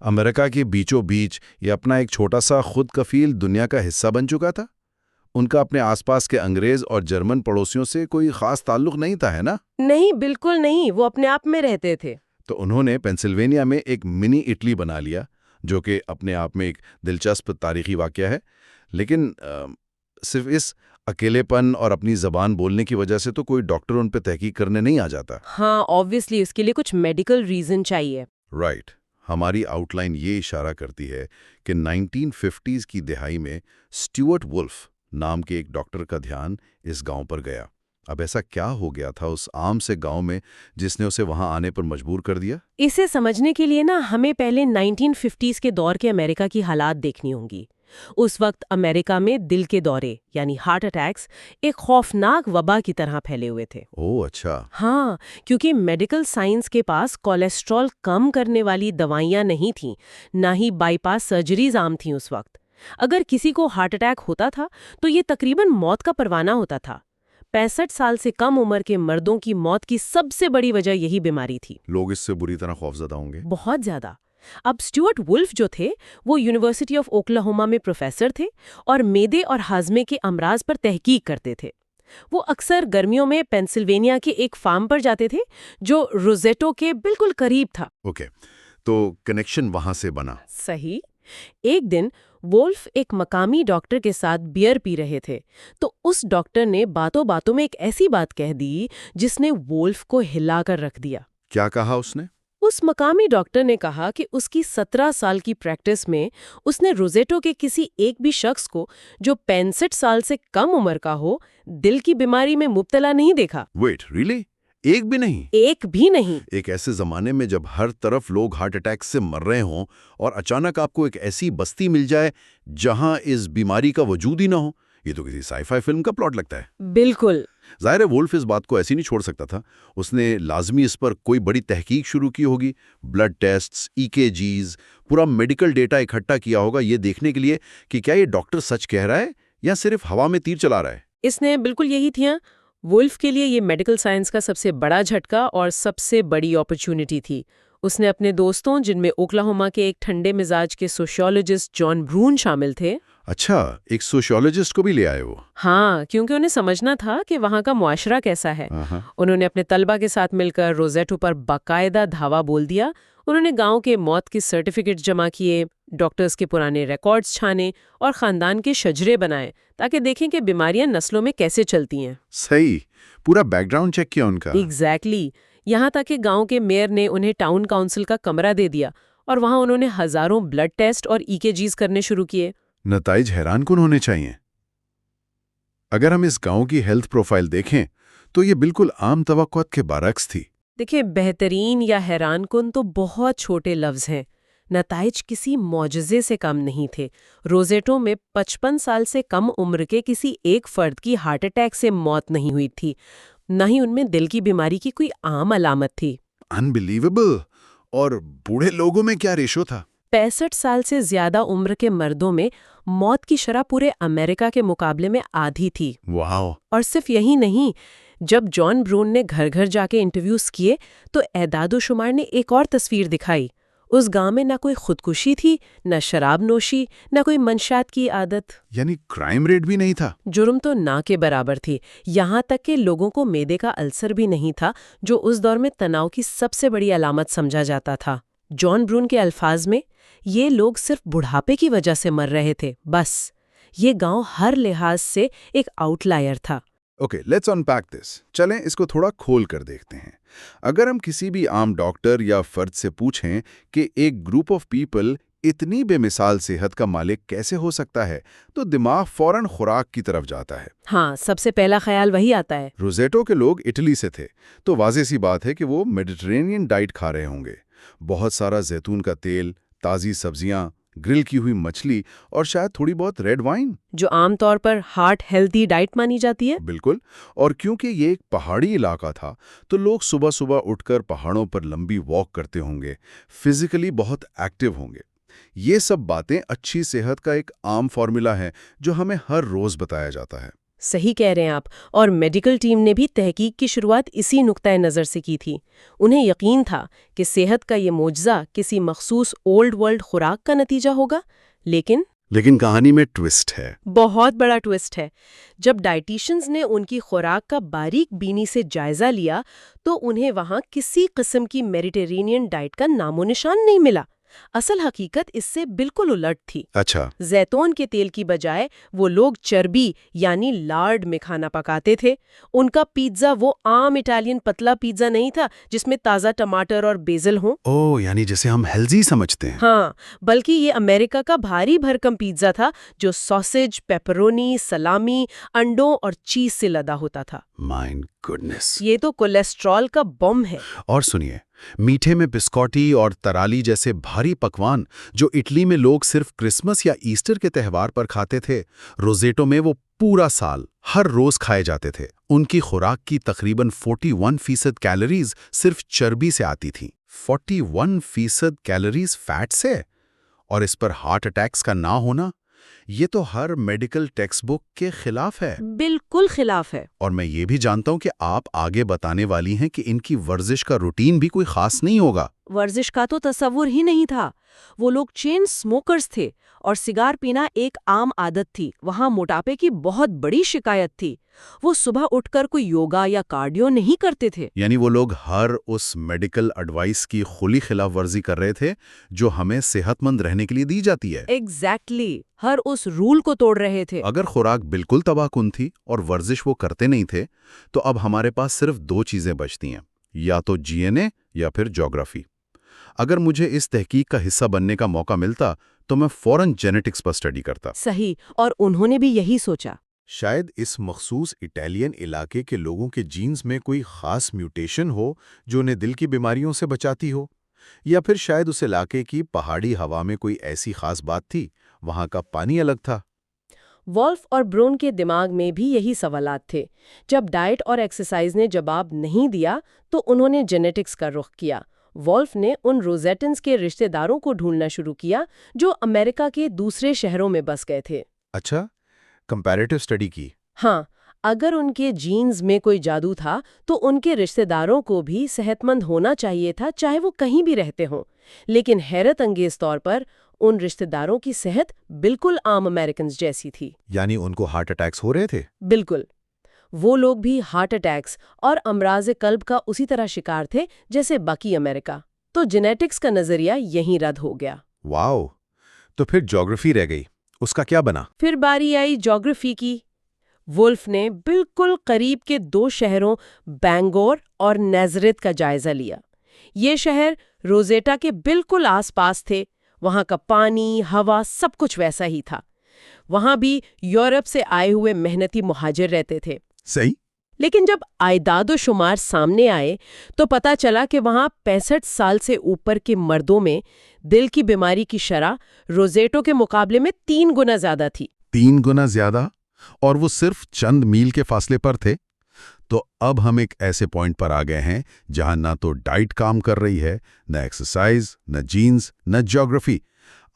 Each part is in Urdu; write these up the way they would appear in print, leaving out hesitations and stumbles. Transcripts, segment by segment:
امریکہ کے بیچوں بیچ یہ اپنا ایک چھوٹا سا خود کفیل دنیا کا حصہ بن چکا تھا۔ ان کا اپنے آس پاس کے انگریز اور جرمن پڑوسیوں سے کوئی خاص تعلق نہیں تھا، ہے نا؟ نہیں، بالکل نہیں، وہ اپنے آپ میں رہتے تھے۔ تو انہوں نے پینسلوینیا میں ایک منی اٹلی بنا لیا، جو کہ اپنے آپ میں ایک دلچسپ تاریخی واقعہ ہے، لیکن صرف اس اکیلے پن اور اپنی زبان بولنے کی وجہ سے تو کوئی ڈاکٹر ان پہ تحقیق کرنے نہیں آ جاتا۔ ہاں، آبویسلی اس کے لیے کچھ میڈیکل ریزن چاہیے۔ رائٹ۔ ہماری آؤٹ لائن یہ اشارہ کرتی ہے کہ 1950s کی دہائی میں اسٹیورٹ وولف نام کے ایک ڈاکٹر کا دھیان اس گاؤں پر گیا۔ اب ایسا کیا ہو گیا تھا اس عام سے گاؤں میں جس نے اسے وہاں آنے پر مجبور کر دیا؟ اسے سمجھنے کے لیے ہمیں پہلے 1950s کے دور کے امریکہ کی حالات دیکھنی ہوں گی۔ اس وقت امریکہ میں دل کے دورے یعنی ہارٹ اٹیکس ایک خوفناک وبا کی طرح پھیلے ہوئے تھے۔ اوہ اچھا۔ ہاں، کیونکہ میڈیکل سائنس کے پاس کولیسٹرول کم کرنے والی دوائیاں نہیں تھیں، نہ ہی بائی پاس سرجریز عام تھیں اس وقت۔ اگر کسی کو ہارٹ اٹیک ہوتا تھا تو یہ تقریباً موت کا پروانہ ہوتا تھا۔ 65 سال سے کم عمر کے مردوں کی موت کی سب سے بڑی وجہ یہی بیماری تھی۔ لوگ اس سے بری طرح خوفزدہ ہوں گے۔ بہت زیادہ۔ اب اسٹیورٹ وولف جو تھے وہ یونیورسٹی آف اوکلاہوما میں پروفیسر تھے اور معدے اور ہاضمے کے امراض پر تحقیق کرتے تھے۔ وہ اکثر گرمیوں میں پینسلوینیا کے ایک فارم پر جاتے تھے جو روزیٹو کے بالکل قریب تھا۔ اوکے، تو کنیکشن وہاں سے بنا۔ صحیح۔ ایک دن وولف ایک مقامی ڈاکٹر کے ساتھ بیئر پی رہے تھے تو اس ڈاکٹر نے باتوں باتوں میں ایک ایسی بات کہہ دی جس نے وولف کو ہلا کر رکھ دیا۔ کیا کہا اس نے؟ اس مقامی ڈاکٹر نے کہا کہ اس کی 17 سال کی پریکٹس میں اس نے روزیٹو کے کسی ایک بھی شخص کو جو 65 سال سے کم عمر کا ہو دل کی بیماری میں مبتلا نہیں دیکھا۔ Wait, really? ایک بھی نہیں؟ ایک بھی نہیں۔ ایک ایسے زمانے میں جب ہر طرف لوگ ہارٹ اٹیک سے مر رہے ہوں اور اچانک آپ کو ایک ایسی بستی مل جائے جہاں اس بیماری کا وجود ہی نہ ہو، یہ تو کسی سائی فائی فلم کا پلاٹ لگتا ہے۔ بالکل۔ ظاہر ہے وولف اس بات کو ایسی نہیں چھوڑ سکتا تھا، اس نے لازمی اس پر کوئی بڑی تحقیق شروع کی ہوگی، بلڈ ٹیسٹس، EKGs، پورا میڈیکل ڈیٹا اکٹھا کیا ہوگا یہ دیکھنے کے لیے کہ کیا یہ ڈاکٹر سچ کہہ رہا ہے یا صرف ہوا میں تیر چلا رہا ہے۔ اس نے بالکل یہی تھیا۔ وولف کے لیے یہ میڈیکل سائنس کا سب سے بڑا جھٹکا اور سب سے بڑی اپرچونٹی تھی۔ اس نے اپنے دوستوں جن میں اوکلاہوما کے ایک ٹھنڈے مزاج کے سوشیولوجسٹ جان برون شامل تھے۔ اچھا، ایک سوشیولوجسٹ کو بھی لے آئے وہ؟ ہاں، کیونکہ انہیں سمجھنا تھا کہ وہاں کا معاشرہ کیسا ہے۔ انہوں نے اپنے طلبہ کے ساتھ مل کر روزیٹو پر باقاعدہ دھاوا بول دیا۔ انہوں نے گاؤں کے موت کے سرٹیفکیٹ جمع کیے، ڈاکٹرز کے پرانے ریکارڈز چھانے اور خاندان کے شجرے بنائے تاکہ دیکھیں کہ بیماریاں نسلوں میں کیسے چلتی ہیں۔ صحیح، پورا بیک گراؤنڈ چیک کیا ان کا۔ ایگزیکٹلی۔ یہاں تک کہ گاؤں کے میئر نے انہیں ٹاؤن کاؤنسل کا کمرہ دے دیا اور وہاں انہوں نے ہزاروں بلڈ ٹیسٹ اور EKGs کرنے شروع کیے۔ نتائج حیران کن ہونے چاہیے۔ اگر ہم اس گاؤں کی ہیلتھ پروفائل دیکھیں تو یہ بالکل عام توقعات کے برعکس تھی۔ دیکھیں، بہترین یا حیران کن تو بہت چھوٹے لفظ ہیں۔ نتائج کسی معجزے سے کم نہیں تھے۔ روزیٹو میں 55 سال سے کم عمر کے کسی ایک فرد کی ہارٹ اٹیک سے موت نہیں ہوئی تھی، نہ ہی ان میں دل کی بیماری کی کوئی عام علامت تھی۔ انبیلیویبل۔ اور بوڑھے لوگوں میں کیا ریشو تھا؟ 65 سال سے زیادہ عمر کے مردوں میں موت کی شرح پورے امریکہ کے مقابلے میں آدھی تھی۔ واو۔ اور صرف یہی نہیں، جب جان برون نے گھر گھر جا کے انٹرویوز کیے تو اعداد و شمار نے ایک اور تصویر دکھائی۔ اس گاؤں میں نہ کوئی خودکشی تھی، نہ شراب نوشی، نہ کوئی منشیات کی عادت۔ یعنی کرائم ریٹ بھی نہیں تھا؟ جرم تو نہ کے برابر تھی، یہاں تک کہ لوگوں کو معدے کا السر بھی نہیں تھا، جو اس دور میں تناؤ کی سب سے بڑی علامت سمجھا جاتا تھا۔ جان برون کے الفاظ میں، یہ لوگ صرف بڑھاپے کی وجہ سے مر رہے تھے، بس۔ یہ گاؤں ہر لحاظ سے ایک آؤٹ لائر تھا۔ اوکے، لیٹس انپیک دس۔ چلیں اس کو تھوڑا کھول کر دیکھتے ہیں۔ اگر ہم کسی بھی عام ڈاکٹر یا فرد سے پوچھیں کہ ایک گروپ آف پیپل اتنی بے مثال صحت کا مالک کیسے ہو سکتا ہے، تو دماغ فوراً خوراک کی طرف جاتا ہے۔ ہاں، سب سے پہلا خیال وہی آتا ہے۔ روزیٹو کے لوگ اٹلی سے تھے، تو واضح سی بات ہے کہ وہ میڈیٹرینین ڈائٹ کھا رہے ہوں گے۔ بہت سارا زیتون کا تیل، تازی سبزیاں، گرل کی ہوئی مچھلی اور شاید تھوڑی بہت ریڈ وائن، جو عام طور پر ہارٹ ہیلتھی ڈائٹ مانی جاتی ہے۔ بالکل۔ اور کیونکہ یہ ایک پہاڑی علاقہ تھا تو لوگ صبح صبح اٹھ کر پہاڑوں پر لمبی واک کرتے ہوں گے، فزیکلی بہت ایکٹیو ہوں گے۔ یہ سب باتیں اچھی صحت کا ایک عام فارمولا ہے جو ہمیں ہر روز بتایا جاتا ہے۔ صحیح کہہ رہے ہیں آپ، اور میڈیکل ٹیم نے بھی تحقیق کی شروعات اسی نقطۂ نظر سے کی تھی۔ انہیں یقین تھا کہ صحت کا یہ معجزہ کسی مخصوص اولڈ ورلڈ خوراک کا نتیجہ ہوگا، لیکن کہانی میں ٹوسٹ ہے۔ بہت بڑا ٹوسٹ ہے۔ جب ڈائٹیشنز نے ان کی خوراک کا باریک بینی سے جائزہ لیا تو انہیں وہاں کسی قسم کی میڈیٹرینین ڈائٹ کا نام و نشان نہیں ملا۔ اصل حقیقت اس سے بالکل الٹ تھی۔ اچھا، زیتون کے تیل کی بجائے وہ لوگ چربی یعنی لارڈ میں کھانا پکاتے تھے۔ ان کا پیزا وہ عام اٹالین پتلا پیزا نہیں تھا جس میں تازہ ٹماٹر اور بیزل ہوں۔ یعنی جسے ہم ہیلزی سمجھتے ہیں۔ ہاں، بلکہ یہ امریکہ کا بھاری بھرکم پیزا تھا جو ساسج، پیپرونی، سلامی، انڈوں اور چیز سے لدا ہوتا تھا۔ مائی گڈنس، یہ تو کولیسٹرول کا بم ہے۔ اور سنیے، میٹھے میں بسکوٹی اور ترالی جیسے بھاری پکوان جو اٹلی میں لوگ صرف کرسمس یا ایسٹر کے تہوار پر کھاتے تھے، روزیٹو میں وہ پورا سال ہر روز کھائے جاتے تھے۔ ان کی خوراک کی تقریباً 41% کیلوریز صرف چربی سے آتی تھیں۔ 41% کیلوریز فیٹ سے، اور اس پر ہارٹ اٹیکس کا نہ ہونا، یہ تو ہر میڈیکل ٹیکسٹ بک کے خلاف ہے۔ بالکل خلاف ہے۔ اور میں یہ بھی جانتا ہوں کہ آپ آگے بتانے والی ہیں کہ ان کی ورزش کا روٹین بھی کوئی خاص نہیں ہوگا۔ ورزش کا تو تصور ہی نہیں تھا۔ وہ لوگ چین سموکرز تھے اور سگار پینا ایک عام عادت تھی۔ وہاں موٹاپے کی بہت بڑی شکایت تھی۔ وہ صبح اٹھ کر کوئی یوگا یا کارڈیو نہیں کرتے تھے۔ یعنی وہ لوگ ہر اس میڈیکل ایڈوائس کی کھلی خلاف ورزی کر رہے تھے جو ہمیں صحت مند رہنے کے لیے دی جاتی ہے۔ ایگزیکٹلی، ہر اس رول کو توڑ رہے تھے۔ اگر خوراک بالکل تباہ کن تھی اور ورزش وہ کرتے نہیں تھے، تو اب ہمارے پاس صرف 2 چیزیں بچتی ہیں، یا تو جی این اے یا پھر جیوگرافی۔ اگر مجھے اس تحقیق کا حصہ بننے کا موقع ملتا تو میں فوراً جینیٹکس پر اسٹڈی کرتا۔ صحیح، اور انہوں نے بھی یہی سوچا۔ شاید اس مخصوص اٹالین علاقے کے لوگوں کے جینز میں کوئی خاص میوٹیشن ہو جو انہیں دل کی بیماریوں سے بچاتی ہو، یا پھر شاید اس علاقے کی پہاڑی ہوا میں کوئی ایسی خاص بات تھی، وہاں کا پانی الگ تھا۔ وولف اور برون کے دماغ میں بھی یہی سوالات تھے۔ جب ڈائٹ اور ایکسرسائز نے جواب نہیں دیا تو انہوں نے جینیٹکس کا رخ کیا۔ وولف نے ان روزیٹنز کے رشتہ داروں کو ڈھونڈنا شروع کیا جو امریکہ کے دوسرے شہروں میں بس گئے تھے۔ اچھا، کمپیریٹیو اسٹڈی کی۔ ہاں، اگر ان کے جینز میں کوئی جادو تھا تو ان کے رشتہ داروں کو بھی صحت مند ہونا چاہیے تھا، چاہے وہ کہیں بھی رہتے ہوں۔ لیکن حیرت انگیز طور پر ان رشتہ داروں کی صحت بالکل عام امریکنز جیسی تھی۔ یعنی ان کو ہارٹ اٹیکس ہو رہے تھے؟ بالکل، وہ لوگ بھی ہارٹ اٹیکس اور امراض قلب کا اسی طرح شکار تھے جیسے باقی امریکہ۔ تو جینیٹکس کا نظریہ یہیں رد ہو گیا۔ واو، تو پھر جیوگرافی رہ گئی، اس کا کیا بنا؟ پھر باری آئی جیوگرافی کی۔ وولف نے بالکل قریب کے 2 شہروں بینگور اور نیزریت کا جائزہ لیا۔ یہ شہر روزیٹا کے بالکل آس پاس تھے۔ وہاں کا پانی، ہوا، سب کچھ ویسا ہی تھا۔ وہاں بھی یورپ سے آئے ہوئے محنتی مہاجر رہتے تھے۔ صحیح۔ لیکن جب اعداد و شمار سامنے آئے تو پتہ چلا کہ وہاں 65 سال سے اوپر کے مردوں میں دل کی بیماری کی شرح روزیٹو کے مقابلے میں 3 گنا زیادہ تھی۔ 3 گنا زیادہ، اور وہ صرف چند میل کے فاصلے پر تھے۔ تو اب ہم ایک ایسے پوائنٹ پر آ گئے ہیں جہاں نہ تو ڈائٹ کام کر رہی ہے، نہ ایکسرسائز، نہ جینز، نہ جیوگرافی۔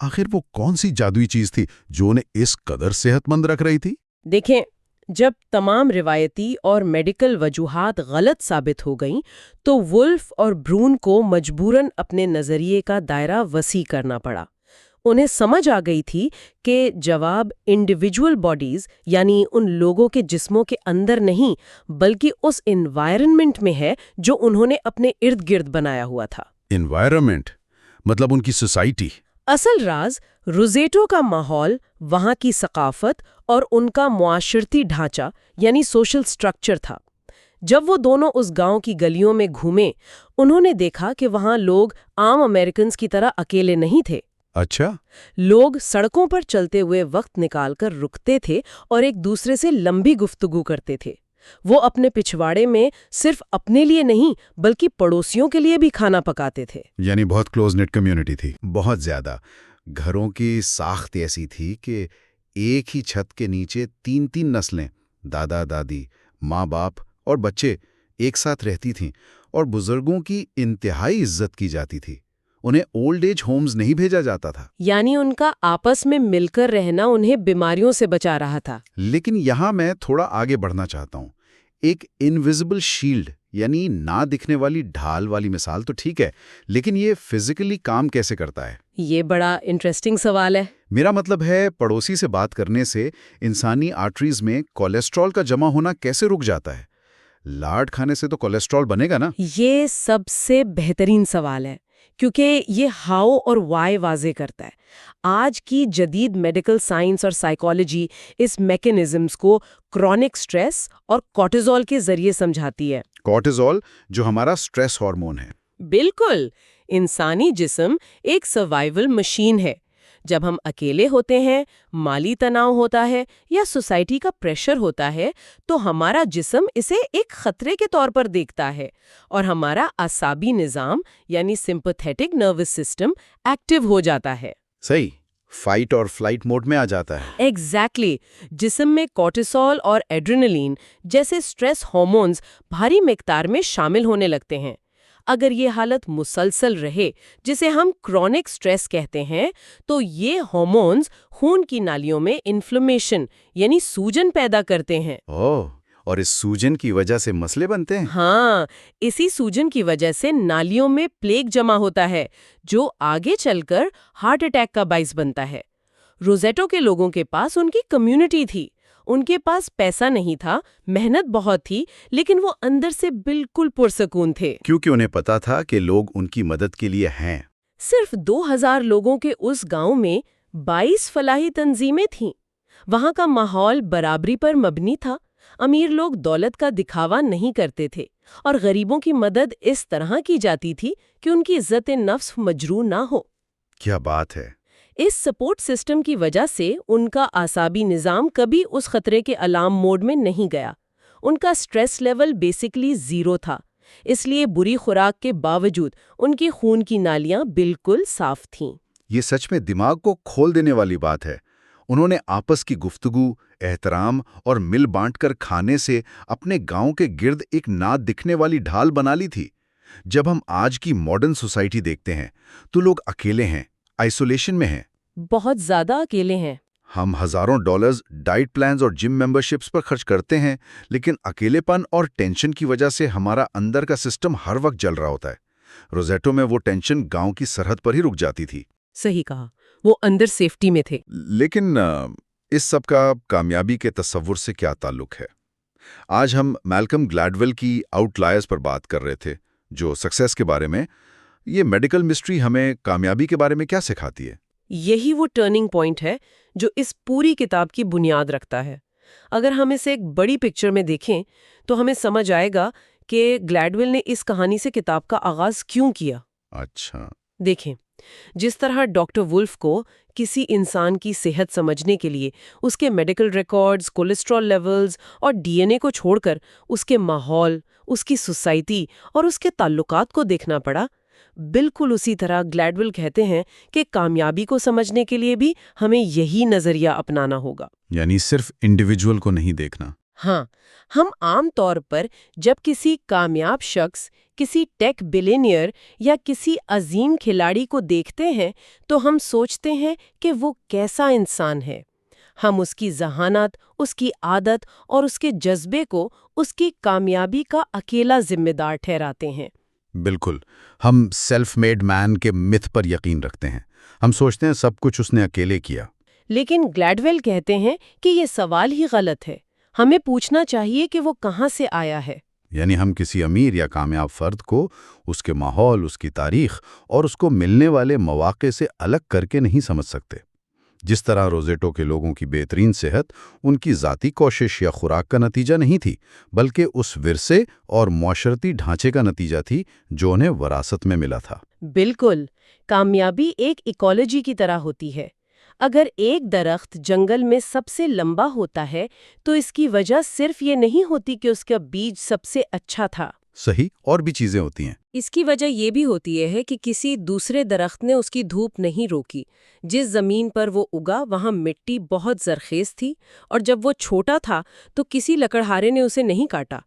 آخر وہ کون سی جادوئی چیز تھی جو انہیں اس قدر صحت مند رکھ رہی تھی؟ دیکھیں، جب تمام روایتی اور میڈیکل وجوہات غلط ثابت ہو گئیں تو وولف اور برون کو مجبوراً اپنے نظریے کا دائرہ وسیع کرنا پڑا۔ انہیں سمجھ آ گئی تھی کہ جواب انڈیویجول باڈیز یعنی ان لوگوں کے جسموں کے اندر نہیں بلکہ اس انوائرنمنٹ میں ہے جو انہوں نے اپنے ارد گرد بنایا ہوا تھا۔ انوائرمنٹ مطلب ان کی سوسائٹی؟ اصل راز روزیٹو کا ماحول، وہاں کی ثقافت اور ان کا معاشرتی ڈھانچہ یعنی سوشل سٹرکچر تھا۔ جب وہ دونوں اس گاؤں کی گلیوں میں گھومے، انہوں نے دیکھا کہ وہاں لوگ عام امریکنز کی طرح اکیلے نہیں تھے۔ اچھا، لوگ سڑکوں پر چلتے ہوئے وقت نکال کر رکتے تھے اور ایک دوسرے سے لمبی گفتگو کرتے تھے۔ وہ اپنے پچھواڑے میں صرف اپنے لیے نہیں بلکہ پڑوسیوں کے لیے بھی کھانا پکاتے تھے۔ یعنی بہت کلوز نیٹ کمیونٹی تھی۔ بہت زیادہ۔ گھروں کی ساخت ایسی تھی کہ ایک ہی چھت کے نیچے 3 نسلیں، دادا دادی، ماں باپ اور بچے ایک ساتھ رہتی تھیں، اور بزرگوں کی انتہائی عزت کی جاتی تھی۔ انہیں اولڈ ایج ہومز نہیں بھیجا جاتا تھا۔ یعنی ان کا آپس میں مل کر رہنا انہیں بیماریوں سے بچا رہا تھا۔ لیکن یہاں میں تھوڑا آگے بڑھنا چاہتا ہوں۔ ایک انویزیبل شیلڈ یعنی نہ دکھنے والی ڈھال والی مثال تو ٹھیک ہے، لیکن یہ فزیکلی کام کیسے کرتا ہے؟ یہ بڑا انٹرسٹنگ سوال ہے۔ میرا مطلب ہے پڑوسی سے بات کرنے سے انسانی آرٹریز میں کولیسٹرول کا جمع ہونا کیسے رک جاتا ہے؟ لاڈ کھانے سے تو کولیسٹرول بنے گا نا؟ یہ سب سے بہترین سوال ہے، کیونکہ یہ ہاؤ اور وائی واضح کرتا ہے۔ آج کی جدید میڈیکل سائنس اور سائیکالوجی اس میکانزمز کو کرونک سٹریس اور کورٹیزول کے ذریعے سمجھاتی ہے۔ کورٹیزول جو ہمارا سٹریس ہارمون ہے۔ بالکل، انسانی جسم ایک سروائیول مشین ہے۔ جب ہم اکیلے ہوتے ہیں، مالی تناؤ ہوتا ہے یا سوسائٹی کا پریشر ہوتا ہے تو ہمارا جسم اسے ایک خطرے کے طور پر دیکھتا ہے اور ہمارا اعصابی نظام یعنی سمپتھیٹک نروس سسٹم ایکٹیو ہو جاتا ہے۔ صحیح، فائٹ اور فلائٹ موڈ میں آ جاتا ہے۔ ایگزیکٹلی، جسم میں کورٹیسول اور ایڈرینلین جیسے سٹریس ہارمونز بھاری مقدار میں شامل ہونے لگتے ہیں۔ اگر یہ حالت مسلسل رہے، جسے ہم کرونک سٹریس کہتے ہیں، تو یہ ہارمونز خون کی نالیوں میں انفلیمیشن یعنی سوجن پیدا کرتے ہیں۔ اور اس سوجن کی وجہ سے مسئلے بنتے ہیں؟ ہاں، اسی سوجن کی وجہ سے نالیوں میں پلیگ جمع ہوتا ہے، جو آگے چل کر ہارٹ اٹیک کا باعث بنتا ہے۔ روزیٹو کے لوگوں کے پاس ان کی کمیونٹی تھی، ان کے پاس پیسہ نہیں تھا، محنت بہت تھی، لیکن وہ اندر سے بالکل پرسکون تھے، کیونکہ انہیں پتا تھا کہ لوگ ان کی مدد کے لیے ہیں۔ صرف 2000 لوگوں کے اس گاؤں میں 22 فلاحی تنظیمیں تھیں۔ وہاں کا ماحول برابری پر مبنی تھا، امیر لوگ دولت کا دکھاوا نہیں کرتے تھے اور غریبوں کی مدد اس طرح کی جاتی تھی کہ ان کی عزت نفس مجروح نہ ہو۔ کیا بات ہے! اس سپورٹ سسٹم کی وجہ سے ان کا اعصابی نظام کبھی اس خطرے کے الارم موڈ میں نہیں گیا۔ ان کا سٹریس لیول بیسیکلی 0 تھا، اس لیے بری خوراک کے باوجود ان کی خون کی نالیاں بالکل صاف تھیں۔ یہ سچ میں دماغ کو کھول دینے والی بات ہے۔ انہوں نے آپس کی گفتگو، احترام اور مل بانٹ کر کھانے سے اپنے گاؤں کے گرد ایک نہ دکھنے والی ڈھال بنا لی تھی۔ جب ہم آج کی ماڈرن سوسائٹی دیکھتے ہیں تو لوگ اکیلے ہیں، آئسولیشن میں ہیں۔ بہت زیادہ اکیلے ہیں۔ ہم ہزاروں ڈالرز ڈائٹ پلانز اور جم ممبرشپس پر خرچ کرتے ہیں، لیکن اکیلے پن اور ٹینشن کی وجہ سے ہمارا اندر کا سسٹم ہر وقت جل رہا ہوتا ہے۔ روزیٹو میں وہ ٹینشن گاؤں کی سرحد پر ہی رک جاتی تھی۔ صحیح کہا، وہ اندر سیفٹی میں تھے۔ لیکن اس سب کا کامیابی کے تصور سے کیا تعلق ہے؟ آج ہم میلکم گلیڈویل کی آؤٹ لائرز پر بات کر رہے تھے، جو سکسیس کے بارے میں۔ یہ میڈیکل مسٹری ہمیں کامیابی کے بارے میں کیا سکھاتی ہے؟ یہی وہ ٹرننگ پوائنٹ ہے جو اس پوری کتاب کی بنیاد رکھتا ہے۔ اگر ہم اسے ایک بڑی پکچر میں دیکھیں تو ہمیں سمجھ آئے گا کہ گلیڈویل نے اس کہانی سے کتاب کا آغاز کیوں کیا۔ اچھا، دیکھیں، جس طرح ڈاکٹر وولف کو کسی انسان کی صحت سمجھنے کے لیے اس کے میڈیکل ریکارڈز، کولیسٹرول لیولز اور ڈی این اے کو چھوڑ کر اس کے ماحول، اس کی سوسائٹی اور اس کے تعلقات کو دیکھنا پڑا، بالکل اسی طرح گلیڈویل کہتے ہیں کہ کامیابی کو سمجھنے کے لیے بھی ہمیں یہی نظریہ اپنانا ہوگا۔ یعنی صرف انڈیویجول کو نہیں دیکھنا۔ ہاں، ہم عام طور پر جب کسی کامیاب شخص، کسی ٹیک بلینئر یا کسی عظیم کھلاڑی کو دیکھتے ہیں تو ہم سوچتے ہیں کہ وہ کیسا انسان ہے۔ ہم اس کی ذہانت، اس کی عادت اور اس کے جذبے کو اس کی کامیابی کا اکیلا ذمہ دار ٹھہراتے ہیں۔ بالکل، ہم سیلف میڈ مین کے متھ پر یقین رکھتے ہیں۔ ہم سوچتے ہیں سب کچھ اس نے اکیلے کیا۔ لیکن گلیڈویل کہتے ہیں کہ یہ سوال ہی غلط ہے۔ ہمیں پوچھنا چاہیے کہ وہ کہاں سے آیا ہے۔ یعنی ہم کسی امیر یا کامیاب فرد کو اس کے ماحول، اس کی تاریخ اور اس کو ملنے والے مواقع سے الگ کر کے نہیں سمجھ سکتے۔ جس طرح روزیٹو کے لوگوں کی بہترین صحت ان کی ذاتی کوشش یا خوراک کا نتیجہ نہیں تھی، بلکہ اس ورثے اور معاشرتی ڈھانچے کا نتیجہ تھی جو انہیں وراثت میں ملا تھا۔ بالکل، کامیابی ایک ایکولوجی کی طرح ہوتی ہے۔ اگر ایک درخت جنگل میں سب سے لمبا ہوتا ہے تو اس کی وجہ صرف یہ نہیں ہوتی کہ اس کا بیج سب سے اچھا تھا۔ صحیح، اور بھی چیزیں ہوتی ہیں۔ اس کی وجہ یہ بھی ہوتی ہے کہ کسی دوسرے درخت نے اس کی دھوپ نہیں روکی۔ جس زمین پر وہ اگا وہاں مٹی بہت زرخیز تھی، اور جب وہ چھوٹا تھا تو کسی لکڑہارے نے اسے نہیں کاٹا۔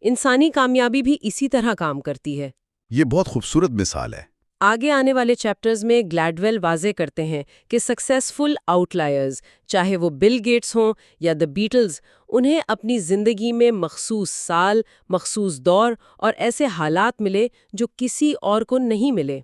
انسانی کامیابی بھی اسی طرح کام کرتی ہے۔ یہ بہت خوبصورت مثال ہے۔ آگے آنے والے چیپٹرز میں گلیڈویل واضح کرتے ہیں کہ سکسیسفل آؤٹ لائرز، چاہے وہ بل گیٹس ہوں یا دی بیٹلز، انہیں اپنی زندگی میں مخصوص سال، مخصوص دور اور ایسے حالات ملے جو کسی اور کو نہیں ملے۔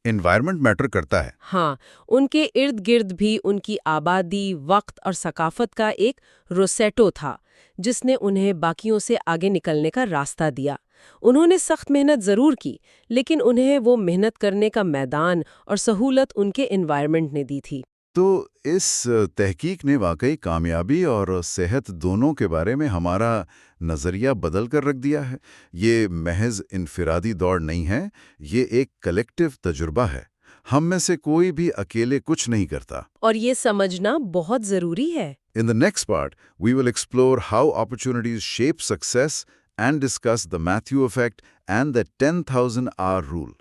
انوائرمنٹ میٹر کرتا ہے۔ ہاں، ان کے ارد گرد بھی ان کی آبادی، وقت اور ثقافت کا ایک روسیٹو تھا جس نے انہیں باقیوں سے آگے نکلنے کا راستہ دیا۔ انہوں نے سخت محنت ضرور کی، لیکن انہیں وہ محنت کرنے کا میدان اور سہولت ان کے انوائرمنٹ نے دی تھی۔ تو اس تحقیق نے واقعی کامیابی اور صحت دونوں کے بارے میں ہمارا نظریہ بدل کر رکھ دیا ہے۔ یہ محض انفرادی دوڑ نہیں ہے، یہ ایک کلیکٹیو تجربہ ہے۔ ہم میں سے کوئی بھی اکیلے کچھ نہیں کرتا۔ اور یہ سمجھنا بہت ضروری ہے۔ In the next part, we will explore how opportunities shape success and discuss the Matthew effect and the 10,000 hour rule.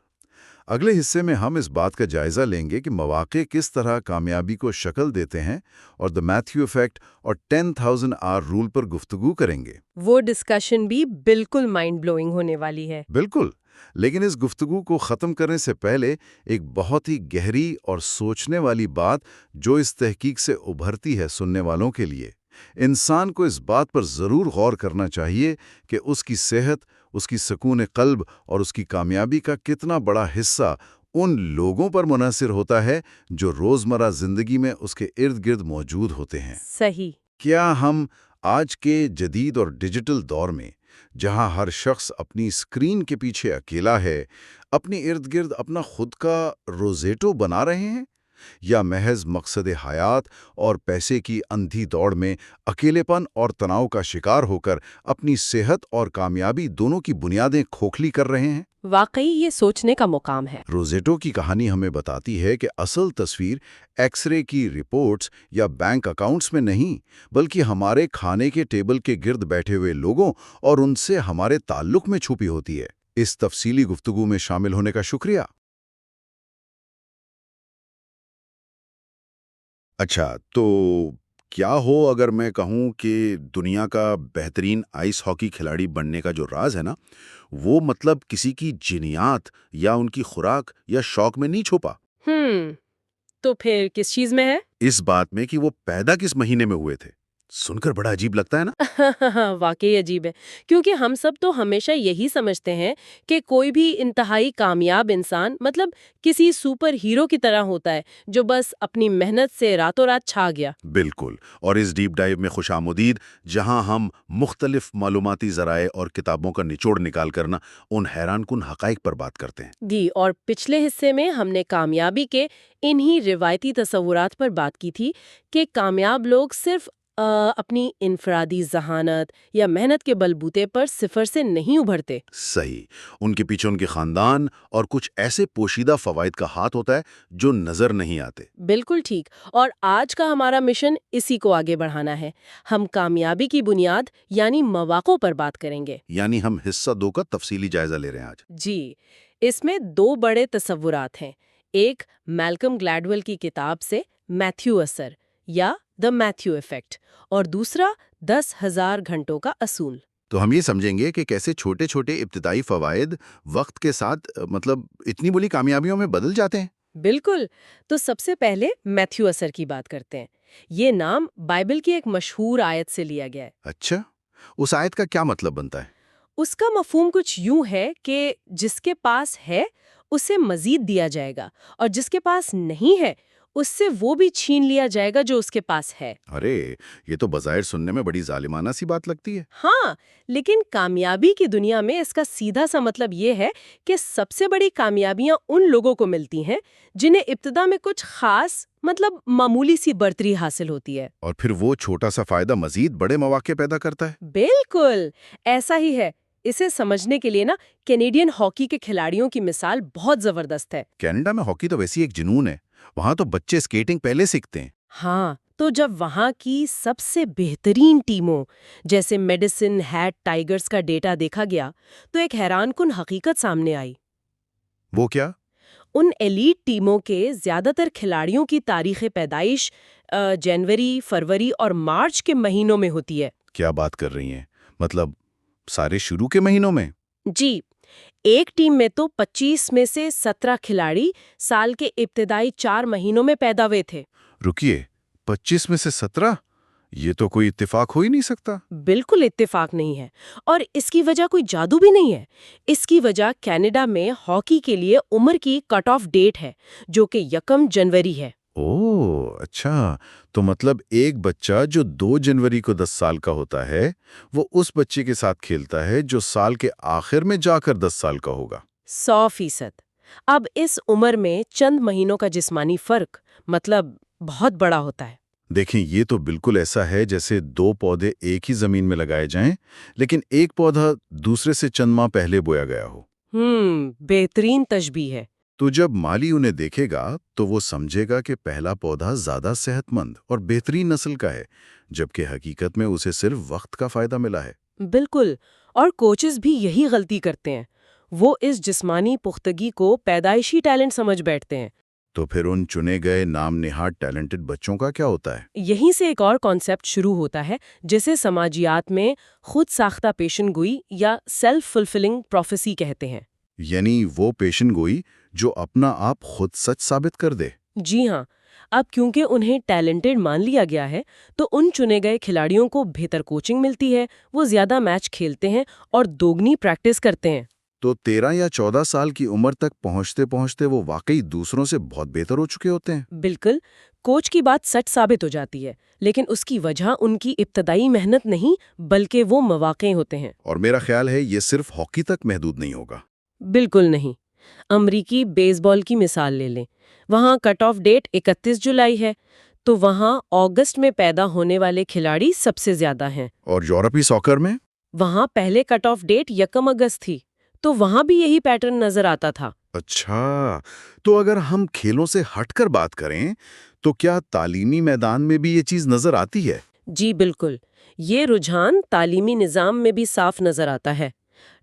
اگلے حصے میں ہم اس بات کا جائزہ لیں گے کہ مواقع کس طرح کامیابی کو شکل دیتے ہیں اور the Matthew effect اور 10,000 hour rule پر گفتگو کریں گے۔ وہ ڈسکشن بھی بالکل مائنڈ بلوئنگ ہونے والی ہے۔ بالکل، لیکن اس گفتگو کو ختم کرنے سے پہلے ایک بہت ہی گہری اور سوچنے والی بات جو اس تحقیق سے ابھرتی ہے سننے والوں کے لیے۔ انسان کو اس بات پر ضرور غور کرنا چاہیے کہ اس کی صحت، اس کی سکون قلب اور اس کی کامیابی کا کتنا بڑا حصہ ان لوگوں پر منحصر ہوتا ہے جو روزمرہ زندگی میں اس کے ارد گرد موجود ہوتے ہیں۔ صحیح۔ کیا ہم آج کے جدید اور ڈیجیٹل دور میں، جہاں ہر شخص اپنی اسکرین کے پیچھے اکیلا ہے، اپنی ارد گرد اپنا خود کا روزیٹو بنا رہے ہیں، یا محض مقصد حیات اور پیسے کی اندھی دوڑ میں اکیلے پن اور تناؤ کا شکار ہو کر اپنی صحت اور کامیابی دونوں کی بنیادیں کھوکھلی کر رہے ہیں؟ واقعی یہ سوچنے کا مقام ہے۔ روزیٹو کی کہانی ہمیں بتاتی ہے کہ اصل تصویر ایکس رے کی رپورٹس یا بینک اکاؤنٹس میں نہیں، بلکہ ہمارے کھانے کے ٹیبل کے گرد بیٹھے ہوئے لوگوں اور ان سے ہمارے تعلق میں چھپی ہوتی ہے۔ اس تفصیلی گفتگو میں شامل ہونے کا شکریہ۔ اچھا، تو کیا ہو اگر میں کہوں کہ دنیا کا بہترین آئس ہاکی کھلاڑی بننے کا جو راز ہے نا، وہ مطلب کسی کی جینیات یا ان کی خوراک یا شوق میں نہیں چھپا؟ تو پھر کس چیز میں ہے؟ اس بات میں کہ وہ پیدا کس مہینے میں ہوئے تھے۔ سن کر بڑا عجیب لگتا ہے نا؟ واقعی عجیب ہے، کیونکہ ہم سب تو ہمیشہ یہی سمجھتے ہیں کہ کوئی بھی انتہائی کامیاب انسان مطلب کسی سپر ہیرو کی طرح ہوتا ہے جو بس اپنی محنت سے راتوں رات چھا گیا۔ بالکل، اور اس ڈیپ ڈائیو میں خوش آمدید، جہاں ہم مختلف معلوماتی ذرائع اور کتابوں کا نچوڑ نکال کرنا ان حیران کن حقائق پر بات کرتے ہیں۔ جی، اور پچھلے حصے میں ہم نے کامیابی کے انہی روایتی تصورات پر بات کی تھی کہ کامیاب لوگ صرف اپنی انفرادی ذہانت یا محنت کے بلبوتے پر صفر سے نہیں ابھرتے۔ صحیح، ان کے پیچھے ان کے خاندان اور کچھ ایسے پوشیدہ فوائد کا ہاتھ ہوتا ہے جو نظر نہیں آتے۔ بالکل ٹھیک، اور آج کا ہمارا مشن اسی کو آگے بڑھانا ہے۔ ہم کامیابی کی بنیاد یعنی مواقع پر بات کریں گے۔ یعنی ہم حصہ 2 کا تفصیلی جائزہ لے رہے ہیں آج۔ جی، اس میں 2 بڑے تصورات ہیں۔ ایک میلکم گلیڈویل کی کتاب سے میتھیو اثر یا دی میتھیو ایفیکٹ، اور دوسرا 10,000 گھنٹوں کا اصول۔ تو ہم یہ سمجھیں گے کہ کیسے چھوٹے چھوٹے ابتدائی فوائد وقت کے ساتھ اتنی بڑی کامیابیوں میں بدل جاتے ہیں۔ بالکل، تو سب سے پہلے میتھیو اثر کی بات کرتے ہیں۔ یہ نام بائبل کی ایک مشہور آیت سے لیا گیا ہے۔ اچھا، اس آیت کا کیا مطلب بنتا ہے؟ اس کا مفہوم کچھ یوں ہے کہ جس کے پاس ہے اسے مزید دیا جائے گا، اور جس کے پاس نہیں ہے اس سے وہ بھی چھین لیا جائے گا جو اس کے پاس ہے۔ ارے، یہ تو بظاہر سننے میں بڑی ظالمانہ سی بات لگتی ہے۔ ہاں، لیکن کامیابی کی دنیا میں اس کا سیدھا سا مطلب یہ ہے کہ سب سے بڑی کامیابیاں ان لوگوں کو ملتی ہیں جنہیں ابتدا میں کچھ خاص مطلب معمولی سی برتری حاصل ہوتی ہے، اور پھر وہ چھوٹا سا فائدہ مزید بڑے مواقع پیدا کرتا ہے۔ بالکل ایسا ہی ہے۔ اسے سمجھنے کے لیے کینیڈین ہاکی کے کھلاڑیوں کی مثال بہت زبردست ہے۔ کینیڈا میں ہاکی تو ویسی ایک جنون ہے، وہاں تو بچے اسکیٹنگ پہلے سیکھتے ہیں۔ ہاں، تو جب وہاں کی سب سے بہترین ٹیموں جیسے میڈیسن ہیٹ ٹائیگرز کا ڈیٹا دیکھا گیا تو ایک حیران کن حقیقت سامنے آئی۔ وہ کیا؟ ان ایلیٹ ٹیموں کے زیادہ تر کھلاڑیوں کی تاریخ پیدائش جنوری، فروری اور مارچ کے مہینوں میں ہوتی ہے۔ کیا بات کر رہی ہیں؟ مطلب سارے شروع کے مہینوں میں؟ جی، ایک ٹیم میں تو 25 میں سے 17 کھلاڑی سال کے ابتدائی 4 مہینوں میں پیدا ہوئے تھے۔ رکیے، 25 میں سے 17؟ یہ تو کوئی اتفاق ہو ہی نہیں سکتا۔ بالکل اتفاق نہیں ہے، اور اس کی وجہ کوئی جادو بھی نہیں ہے۔ اس کی وجہ کینیڈا میں ہاکی کے لیے عمر کی کٹ آف ڈیٹ ہے، جو کہ 1 جنوری ہے۔ اوہ اچھا، تو مطلب ایک بچہ جو 2 جنوری کو 10 سال کا ہوتا ہے وہ اس بچے کے ساتھ کھیلتا ہے جو سال کے آخر میں جا کر 10 سال کا ہوگا۔ 100%۔ اب اس عمر میں چند مہینوں کا جسمانی فرق مطلب بہت بڑا ہوتا ہے۔ دیکھیں، یہ تو بالکل ایسا ہے جیسے 2 پودے ایک ہی زمین میں لگائے جائیں لیکن ایک پودا دوسرے سے چند ماہ پہلے بویا گیا ہو۔ بہترین تشبیہ ہے۔ تو جب مالی انہیں دیکھے گا تو وہ سمجھے گا کہ پہلا پودا زیادہ صحت مند اور بہترین نسل کا ہے، جبکہ حقیقت میں اسے صرف وقت کا فائدہ ملا ہے۔ بالکل، اور کوچز بھی یہی غلطی کرتے ہیں۔ وہ اس جسمانی پختگی کو پیدائشی ٹیلنٹ سمجھ بیٹھتے ہیں۔ تو پھر ان چنے گئے نام نہاد ٹیلنٹڈ بچوں کا کیا ہوتا ہے؟ یہیں سے ایک اور کانسیپٹ شروع ہوتا ہے جسے سماجیات میں خود ساختہ پیشن گوئی یا سیلف فلفلنگ پروفیسی کہتے ہیں۔ یعنی وہ پیشن گوئی جو اپنا آپ خود سچ ثابت کر دے۔ جی ہاں، اب کیونکہ انہیں ٹیلنٹڈ مان لیا گیا ہے تو ان چنے گئے کھلاڑیوں کو بہتر کوچنگ ملتی ہے، وہ زیادہ میچ کھیلتے ہیں اور دوگنی پریکٹس کرتے ہیں۔ تو 13 یا 14 سال کی عمر تک پہنچتے پہنچتے وہ واقعی دوسروں سے بہت بہتر ہو چکے ہوتے ہیں۔ بالکل، کوچ کی بات سچ ثابت ہو جاتی ہے، لیکن اس کی وجہ ان کی ابتدائی محنت نہیں بلکہ وہ مواقع ہوتے ہیں۔ اور میرا خیال ہے یہ صرف ہاکی تک محدود نہیں ہوگا۔ بالکل نہیں۔ امریکی بیس بال کی مثال لے لیں، وہاں کٹ آف ڈیٹ 31 جولائی ہے، تو وہاں اگست میں پیدا ہونے والے کھلاڑی سب سے زیادہ ہیں۔ اور یورپی ساکر میں؟ وہاں پہلے کٹ آف ڈیٹ 1 اگست تھی، تو وہاں بھی یہی پیٹرن نظر آتا تھا۔ اچھا، تو اگر ہم کھیلوں سے ہٹ کر بات کریں تو کیا تعلیمی میدان میں بھی یہ چیز نظر آتی ہے؟ جی بالکل، یہ رجحان تعلیمی نظام میں بھی صاف نظر آتا ہے۔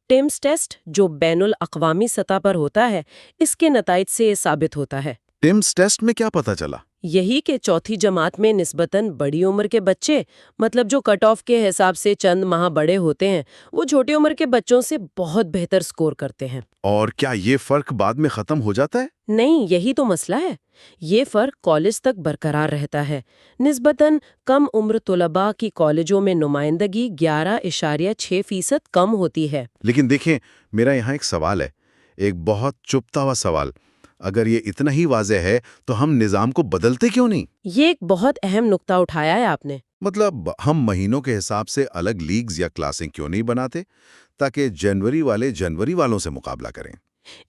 ٹیمس ٹیسٹ جو بین الاقوامی سطح پر ہوتا ہے، اس کے نتائج سے یہ ثابت ہوتا ہے۔ ٹیمس ٹیسٹ میں کیا پتہ چلا؟ یہی کہ چوتھی جماعت میں نسبتاً بڑی عمر کے بچے، مطلب جو کٹ آف کے حساب سے چند ماہ بڑے ہوتے ہیں، وہ چھوٹی عمر کے بچوں سے بہت بہتر سکور کرتے ہیں۔ اور کیا یہ فرق بعد میں ختم ہو جاتا ہے؟ نہیں، یہی تو مسئلہ ہے۔ یہ فرق کالج تک برقرار رہتا ہے۔ نسبتاً کم عمر طلباء کی کالجوں میں نمائندگی 11.6% کم ہوتی ہے۔ لیکن دیکھیں، میرا یہاں ایک سوال ہے، ایک بہت چپتا ہوا سوال۔ اگر یہ اتنا ہی واضح ہے تو ہم نظام کو بدلتے کیوں نہیں؟ یہ ایک بہت اہم نقطہ اٹھایا ہے آپ نے۔ مطلب ہم مہینوں کے حساب سے الگ لیگز یا کلاسیں کیوں نہیں بناتے تاکہ جنوری والے جنوری والوں سے مقابلہ کریں؟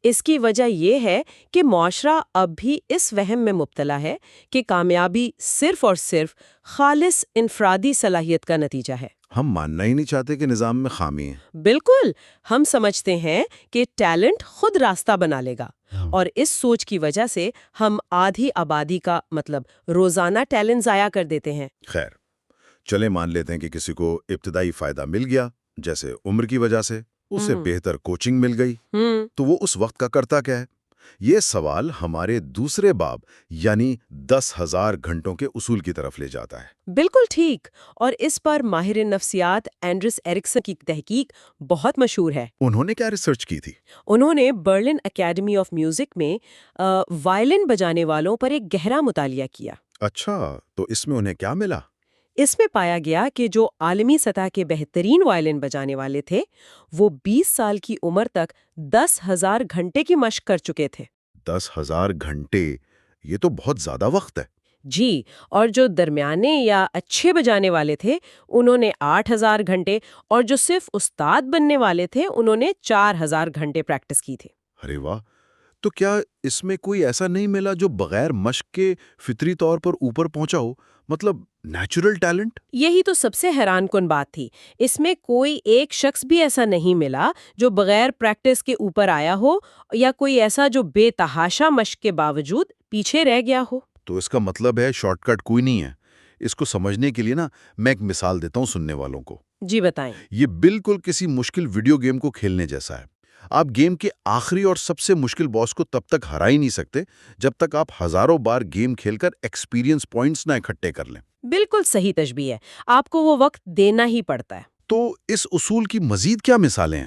اس کی وجہ یہ ہے کہ معاشرہ اب بھی اس وہم میں مبتلا ہے کہ کامیابی صرف اور صرف خالص انفرادی صلاحیت کا نتیجہ ہے۔ ہم ماننا ہی نہیں چاہتے کہ نظام میں خامی ہے۔ بالکل، ہم سمجھتے ہیں کہ ٹیلنٹ خود راستہ بنا لے گا، اور اس سوچ کی وجہ سے ہم آدھی آبادی کا مطلب روزانہ ٹیلنٹ ضائع کر دیتے ہیں۔ خیر، چلے مان لیتے ہیں کہ کسی کو ابتدائی فائدہ مل گیا، جیسے عمر کی وجہ سے اسے بہتر کوچنگ مل گئی، تو وہ اس وقت کا کرتا کیا ہے؟ یہ سوال ہمارے دوسرے باب یعنی 10,000 گھنٹوں کے اصول کی طرف لے جاتا ہے۔ بالکل ٹھیک، اور اس پر ماہر نفسیات اینڈرس ایرکسن کی تحقیق بہت مشہور ہے۔ انہوں نے کیا ریسرچ کی تھی؟ انہوں نے برلن اکیڈمی آف میوزک میں وائلن بجانے والوں پر ایک گہرا مطالعہ کیا۔ اچھا، تو اس میں انہیں کیا ملا؟ اس میں پایا گیا کہ جو عالمی سطح کے بہترین وائلن بجانے والے تھے، وہ 20 سال کی عمر تک 10,000 گھنٹے کی مشق کر چکے تھے۔ 10,000 گھنٹے، یہ تو بہت زیادہ وقت ہے۔ جی، اور جو درمیانے یا اچھے بجانے والے تھے انہوں نے 8,000 گھنٹے، اور جو صرف استاد بننے والے تھے انہوں نے 4,000 گھنٹے پریکٹس کی تھی۔ ارے واہ! تو کیا اس میں کوئی ایسا نہیں ملا جو بغیر مشق کے فطری طور پر اوپر پہنچا ہو، مطلب نیچرل ٹیلنٹ؟ یہی تو سب سے حیران کن بات تھی۔ اس میں کوئی ایک شخص بھی ایسا نہیں ملا جو بغیر پریکٹس کے اوپر آیا ہو، یا کوئی ایسا جو بے تحاشا مشق کے باوجود پیچھے رہ گیا ہو۔ تو اس کا مطلب ہے شارٹ کٹ کوئی نہیں ہے۔ اس کو سمجھنے کے لیے میں ایک مثال دیتا ہوں سننے والوں کو۔ جی بتائیں۔ یہ بالکل کسی مشکل ویڈیو گیم کو کھیلنے جیسا ہے۔ آپ گیم کے آخری اور سب سے مشکل باس کو تب تک ہرا ہی نہیں سکتے جب تک آپ ہزاروں بار گیم کھیل کر ایکسپیرینس پوائنٹس نہ اکٹھے کر لیں۔ بالکل صحیح تشبیہ ہے، آپ کو وہ وقت دینا ہی پڑتا ہے۔ تو اس اصول کی مزید کیا مثالیں ہیں؟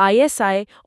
ISI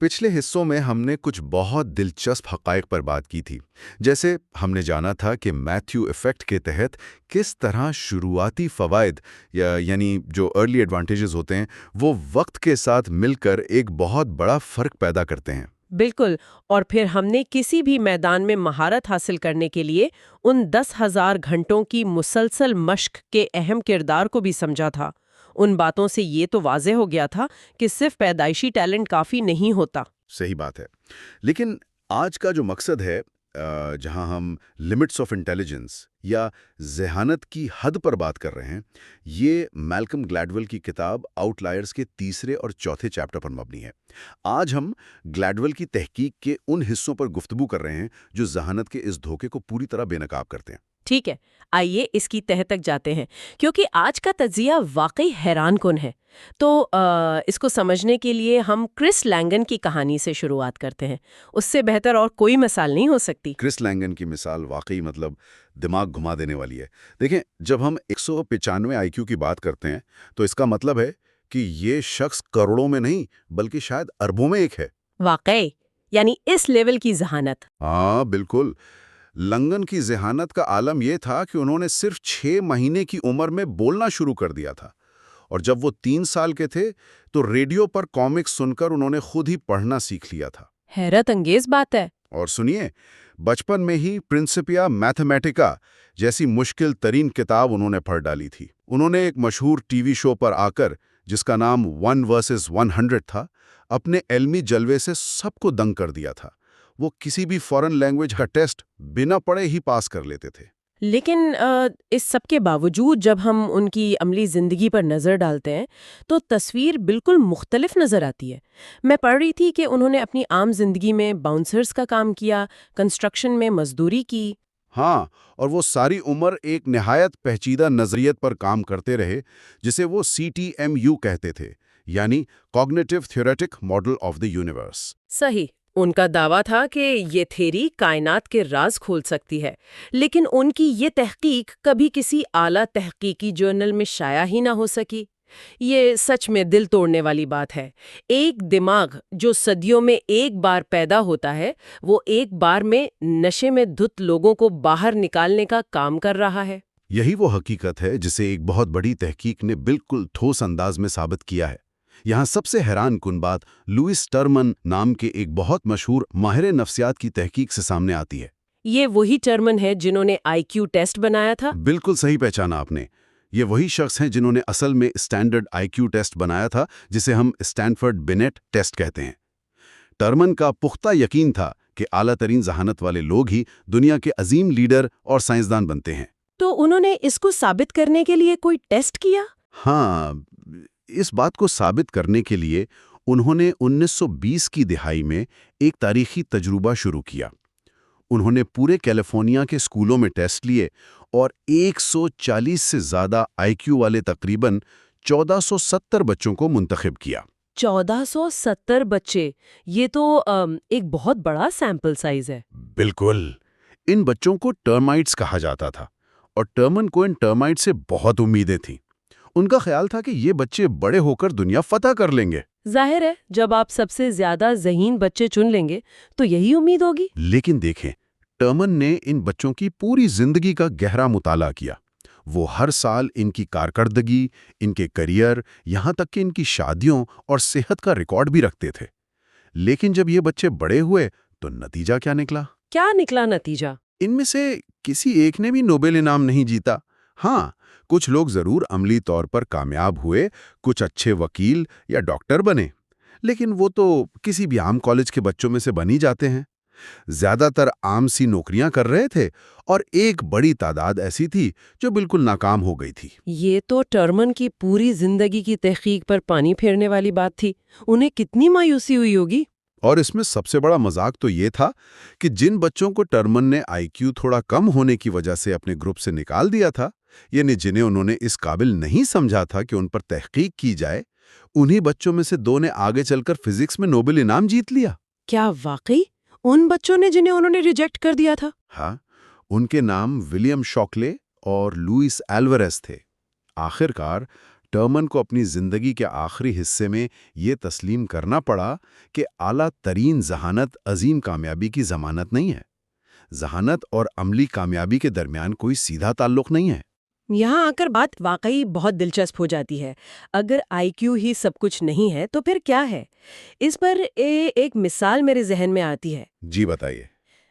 پچھلے حصوں میں ہم نے کچھ بہت دلچسپ حقائق پر بات کی تھی، جیسے ہم نے جانا تھا کہ میتھیو ایفیکٹ کے تحت کس طرح شروعاتی فوائد یعنی جو ارلی ایڈوانٹیجز ہوتے ہیں وہ وقت کے ساتھ مل کر ایک بہت بڑا فرق پیدا کرتے ہیں۔ بالکل، اور پھر ہم نے کسی بھی میدان میں مہارت حاصل کرنے کے لیے ان 10,000 گھنٹوں کی مسلسل مشق کے اہم کردار کو بھی سمجھا تھا۔ ان باتوں سے یہ تو واضح ہو گیا تھا کہ صرف پیدائشی ٹیلنٹ کافی نہیں ہوتا۔ صحیح بات ہے، لیکن آج کا جو مقصد ہے جہاں ہم لمٹس آف انٹیلیجنس یا ذہانت کی حد پر بات کر رہے ہیں، یہ میلکم گلیڈول کی کتاب آؤٹ لائرز کے تیسرے اور چوتھے چیپٹر پر مبنی ہے۔ آج ہم گلیڈول کی تحقیق کے ان حصوں پر گفتگو کر رہے ہیں جو ذہانت کے اس دھوکے کو پوری طرح بے نقاب کرتے ہیں۔ ٹھیک ہے، آئیے اس کی تہہ تک جاتے ہیں، کیونکہ آج کا تجزیہ واقعی حیران کن ہے۔ تو اس کو سمجھنے کے لیے ہم کرس لینگن کی کہانی سے شروعات کرتے ہیں۔ اس سے بہتر اور کوئی مثال نہیں ہو سکتی۔ کرس لینگن کی مثال واقعی دماغ گھما دینے والی ہے۔ دیکھیں، جب ہم 195 آئی کیو کی بات کرتے ہیں تو اس کا مطلب ہے کہ یہ شخص کروڑوں میں نہیں بلکہ شاید اربوں میں ایک ہے۔ واقعی، یعنی اس لیول کی ذہانت۔ ہاں بالکل، لنگن کی ذہانت کا عالم یہ تھا کہ انہوں نے صرف 6 مہینے کی عمر میں بولنا شروع کر دیا تھا، اور جب وہ 3 سال کے تھے تو ریڈیو پر کامکس سن کر انہوں نے خود ہی پڑھنا سیکھ لیا تھا۔ حیرت انگیز بات ہے۔ اور سنیے، بچپن میں ہی پرنسپیا میتھمیٹکا جیسی مشکل ترین کتاب انہوں نے پڑھ ڈالی تھی۔ انہوں نے ایک مشہور ٹی وی شو پر آ کر، جس کا نام 1 ورسز 100 تھا، اپنے علمی جلوے سے سب کو دنگ کر دیا تھا۔ وہ کسی بھی فورن لینگویج کا ٹیسٹ بنا پڑھے ہی پاس کر لیتے تھے۔ لیکن اس سب کے باوجود جب ہم ان کی عملی زندگی پر نظر ڈالتے ہیں تو تصویر بالکل مختلف نظر آتی ہے۔ میں پڑھ رہی تھی کہ انہوں نے اپنی عام زندگی میں باؤنسرز کا کام کیا، کنسٹرکشن میں مزدوری کی۔ ہاں، اور وہ ساری عمر ایک نہایت پیچیدہ نظریت پر کام کرتے رہے جسے وہ CTMU کہتے تھے، یعنی cognitive theoretic model of the universe. صحیح، ان کا دعویٰ تھا کہ یہ تھیری کائنات کے راز کھول سکتی ہے، لیکن ان کی یہ تحقیق کبھی کسی اعلیٰ تحقیقی جرنل میں شائع ہی نہ ہو سکی۔ یہ سچ میں دل توڑنے والی بات ہے۔ ایک دماغ جو صدیوں میں ایک بار پیدا ہوتا ہے، وہ ایک بار میں نشے میں دھت لوگوں کو باہر نکالنے کا کام کر رہا ہے۔ یہی وہ حقیقت ہے جسے ایک بہت بڑی تحقیق نے بالکل ٹھوس انداز میں ثابت کیا ہے۔ یہاں سب سے حیران کن بات لوئس ٹرمن نام کے ایک بہت مشہور ماہر نفسیات کی تحقیق سے سامنے آتی ہے۔ یہ وہی ٹرمن ہے جنہوں نے IQ ٹیسٹ بنایا تھا؟ بالکل صحیح پہچانا آپ نے۔ یہ وہی شخص ہیں جنہوں نے اصل میں اسٹینڈرڈ IQ ٹیسٹ بنایا تھا، جسے ہم اسٹینفورڈ بینیٹ ٹیسٹ کہتے ہیں۔ ٹرمن کا پختہ یقین تھا کہ اعلیٰ ترین ذہانت والے لوگ ہی دنیا کے عظیم لیڈر اور سائنسدان بنتے ہیں۔ تو انہوں نے اس کو ثابت کرنے کے لیے کوئی ٹیسٹ کیا؟ ہاں، اس بات کو ثابت کرنے کے لیے انہوں نے 1920 کی دہائی میں ایک تاریخی تجربہ شروع کیا۔ انہوں نے پورے کیلیفورنیا کے اسکولوں میں ٹیسٹ لیے اور 140 سے زیادہ IQ والے تقریباً 1470 بچوں کو منتخب کیا۔ 1470 بچے، یہ تو ایک بہت بڑا سیمپل سائز ہے۔ بالکل، ان بچوں کو ٹرمائٹس کہا جاتا تھا، اور ٹرمن کو ان ٹرمائٹ سے بہت امیدیں تھیں۔ ان کا خیال تھا کہ یہ بچے بڑے ہو کر دنیا فتح کر لیں گے۔ ظاہر ہے، جب آپ سب سے زیادہ ذہین بچے چن لیں گے تو یہی امید ہوگی۔ لیکن دیکھیں، ٹرمن نے ان بچوں کی پوری زندگی کا گہرا مطالعہ کیا۔ وہ ہر سال ان کی کارکردگی، ان کے کیریئر، یہاں تک کہ ان کی شادیوں اور صحت کا ریکارڈ بھی رکھتے تھے۔ لیکن جب یہ بچے بڑے ہوئے تو نتیجہ کیا نکلا؟ کیا نکلا نتیجہ؟ ان میں سے کسی ایک نے بھی نوبل انعام نہیں جیتا۔ ہاں، کچھ لوگ ضرور عملی طور پر کامیاب ہوئے، کچھ اچھے وکیل یا ڈاکٹر بنے، لیکن وہ تو کسی بھی عام کالج کے بچوں میں سے بن ہی جاتے ہیں۔ زیادہ تر عام سی نوکریاں کر رہے تھے، اور ایک بڑی تعداد ایسی تھی جو بالکل ناکام ہو گئی تھی۔ یہ تو ٹرمن کی پوری زندگی کی تحقیق پر پانی پھیرنے والی بات تھی۔ انہیں کتنی مایوسی ہوئی ہوگی۔ اور اس میں سب سے بڑا مذاق تو یہ تھا کہ جن بچوں کو ٹرمن نے IQ تھوڑا کم ہونے کی وجہ سے اپنے گروپ سے نکال دیا تھا، یعنی جنہیں انہوں نے اس قابل نہیں سمجھا تھا کہ ان پر تحقیق کی جائے، انہی بچوں میں سے 2 نے آگے چل کر فزکس میں نوبل انعام جیت لیا۔ کیا واقعی؟ ان بچوں نے جنہیں انہوں نے ریجیکٹ کر دیا تھا؟ ہاں، ان کے نام ولیم شاکلے اور لوئس ایلورز تھے۔ آخرکار ٹرمن کو اپنی زندگی کے آخری حصے میں یہ تسلیم کرنا پڑا کہ اعلیٰ ترین ذہانت عظیم کامیابی کی ضمانت نہیں ہے۔ ذہانت اور عملی کامیابی کے درمیان کوئی سیدھا تعلق نہیں ہے۔ یہاں آ کر بات واقعی بہت دلچسپ ہو جاتی ہے۔ اگر آئی کیو ہی سب کچھ نہیں ہے تو پھر کیا ہے؟ اس پر ایک مثال میرے ذہن میں آتی ہے۔ جی بتائیے۔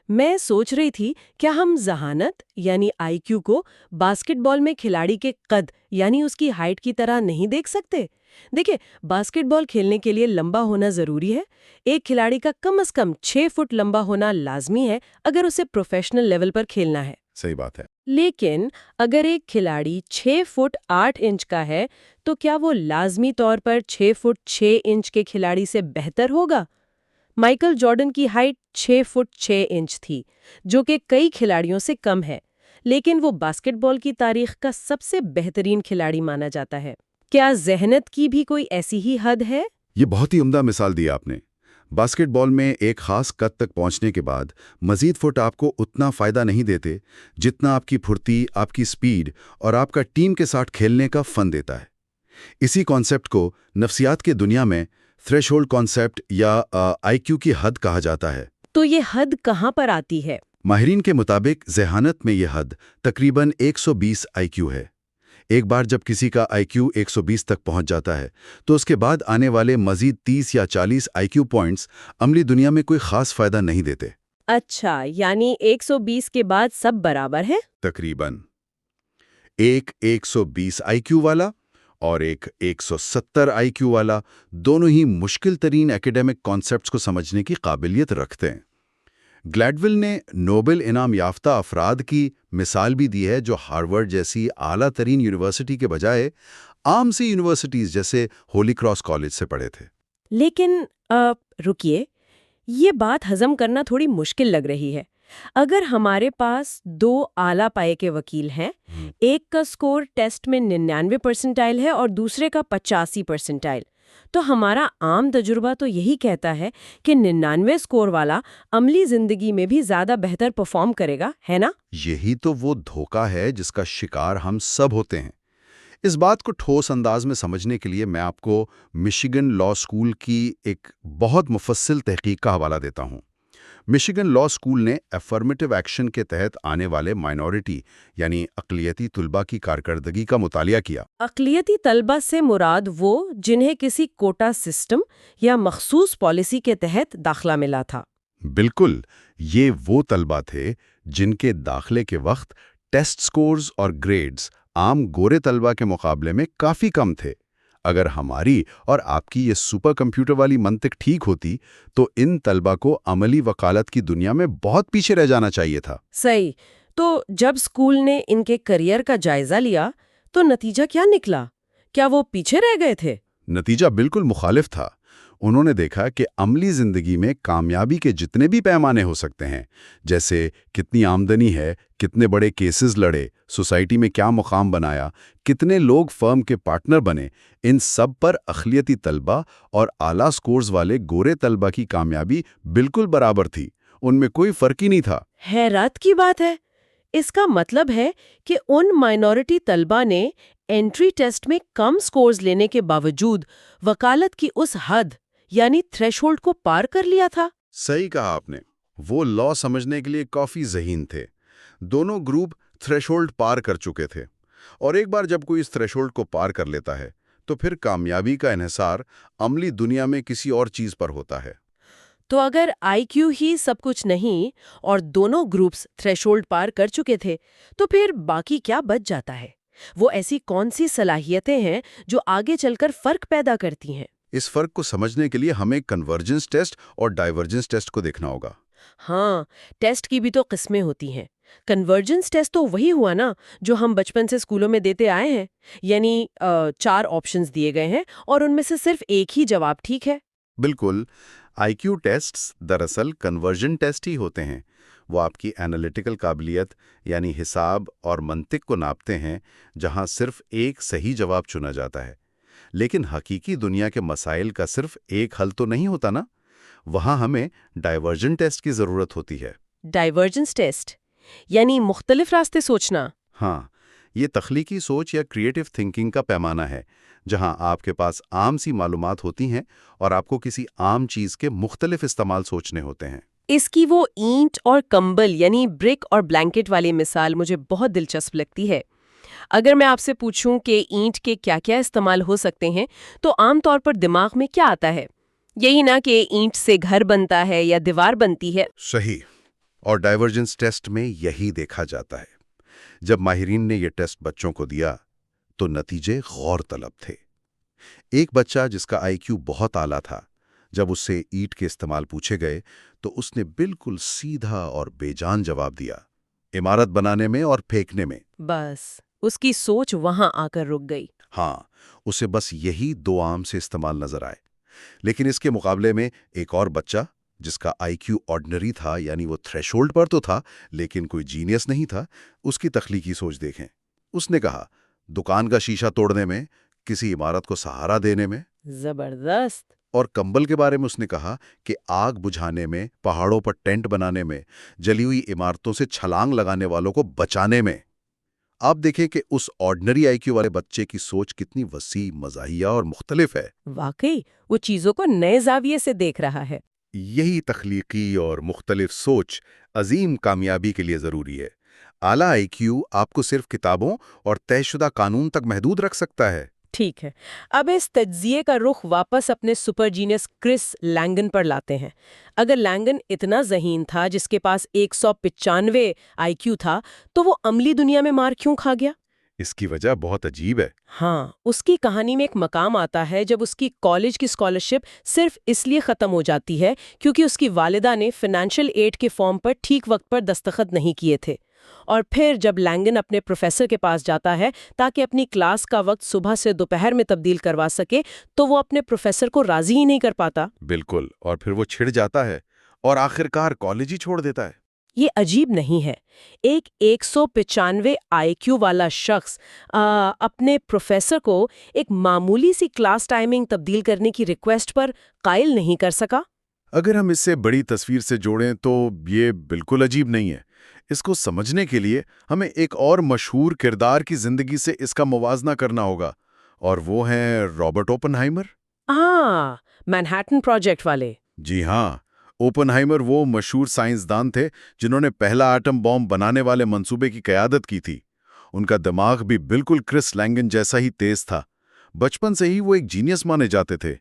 میں سوچ رہی تھی کیا ہم ذہانت یعنی آئی کیو کو باسکٹ بال میں کھلاڑی کے قد یعنی اس کی ہائٹ کی طرح نہیں دیکھ سکتے؟ دیکھیں، باسکٹ بال کھیلنے کے لیے لمبا ہونا ضروری ہے۔ ایک کھلاڑی کا کم از کم 6 فٹ لمبا ہونا لازمی ہے اگر اسے پروفیشنل لیول پر کھیلنا ہے۔ صحیح بات ہے۔ لیکن اگر ایک کھلاڑی 6 فٹ 8 انچ کا ہے تو کیا وہ لازمی طور پر 6 فٹ 6 انچ کے کھلاڑی سے بہتر ہوگا؟ مائیکل جارڈن کی ہائٹ 6 فٹ 6 انچ تھی، جو کہ کئی کھلاڑیوں سے کم ہے، لیکن وہ باسکٹ بال کی تاریخ کا سب سے بہترین کھلاڑی مانا جاتا ہے۔ کیا ذہنت کی بھی کوئی ایسی ہی حد ہے؟ یہ بہت ہی عمدہ مثال دی آپ نے۔ باسکٹ بال میں ایک خاص قد تک پہنچنے کے بعد مزید فٹ آپ کو اتنا فائدہ نہیں دیتے جتنا آپ کی پھرتی، آپ کی سپیڈ اور آپ کا ٹیم کے ساتھ کھیلنے کا فن دیتا ہے۔ اسی کانسیپٹ کو نفسیات کی دنیا میں تھریش ہولڈ کانسیپٹ یا آئی کیو کی حد کہا جاتا ہے۔ تو یہ حد کہاں پر آتی ہے؟ ماہرین کے مطابق ذہانت میں یہ حد تقریباً 120 آئی کیو ہے۔ ایک بار جب کسی کا آئی کیو 120 تک پہنچ جاتا ہے تو اس کے بعد آنے والے مزید 30 یا 40 آئی کیو پوائنٹس عملی دنیا میں کوئی خاص فائدہ نہیں دیتے۔ اچھا، یعنی 120 کے بعد سب برابر ہے؟ تقریباً ایک 120 آئی کیو والا اور ایک 170 آئی کیو والا دونوں ہی مشکل ترین ایکیڈیمک کانسیپٹس کو سمجھنے کی قابلیت رکھتے ہیں۔ گلیڈول نے نوبل انعام یافتہ افراد کی مثال بھی دی ہے جو ہارورڈ جیسی اعلیٰ ترین یونیورسٹی کے بجائے عام سی یونیورسٹیز جیسے ہولی کراس کالج سے پڑھے تھے۔ لیکن رکیے، یہ بات ہضم کرنا تھوڑی مشکل لگ رہی ہے۔ اگر ہمارے پاس 2 اعلیٰ پائے کے وکیل ہیں، ایک کا سکور ٹیسٹ میں 99% ہے اور دوسرے کا 85%، تو ہمارا عام تجربہ تو یہی کہتا ہے کہ 99 سکور والا عملی زندگی میں بھی زیادہ بہتر پرفارم کرے گا، ہے نا؟ یہی تو وہ دھوکہ ہے جس کا شکار ہم سب ہوتے ہیں۔ اس بات کو ٹھوس انداز میں سمجھنے کے لیے میں آپ کو مشیگن لاء اسکول کی ایک بہت مفصل تحقیق کا حوالہ دیتا ہوں۔ مشیگن لاء اسکول نے افرمیٹو ایکشن کے تحت آنے والے مائنورٹی یعنی اقلیتی طلباء کی کارکردگی کا مطالعہ کیا۔ اقلیتی طلبہ سے مراد وہ جنہیں کسی کوٹا سسٹم یا مخصوص پالیسی کے تحت داخلہ ملا تھا۔ بالکل، یہ وہ طلباء تھے جن کے داخلے کے وقت ٹیسٹ سکورز اور گریڈز عام گورے طلباء کے مقابلے میں کافی کم تھے۔ اگر ہماری اور آپ کی یہ سپر کمپیوٹر والی منطق ٹھیک ہوتی تو ان طلباء کو عملی وکالت کی دنیا میں بہت پیچھے رہ جانا چاہیے تھا۔ صحیح۔ تو جب اسکول نے ان کے کریئر کا جائزہ لیا تو نتیجہ کیا نکلا؟ کیا وہ پیچھے رہ گئے تھے؟ نتیجہ بالکل مخالف تھا۔ انہوں نے دیکھا کہ عملی زندگی میں کامیابی کے جتنے بھی پیمانے ہو سکتے ہیں، جیسے کتنی آمدنی ہے، کتنے بڑے کیسز لڑے، سوسائٹی میں کیا مقام بنایا، کتنے لوگ فرم کے پارٹنر بنے، ان سب پر اقلیتی طلباء اور اعلیٰ سکورز والے گورے طلباء کی کامیابی بالکل برابر تھی۔ ان میں کوئی فرق ہی نہیں تھا۔ حیرت کی بات ہے۔ اس کا مطلب ہے کہ ان مائنورٹی طلباء نے انٹری ٹیسٹ میں کم سکورز لینے کے باوجود وکالت کی اس حد یعنی تھریش ہولڈ کو پار کر لیا تھا۔ صحیح کہا آپ نے۔ وہ لاء سمجھنے کے لیے کافی ذہین تھے۔ دونوں گروپ تھریش ہولڈ پار کر چکے تھے، اور ایک بار جب کوئی اس تھریش ہولڈ کو پار کر لیتا ہے تو پھر کامیابی کا انحصار عملی دنیا میں کسی اور چیز پر ہوتا ہے۔ تو اگر آئی کیو ہی سب کچھ نہیں اور دونوں گروپس تھریش ہولڈ پار کر چکے تھے تو پھر باقی کیا بچ جاتا ہے؟ وہ ایسی کون سی صلاحیتیں ہیں جو آگے چل کر فرق پیدا کرتی ہیں؟ اس فرق کو سمجھنے کے لیے ہمیں کنورجنس ٹیسٹ اور ڈائیورجنس ٹیسٹ کو دیکھنا ہوگا۔ ہاں، ٹیسٹ کی بھی تو قسمیں ہوتی ہیں۔ کنورجنس ٹیسٹ تو وہی ہوا نا جو ہم بچپن سے اسکولوں میں دیتے آئے ہیں، یعنی 4 آپشنز دیے گئے ہیں اور ان میں سے صرف ایک ہی جواب ٹھیک ہے۔ بالکل، آئی کیو ٹیسٹس دراصل کنورژن ٹیسٹ ہی ہوتے ہیں۔ وہ آپ کی اینالیٹیکل قابلیت یعنی حساب اور منطق کو ناپتے ہیں، جہاں صرف ایک صحیح جواب چنا جاتا ہے۔ لیکن حقیقی دنیا کے مسائل کا صرف ایک حل تو نہیں ہوتا نا، وہاں ہمیں ڈائیورجن ٹیسٹ کی ضرورت ہوتی ہے۔ ڈائیورجنس ٹیسٹ یعنی مختلف راستے سوچنا۔ ہاں، یہ تخلیقی سوچ یا کریٹو تھنکنگ کا پیمانہ ہے، جہاں آپ کے پاس عام سی معلومات ہوتی ہیں اور آپ کو کسی عام چیز کے مختلف استعمال سوچنے ہوتے ہیں۔ اس کی وہ اینٹ اور کمبل یعنی برک اور بلینکٹ والی مثال مجھے بہت دلچسپ لگتی ہے۔ اگر میں آپ سے پوچھوں کہ اینٹ کے کیا کیا استعمال ہو سکتے ہیں تو عام طور پر دماغ میں کیا آتا ہے؟ یہی نہ کہ اینٹ سے گھر بنتا ہے یا دیوار بنتی ہے۔ صحیح، اور ڈائیورجنس ٹیسٹ میں یہی دیکھا جاتا ہے۔ جب ماہرین نے یہ ٹیسٹ بچوں کو دیا تو نتیجے غور طلب تھے۔ ایک بچہ جس کا آئی کیو بہت اعلیٰ تھا، جب اس سے اینٹ کے استعمال پوچھے گئے تو اس نے بالکل سیدھا اور بے جان جواب دیا، عمارت بنانے میں اور پھینکنے میں۔ بس اس کی سوچ وہاں آ کر رک گئی۔ ہاں، اسے بس یہی دو عام سے استعمال نظر آئے۔ لیکن اس کے مقابلے میں ایک اور بچہ جس کا آئی کیو آرڈنری تھا، یعنی وہ تھریشولڈ پر تو تھا لیکن کوئی جینیس نہیں تھا، اس کی تخلیقی سوچ دیکھیں۔ اس نے کہا، دکان کا شیشہ توڑنے میں، کسی عمارت کو سہارا دینے میں۔ زبردست۔ اور کمبل کے بارے میں اس نے کہا کہ آگ بجھانے میں، پہاڑوں پر ٹینٹ بنانے میں، جلی ہوئی عمارتوں سے چھلانگ لگانے والوں کو بچانے میں۔ آپ دیکھیں کہ اس آرڈنری آئی کیو والے بچے کی سوچ کتنی وسیع، مزاحیہ اور مختلف ہے۔ واقعی وہ چیزوں کو نئے زاویے سے دیکھ رہا ہے۔ یہی تخلیقی اور مختلف سوچ عظیم کامیابی کے لیے ضروری ہے۔ اعلیٰ آئی کیو آپ کو صرف کتابوں اور طے شدہ قانون تک محدود رکھ سکتا ہے۔ ٹھیک ہے، اب اس تجزیے کا رخ واپس اپنے سپر جینیس کرس لینگن پر لاتے ہیں۔ اگر لینگن اتنا ذہین تھا، جس کے پاس 195 آئی کیو تھا، تو وہ عملی دنیا میں مار کیوں کھا گیا؟ اس کی وجہ بہت عجیب ہے۔ ہاں، اس کی کہانی میں ایک مقام آتا ہے جب اس کی کالج کی اسکالرشپ صرف اس لیے ختم ہو جاتی ہے کیونکہ اس کی والدہ نے فنانشل ایڈ کے فارم پر ٹھیک وقت پر دستخط نہیں کیے تھے۔ اور پھر جب لینگن اپنے پروفیسر کے پاس جاتا ہے تاکہ اپنی کلاس کا وقت صبح سے دوپہر میں تبدیل کروا سکے تو وہ اپنے پروفیسر کو راضی ہی نہیں کر پاتا۔ بالکل، اور پھر وہ چھڑ جاتا ہے اور آخرکار کالج ہی چھوڑ دیتا ہے۔ یہ عجیب نہیں ہے، ایک 195 آئی کیو والا شخص اپنے پروفیسر کو ایک معمولی سی کلاس ٹائمنگ تبدیل کرنے کی ریکویسٹ پر قائل نہیں کر سکا؟ اگر ہم اس سے بڑی تصویر سے جوڑیں تو یہ بالکل عجیب نہیں ہے۔ اس کو سمجھنے کے لیے ہمیں ایک اور مشہور کردار کی زندگی سے اس کا موازنہ کرنا ہوگا، اور وہ ہیں رابرٹ اوپنہائمر۔ ہاں، مینہٹن پروجیکٹ والے۔ جی ہاں، اوپنہائمر وہ مشہور سائنسدان تھے جنہوں نے پہلا ایٹم بم بنانے والے منصوبے کی قیادت کی تھی۔ ان کا دماغ بھی بالکل کرس لینگن جیسا ہی تیز تھا۔ بچپن سے ہی وہ ایک جینیس مانے جاتے تھے،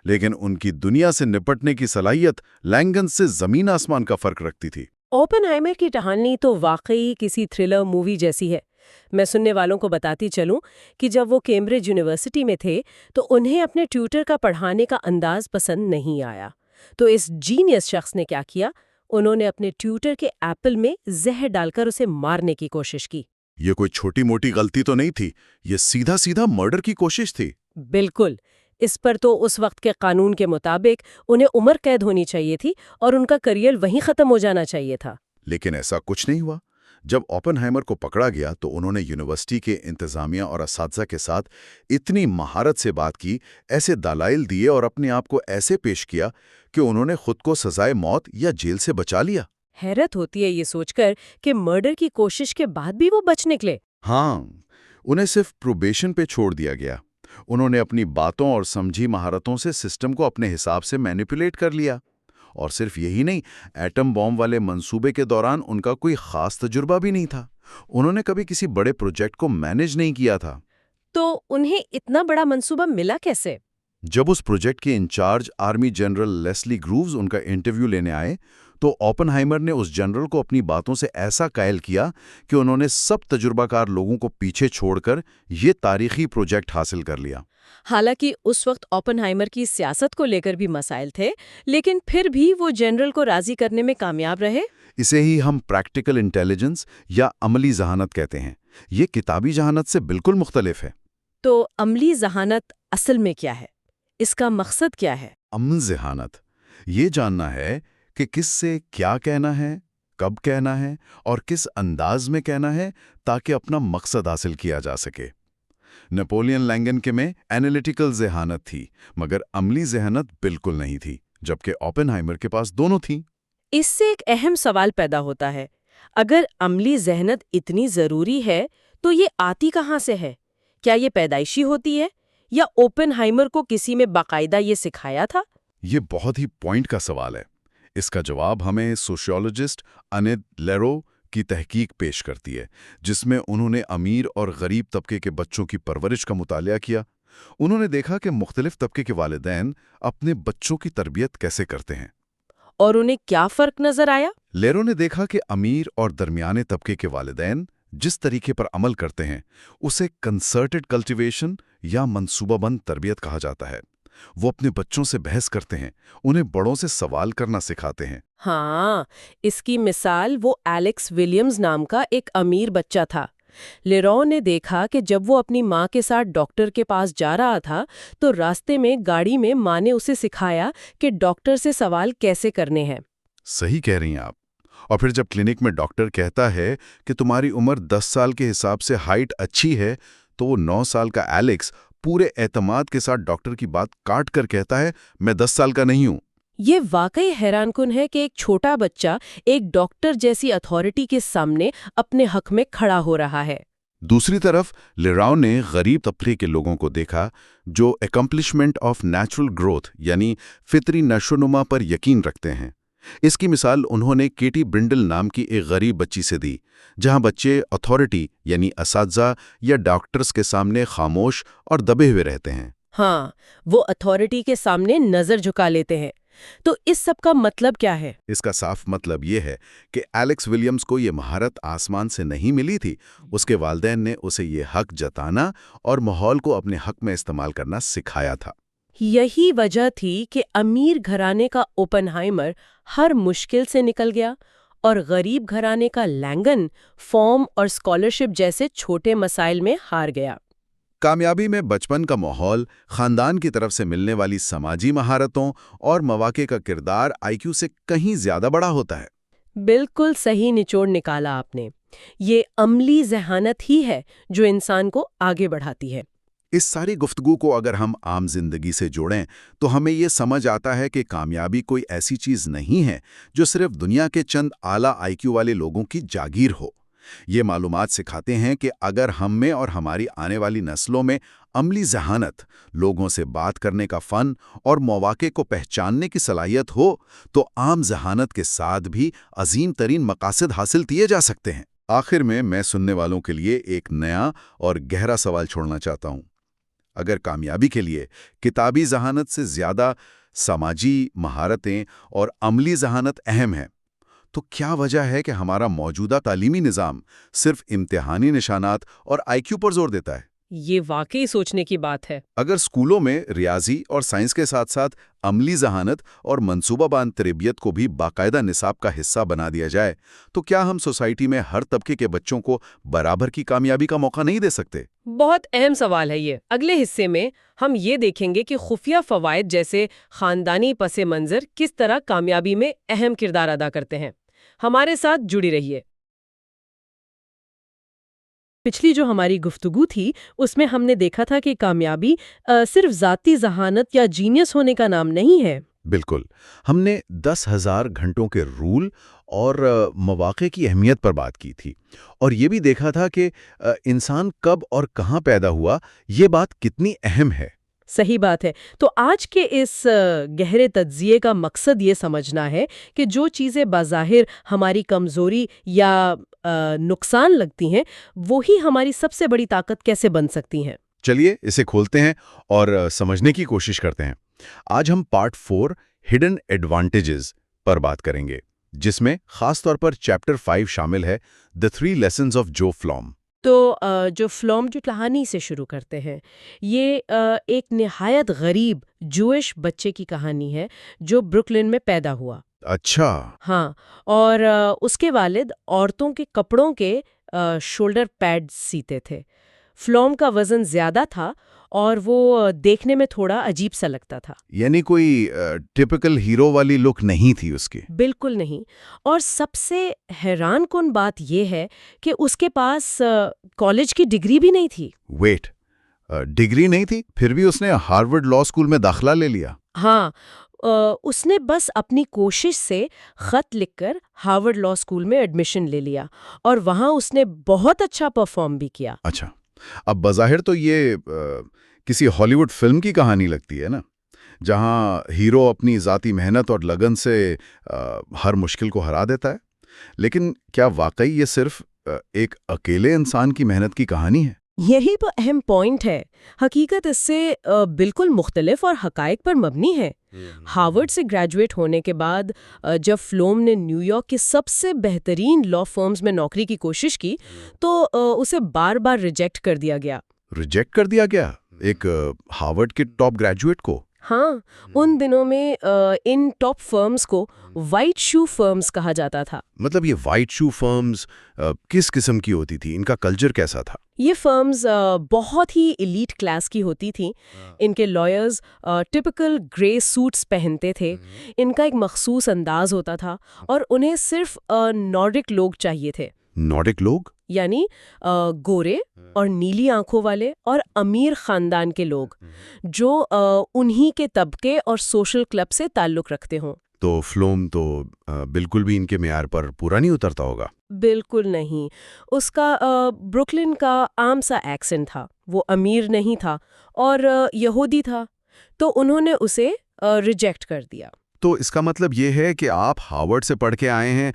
لیکن ان کی دنیا سے نپٹنے کی صلاحیت لینگن سے زمین آسمان کا فرق رکھتی تھی۔ اوپنہائمر کی کہانی تو واقعی کسی تھرلر مووی جیسی ہے۔ میں سننے والوں کو بتاتی چلوں کہ جب وہ کیمبرج یونیورسٹی میں تھے تو انہیں اپنے ٹیوٹر کا پڑھانے کا انداز پسند نہیں آیا، تو اس جینیس شخص نے کیا کیا؟ انہوں نے اپنے ٹیوٹر کے ایپل میں زہر ڈال کر اسے مارنے کی کوشش کی۔ یہ کوئی چھوٹی موٹی غلطی تو نہیں تھی، یہ سیدھا سیدھا مرڈر کی کوشش تھی۔ بالکل، اس پر تو اس وقت کے قانون کے مطابق انہیں عمر قید ہونی چاہیے تھی اور ان کا کریئر وہیں ختم ہو جانا چاہیے تھا۔ لیکن ایسا کچھ نہیں ہوا۔ جب اوپنہائمر کو پکڑا گیا تو انہوں نے یونیورسٹی کے انتظامیہ اور اساتذہ کے ساتھ اتنی مہارت سے بات کی، ایسے دلائل دیے اور اپنے آپ کو ایسے پیش کیا کہ انہوں نے خود کو سزائے موت یا جیل سے بچا لیا۔ حیرت ہوتی ہے یہ سوچ کر کہ مرڈر کی کوشش کے بعد بھی وہ بچ نکلے۔ ہاں، انہیں صرف پروبیشن پہ چھوڑ دیا گیا۔ انہوں نے اپنی باتوں اور سمجھی مہارتوں سے سسٹم کو اپنے حساب سے مینیپولیٹ کر لیا۔ اور صرف یہی نہیں، ایٹم بم والے منصوبے کے دوران ان کا کوئی خاص تجربہ بھی نہیں تھا۔ انہوں نے کبھی کسی بڑے پروجیکٹ کو مینیج نہیں کیا تھا۔ تو انہیں اتنا بڑا منصوبہ ملا کیسے؟ جب اس پروجیکٹ کے in charge army general Leslie Groves ان کا انٹرویو لینے آئے تو اوپنہائمر نے اس جنرل کو اپنی باتوں سے ایسا قائل کیا کہ انہوں نے سب تجربہ کار لوگوں کو پیچھے چھوڑ کر یہ تاریخی پروجیکٹ حاصل کر لیا۔ حالانکہ اس وقت اوپنہائمر کی سیاست کو لے کر بھی مسائل تھے، لیکن پھر بھی وہ جنرل کو راضی کرنے میں کامیاب رہے۔ اسے ہی ہم پریکٹیکل انٹیلیجنس یا عملی ذہانت کہتے ہیں۔ یہ کتابی ذہانت سے بالکل مختلف ہے۔ تو عملی ذہانت اصل میں کیا ہے؟ اس کا مقصد کیا ہے؟ عمل ذہانت یہ جاننا ہے کہ کس سے کیا کہنا ہے، کب کہنا ہے اور کس انداز میں کہنا ہے تاکہ اپنا مقصد حاصل کیا جا سکے۔ نیپولین لینگن کے میں اینالیٹیکل ذہانت تھی، مگر عملی ذہانت بالکل نہیں تھی، جبکہ اوپنہائمر کے پاس دونوں تھیں۔ اس سے ایک اہم سوال پیدا ہوتا ہے، اگر عملی ذہانت اتنی ضروری ہے تو یہ آتی کہاں سے ہے؟ کیا یہ پیدائشی ہوتی ہے یا اوپن ہائمر کو کسی میں باقاعدہ یہ سکھایا تھا؟ یہ بہت ہی پوائنٹ کا سوال ہے۔ اس کا جواب ہمیں سوشیولوجسٹ انید لیرو کی تحقیق پیش کرتی ہے، جس میں انہوں نے امیر اور غریب طبقے کے بچوں کی پرورش کا مطالعہ کیا۔ انہوں نے دیکھا کہ مختلف طبقے کے والدین اپنے بچوں کی تربیت کیسے کرتے ہیں۔ اور انہیں کیا فرق نظر آیا؟ لیرو نے دیکھا کہ امیر اور درمیانے طبقے کے والدین جس طریقے پر عمل کرتے ہیں اسے کنسرٹڈ کلٹیویشن یا منصوبہ بند تربیت کہا جاتا ہے۔ وہ اپنے بچوں سے بحث کرتے ہیں، انہیں بڑوں سے سوال کرنا سکھاتے ہیں۔ ہاں، اس کی مثال وہ ایلیکس ولیمز نام کا ایک امیر بچہ تھا۔ لیرو نے دیکھا کہ جب وہ اپنی ماں کے ساتھ ڈاکٹر کے پاس جا رہا تھا تو راستے میں گاڑی میں ماں نے اسے سکھایا کہ ڈاکٹر سے سوال کیسے کرنے ہیں۔ صحیح کہہ رہی ہیں آپ۔ اور پھر جب کلینک میں ڈاکٹر کہتا ہے کہ تمہاری عمر 10 سال کے حساب سے ہائٹ اچھی ہے، تو وہ 9 سال کا ایلیکس پورے اعتماد کے ساتھ ڈاکٹر کی بات کاٹ کر کہتا ہے میں 10 سال کا نہیں ہوں۔ یہ واقعی حیران کن ہے کہ ایک چھوٹا بچہ ایک ڈاکٹر جیسی اتھارٹی کے سامنے اپنے حق میں کھڑا ہو رہا ہے۔ دوسری طرف لیراؤ نے غریب طبقے کے لوگوں کو دیکھا جو اکمپلشمنٹ آف نیچرل گروتھ یعنی فطری نشوونما پر یقین رکھتے ہیں۔ اس کی مثال انہوں نے کیٹی برنڈل نام کی ایک غریب بچی سے دی، جہاں بچے اتھارٹی یعنی اساتذہ یا ڈاکٹرز کے سامنے خاموش اور دبے ہوئے رہتے ہیں۔ ہاں، وہ اتھارٹی کے سامنے نظر جھکا لیتے ہیں۔ تو اس سب کا مطلب کیا ہے؟ اس کا صاف مطلب یہ ہے کہ ایلیکس ولیمز کو یہ مہارت آسمان سے نہیں ملی تھی، اس کے والدین نے اسے یہ حق جتانا اور ماحول کو اپنے حق میں استعمال کرنا سکھایا تھا۔ یہی وجہ تھی کہ امیر گھرانے کا اوپن ہائمر ہر مشکل سے نکل گیا اور غریب گھرانے کا لینگن فارم اور اسکالرشپ جیسے چھوٹے مسائل میں ہار گیا۔ کامیابی میں بچپن کا ماحول، خاندان کی طرف سے ملنے والی سماجی مہارتوں اور مواقع کا کردار آئی کیو سے کہیں زیادہ بڑا ہوتا ہے۔ بالکل صحیح نچوڑ نکالا آپ نے۔ یہ عملی ذہانت ہی ہے جو انسان کو آگے بڑھاتی ہے۔ اس ساری گفتگو کو اگر ہم عام زندگی سے جوڑیں تو ہمیں یہ سمجھ آتا ہے کہ کامیابی کوئی ایسی چیز نہیں ہے جو صرف دنیا کے چند اعلیٰ آئی کیو والے لوگوں کی جاگیر ہو۔ یہ معلومات سکھاتے ہیں کہ اگر ہم میں اور ہماری آنے والی نسلوں میں عملی ذہانت، لوگوں سے بات کرنے کا فن اور مواقع کو پہچاننے کی صلاحیت ہو تو عام ذہانت کے ساتھ بھی عظیم ترین مقاصد حاصل کیے جا سکتے ہیں۔ آخر میں سننے والوں کے لیے ایک نیا اور گہرا سوال چھوڑنا چاہتا ہوں۔ اگر کامیابی کے لیے کتابی ذہانت سے زیادہ سماجی مہارتیں اور عملی ذہانت اہم ہیں، تو کیا وجہ ہے کہ ہمارا موجودہ تعلیمی نظام صرف امتحانی نشانات اور آئی کیو پر زور دیتا ہے؟ یہ واقعی سوچنے کی بات ہے۔ اگر اسکولوں میں ریاضی اور سائنس کے ساتھ ساتھ عملی ذہانت اور منصوبہ بند تربیت کو بھی باقاعدہ نصاب کا حصہ بنا دیا جائے تو کیا ہم سوسائٹی میں ہر طبقے کے بچوں کو برابر کی کامیابی کا موقع نہیں دے سکتے؟ بہت اہم سوال ہے یہ۔ اگلے حصے میں ہم یہ دیکھیں گے کہ خفیہ فوائد جیسے خاندانی پس منظر کس طرح کامیابی میں اہم کردار ادا کرتے ہیں۔ ہمارے ساتھ جڑی رہیے۔ پچھلی جو ہماری گفتگو تھی اس میں ہم نے دیکھا تھا کہ کامیابی صرف ذاتی ذہانت یا جینیس ہونے کا نام نہیں ہے۔ بالکل، ہم نے 10,000 گھنٹوں کے رول اور مواقع کی اہمیت پر بات کی تھی، اور یہ بھی دیکھا تھا کہ انسان کب اور کہاں پیدا ہوا، یہ بات کتنی اہم ہے۔ صحیح بات ہے۔ تو آج کے اس گہرے تجزیے کا مقصد یہ سمجھنا ہے کہ جو چیزیں بظاہر ہماری کمزوری یا نقصان لگتی ہیں وہی ہماری سب سے بڑی طاقت کیسے بن سکتی ہیں۔ چلیے اسے کھولتے ہیں اور سمجھنے کی کوشش کرتے ہیں۔ آج ہم پارٹ 4 ہڈن ایڈوانٹیجز پر بات کریں گے، جس میں خاص طور پر چیپٹر 5 شامل ہے، دی 3 لیسنز آف جو فلوم۔ تو جو فلوم جو کہانی سے شروع کرتے ہیں، یہ ایک نہایت غریب جوئش بچے کی کہانی ہے جو بروکلن میں پیدا ہوا۔ اچھا۔ ہاں، اور اس کے والد عورتوں کے کپڑوں کے شولڈر پیڈ سیتے تھے۔ فلوم کا وزن زیادہ تھا اور وہ دیکھنے میں تھوڑا عجیب سا لگتا تھا۔ یعنی کوئی ٹپیکل ہیرو والی لک نہیں تھی اس کی؟ بالکل نہیں۔ اور سب سے حیران کن بات یہ ہے کہ اس کے پاس کالج کی ڈگری بھی نہیں تھی۔ ویٹ، ڈگری نہیں تھی پھر بھی اس نے ہارورڈ لا اسکول میں داخلہ لے لیا؟ ہاں، اس نے بس اپنی کوشش سے خط لکھ کر ہارورڈ لا اسکول میں ایڈمیشن لے لیا اور وہاں اس نے بہت اچھا پرفارم بھی کیا۔ اچھا، اب بظاہر تو یہ کسی ہالی ووڈ فلم کی کہانی لگتی ہے نا، جہاں ہیرو اپنی ذاتی محنت اور لگن سے ہر مشکل کو ہرا دیتا ہے، لیکن کیا واقعی یہ صرف ایک اکیلے انسان کی محنت کی کہانی ہے؟ یہی تو اہم پوائنٹ ہے۔ حقیقت اس سے بالکل مختلف اور حقائق پر مبنی ہے۔ ہارورڈ سے گریجویٹ ہونے کے بعد جب فلوم نے نیو یارک کے سب سے بہترین لا فرمز میں نوکری کی کوشش کی تو اسے بار بار ریجیکٹ کر دیا گیا۔ ریجیکٹ کر دیا گیا ایک ہارورڈ کے ٹاپ گریجویٹ کو؟ ہاں، ان دنوں میں ان ٹاپ فرمز کو وائٹ شو فرمز کہا جاتا تھا۔ مطلب یہ وائٹ شو فرمز کس قسم کی ہوتی تھی؟ ان کا کلچر کیسا تھا؟ یہ فرمز بہت ہی ایلیٹ کلاس کی ہوتی تھیں۔ ان کے لائرز ٹپیکل گرے سوٹس پہنتے تھے، ان کا ایک مخصوص انداز ہوتا تھا اور انہیں صرف نارڈک لوگ چاہیے تھے۔ نارڈک لوگ یعنی گورے اور نیلی آنکھوں والے اور امیر خاندان کے لوگ جو انہی کے طبقے اور سوشل کلب سے تعلق رکھتے ہوں۔ تو فلوم تو بالکل بھی ان کے معیار پر پورا نہیں اترتا ہوگا۔ بالکل نہیں۔ اس کا بروکلن کا عام سا ایکسنٹ تھا، وہ امیر نہیں تھا اور یہودی تھا، تو انہوں نے اسے ریجیکٹ کر دیا۔ تو اس کا مطلب یہ ہے کہ آپ ہارورڈ سے پڑھ کے آئے ہیں،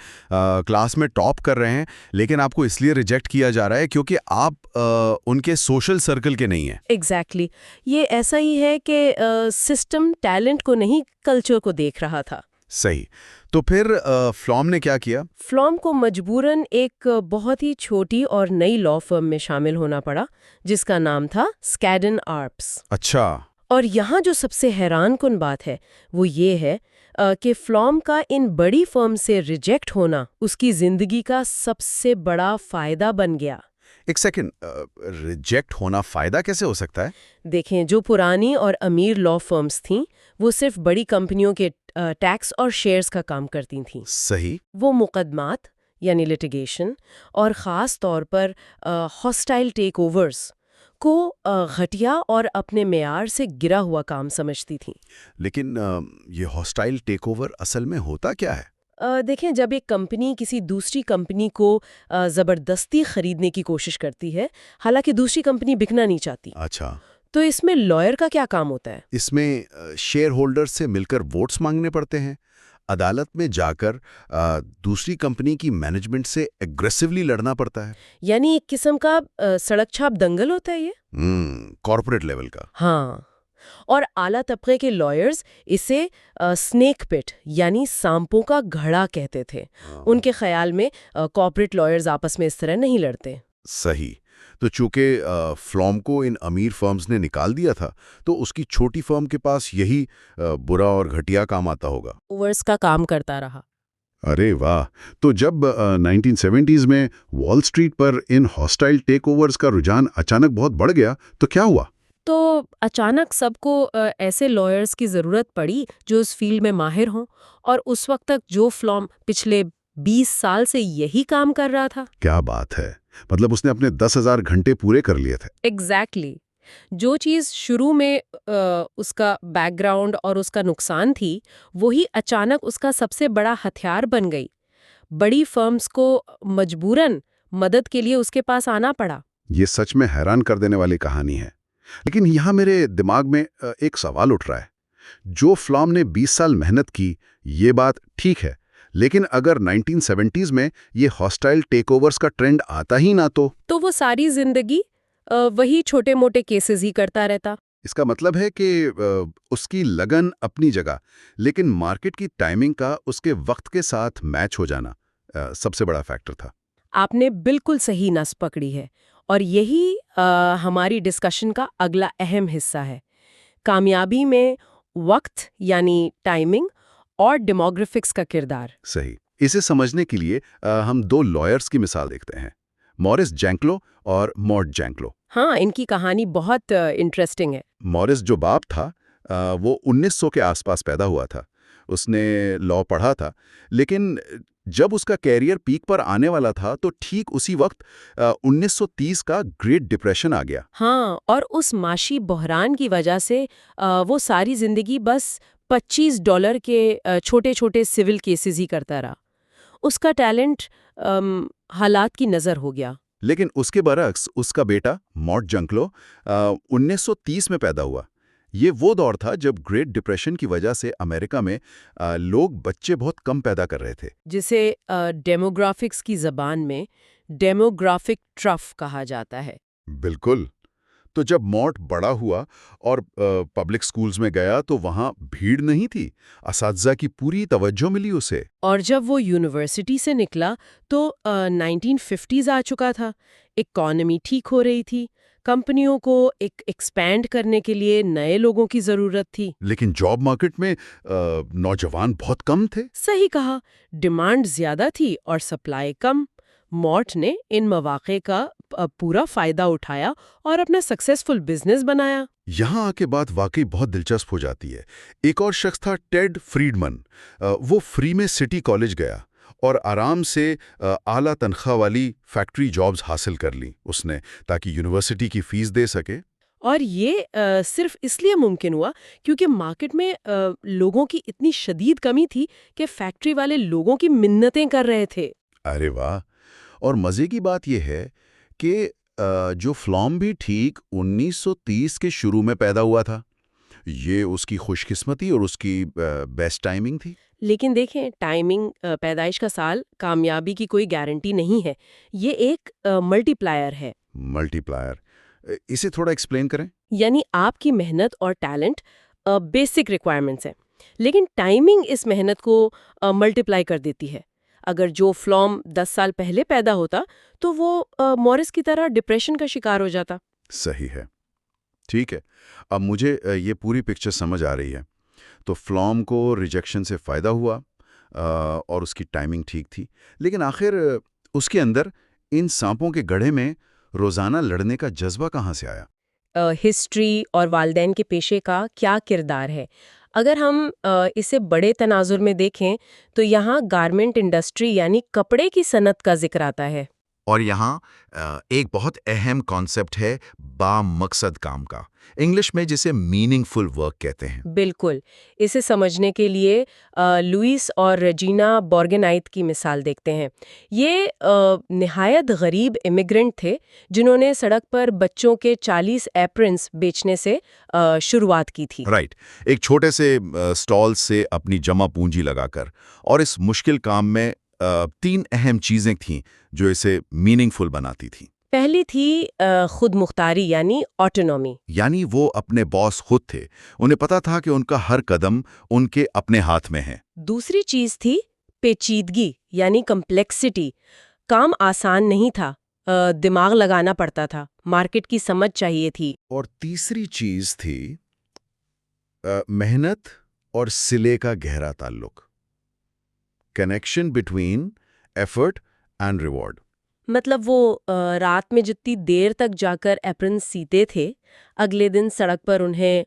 کلاس میں ٹاپ کر رہے ہیں، لیکن آپ کو اس لیے ریجیکٹ کیا جا رہا ہے کیونکہ آپ ان کے سوشل سرکل کے نہیں ہیں۔ ایگزیکٹلی، یہ ایسا ہی ہے کہ سسٹم ٹیلنٹ کو نہیں کلچر کو دیکھ رہا تھا۔ صحیح۔ تو پھر فلوم نے کیا کیا؟ فلوم کو مجبوراً ایک بہت ہی چھوٹی اور نئی لا فرم میں شامل ہونا پڑا جس کا نام تھا اسکیڈن آرپس۔ اچھا۔ اور یہاں جو سب سے حیران کن بات ہے وہ یہ ہے کہ فلوم کا ان بڑی فرم سے ریجیکٹ ہونا اس کی زندگی کا سب سے بڑا فائدہ بن گیا۔ ایک سیکنڈ، ریجیکٹ ہونا فائدہ کیسے ہو سکتا ہے؟ دیکھیں، جو پرانی اور امیر لا فرمز تھیں وہ صرف بڑی کمپنیوں کے ٹیکس اور شیئرز کا کام کرتی تھیں۔ صحیح۔ وہ مقدمات یعنی لیٹیگیشن اور خاص طور پر ہاسٹائل ٹیک اوورز کو گھٹیا اور اپنے معیار سے گرا ہوا کام سمجھتی تھیں۔ لیکن یہ ہاسٹائل ٹیک اوور اصل میں ہوتا کیا ہے؟ دیکھیں، جب ایک کمپنی کسی دوسری کمپنی کو زبردستی خریدنے کی کوشش کرتی ہے، حالانکہ دوسری کمپنی بکنا نہیں چاہتی، اچھا، تو اس میں لائر کا کیا کام ہوتا ہے؟ اس میں شیئر ہولڈر سے مل کر ووٹس مانگنے پڑتے ہیں، عدالت میں جا کر دوسری کمپنی کی مینجمنٹ سے ایگریسولی لڑنا پڑتا ہے۔ یعنی ایک قسم کا سڑک چھاپ دنگل ہوتا ہے یہ؟ کارپوریٹ لیول کا۔ ہاں، اور اعلیٰ طبقے کے لائرز اسے سنیک پٹ یعنی سانپوں کا گھڑا کہتے تھے۔ ان کے خیال میں کارپوریٹ لائرز آپس میں اس طرح نہیں لڑتے۔ صحیح۔ تو چونکہ فلوم کو ان امیر فرمز نے نکال دیا تھا تو اس کی چھوٹی فرم کے پاس یہی برا اور گھٹیا کام آتا ہوگا۔ اوورز کا کام کرتا رہا۔ ارے واہ! تو جب 1970s میں وال اسٹریٹ پر ان ہاسٹائل ٹیک اوورز کا رجحان اچانک بہت بڑھ گیا تو کیا ہوا؟ تو اچانک سب کو ایسے لائرز کی ضرورت پڑی جو اس فیلڈ میں ماہر ہوں، اور اس وقت تک جو فلوم پچھلے 20 سال سے یہی کام کر رہا تھا۔ کیا بات ہے! مطلب اس نے اپنے 10,000 گھنٹے پورے کر لیے تھے۔ ایگزیکٹلی۔ جو چیز شروع میں اس کا بیک گراؤنڈ اور اس کا نقصان تھی، وہی اچانک اس کا سب سے بڑا ہتھیار بن گئی۔ بڑی فرمز کو مجبوراً مدد کے لیے اس کے پاس آنا پڑا۔ یہ سچ میں حیران کر دینے والی کہانی ہے، لیکن یہاں میرے دماغ میں ایک سوال اٹھ رہا ہے۔ جو فلوم نے 20 سال محنت کی، یہ بات ٹھیک ہے، لیکن اگر 1970s میں یہ ہاسٹائل ٹیک اوورز کا ٹرینڈ آتا ہی نہ تو وہ ساری زندگی وہی چھوٹے موٹے کیسز ہی کرتا رہتا۔ اس کا مطلب ہے کہ اس کی لگن اپنی جگہ، لیکن مارکیٹ کی ٹائمنگ کا اس کے وقت کے ساتھ میچ ہو جانا سب سے بڑا فیکٹر تھا۔ آپ نے بالکل صحیح نس پکڑی ہے، اور یہی ہماری ڈسکشن کا اگلا اہم حصہ ہے۔ کامیابی میں وقت یعنی ٹائمنگ اور ڈیموگرافکس کا کردار۔ صحیح۔ اسے سمجھنے کے لیے ہم 2 لائرز کی مثال دیکھتے ہیں، مورس جینکلو اور مورٹ جینکلو۔ ہاں، ان کی کہانی بہت انٹرسٹنگ ہے۔ مورس جو باپ تھا وہ 1900 کے آس پاس پیدا ہوا تھا۔ اس نے لا پڑھا تھا، لیکن جب اس کا کیریئر پیک پر آنے والا تھا تو ٹھیک اسی وقت 1930 کا گریٹ ڈپریشن آ گیا۔ ہاں، اور اس معاشی بحران کی وجہ سے وہ ساری زندگی بس $25 کے چھوٹے چھوٹے سول کیسز ہی کرتا رہا. اس کا ٹیلنٹ حالات کی نظر ہو گیا. لیکن اس کے برعکس اس کا بیٹا مورٹ جنکلو 1930 میں پیدا ہوا. یہ وہ دور تھا جب گریٹ ڈپریشن کی وجہ سے امریکہ میں لوگ بچے بہت کم پیدا کر رہے تھے. جسے ڈیموگرافکس کی زبان میں ڈیموگرافک ٹرف کہا جاتا ہے. بالکل. تو جب مورٹ بڑا ہوا اور پبلک سکولز میں گیا تو وہاں بھیڑ نہیں تھی، اساتذہ کی پوری توجہ ملی اسے. اور جب وہ یونیورسٹی سے نکلا تو 1950s آ چکا تھا. اکانومی ٹھیک ہو رہی تھی، کمپنیوں کو ایکسپینڈ کرنے کے لیے نئے لوگوں کی ضرورت تھی. لیکن جاب مارکیٹ میں نوجوان بہت کم تھے. صحیح کہا. ڈیمانڈ زیادہ تھی اور سپلائی کم. مورٹ نے ان مواقع کا پورا فائدہ اٹھایا اور اپنا سکسیسفل بزنس بنایا. یہاں آ کے بات واقعی بہت دلچسپ ہو جاتی ہے. ایک اور شخص تھا ٹیڈ فریڈمن. وہ فری میں سٹی کالج گیا اور آرام سے اعلیٰ تنخواہ والی فیکٹری جابز حاصل کر لی اس نے تاکہ یونیورسٹی کی فیس دے سکے. اور یہ صرف اس لیے ممکن ہوا کیونکہ مارکیٹ میں لوگوں کی اتنی شدید کمی تھی کہ فیکٹری والے لوگوں کی منتیں کر رہے تھے. ارے واہ. اور مزے کی بات یہ ہے کہ جو فلام بھی ٹھیک 1930 کے شروع میں پیدا ہوا تھا. یہ اس کی خوش قسمتی اور اس کی بیسٹ ٹائمنگ تھی. لیکن دیکھیں، ٹائمنگ، پیدائش کا سال کامیابی کی کوئی گارنٹی نہیں ہے. یہ ایک ملٹی پلائر ہے. ملٹی پلائر، اسے تھوڑا ایکسپلین کریں. یعنی آپ کی محنت اور ٹیلنٹ بیسک ریکوائرمنٹس ہیں، لیکن ٹائمنگ اس محنت کو ملٹیپلائی کر دیتی ہے. اگر جو فلام 10 سال پہلے پیدا ہوتا تو وہ مورس کی طرح ڈپریشن کا شکار ہو جاتا. صحیح ہے. ٹھیک ہے، اب مجھے یہ پوری پکچر سمجھ آ رہی ہے. تو فلام کو ریجیکشن سے فائدہ ہوا اور اس کی ٹائمنگ ٹھیک تھی، لیکن آخر اس کے اندر ان سانپوں کے گڑھے میں روزانہ لڑنے کا جذبہ کہاں سے آیا؟ ہسٹری اور والدین کے پیشے کا کیا کردار ہے؟ اگر ہم اسے بڑے تناظر میں دیکھیں تو یہاں گارمنٹ انڈسٹری یعنی کپڑے کی صنعت کا ذکر آتا ہے. اور یہاں ایک بہت اہم کانسیپٹ ہے با مقصد کام کا، انگلش میں جسے میننگ فل ورک کہتے ہیں. بالکل. اسے سمجھنے کے لیے لوئس اور رجینا بورگنائٹ کی مثال دیکھتے ہیں. یہ نہایت غریب امیگرنٹ تھے جنہوں نے سڑک پر بچوں کے 40 ایپرنز بیچنے سے شروعات کی تھی. رائٹ. ایک چھوٹے سے سٹال سے اپنی جمع پونجی لگا کر، اور اس مشکل کام میں 3 اہم چیزیں تھیں جو اسے میننگ فل بناتی تھیں. پہلی تھی خود مختاری یعنی آٹونومی. یعنی وہ اپنے باس خود تھے، انہیں پتا تھا کہ ان کا ہر قدم ان کے اپنے ہاتھ میں ہے. دوسری چیز تھی پیچیدگی یعنی کمپلیکسٹی. کام آسان نہیں تھا، دماغ لگانا پڑتا تھا، مارکیٹ کی سمجھ چاہیے تھی. اور تیسری چیز تھی محنت اور صلے کا گہرا تعلق، connection between effort and reward. مطلب وہ رات میں جتنی دیر تک جا کر ایپرن سیتے تھے، اگلے دن سڑک پر انہیں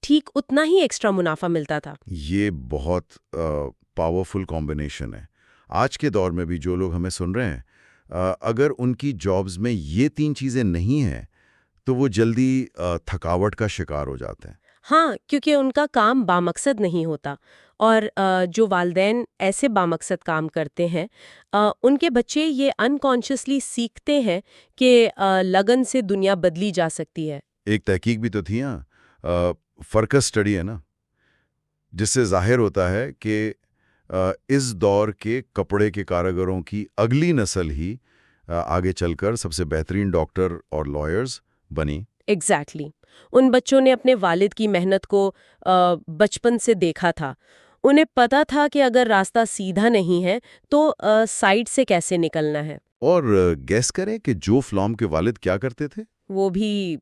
ٹھیک اتنا ہی ایکسٹرا منافع ملتا تھا. یہ بہت پاورفل کمبینیشن ہے. آج کے دور میں بھی جو لوگ ہمیں سن رہے ہیں، اگر ان کی جابز میں یہ 3 چیزیں نہیں ہیں تو وہ جلدی تھکاوٹ کا شکار ہو جاتے ہیں. ہاں، کیونکہ ان کا کام بامقصد نہیں ہوتا. اور جو والدین ایسے بامقصد کام کرتے ہیں، ان کے بچے یہ انکانشیسلی سیکھتے ہیں کہ لگن سے دنیا بدلی جا سکتی ہے. ایک تحقیق بھی تو تھی، فرکس اسٹڈی ہے نا، جس سے ظاہر ہوتا ہے کہ اس دور کے کپڑے کے کاریگروں کی اگلی نسل ہی آگے چل کر سب سے بہترین ڈاکٹر اور لائرز بنی. ایگزیکٹلی. ان بچوں نے اپنے والد کی محنت کو بچپن سے دیکھا تھا. انہیں پتا تھا کہ اگر راستہ سیدھا نہیں ہے تو سائڈ سے کیسے نکلنا ہے. اور گیس کریں کہ جو فلام کے والد کیا کرتے تھے؟ وہ بھی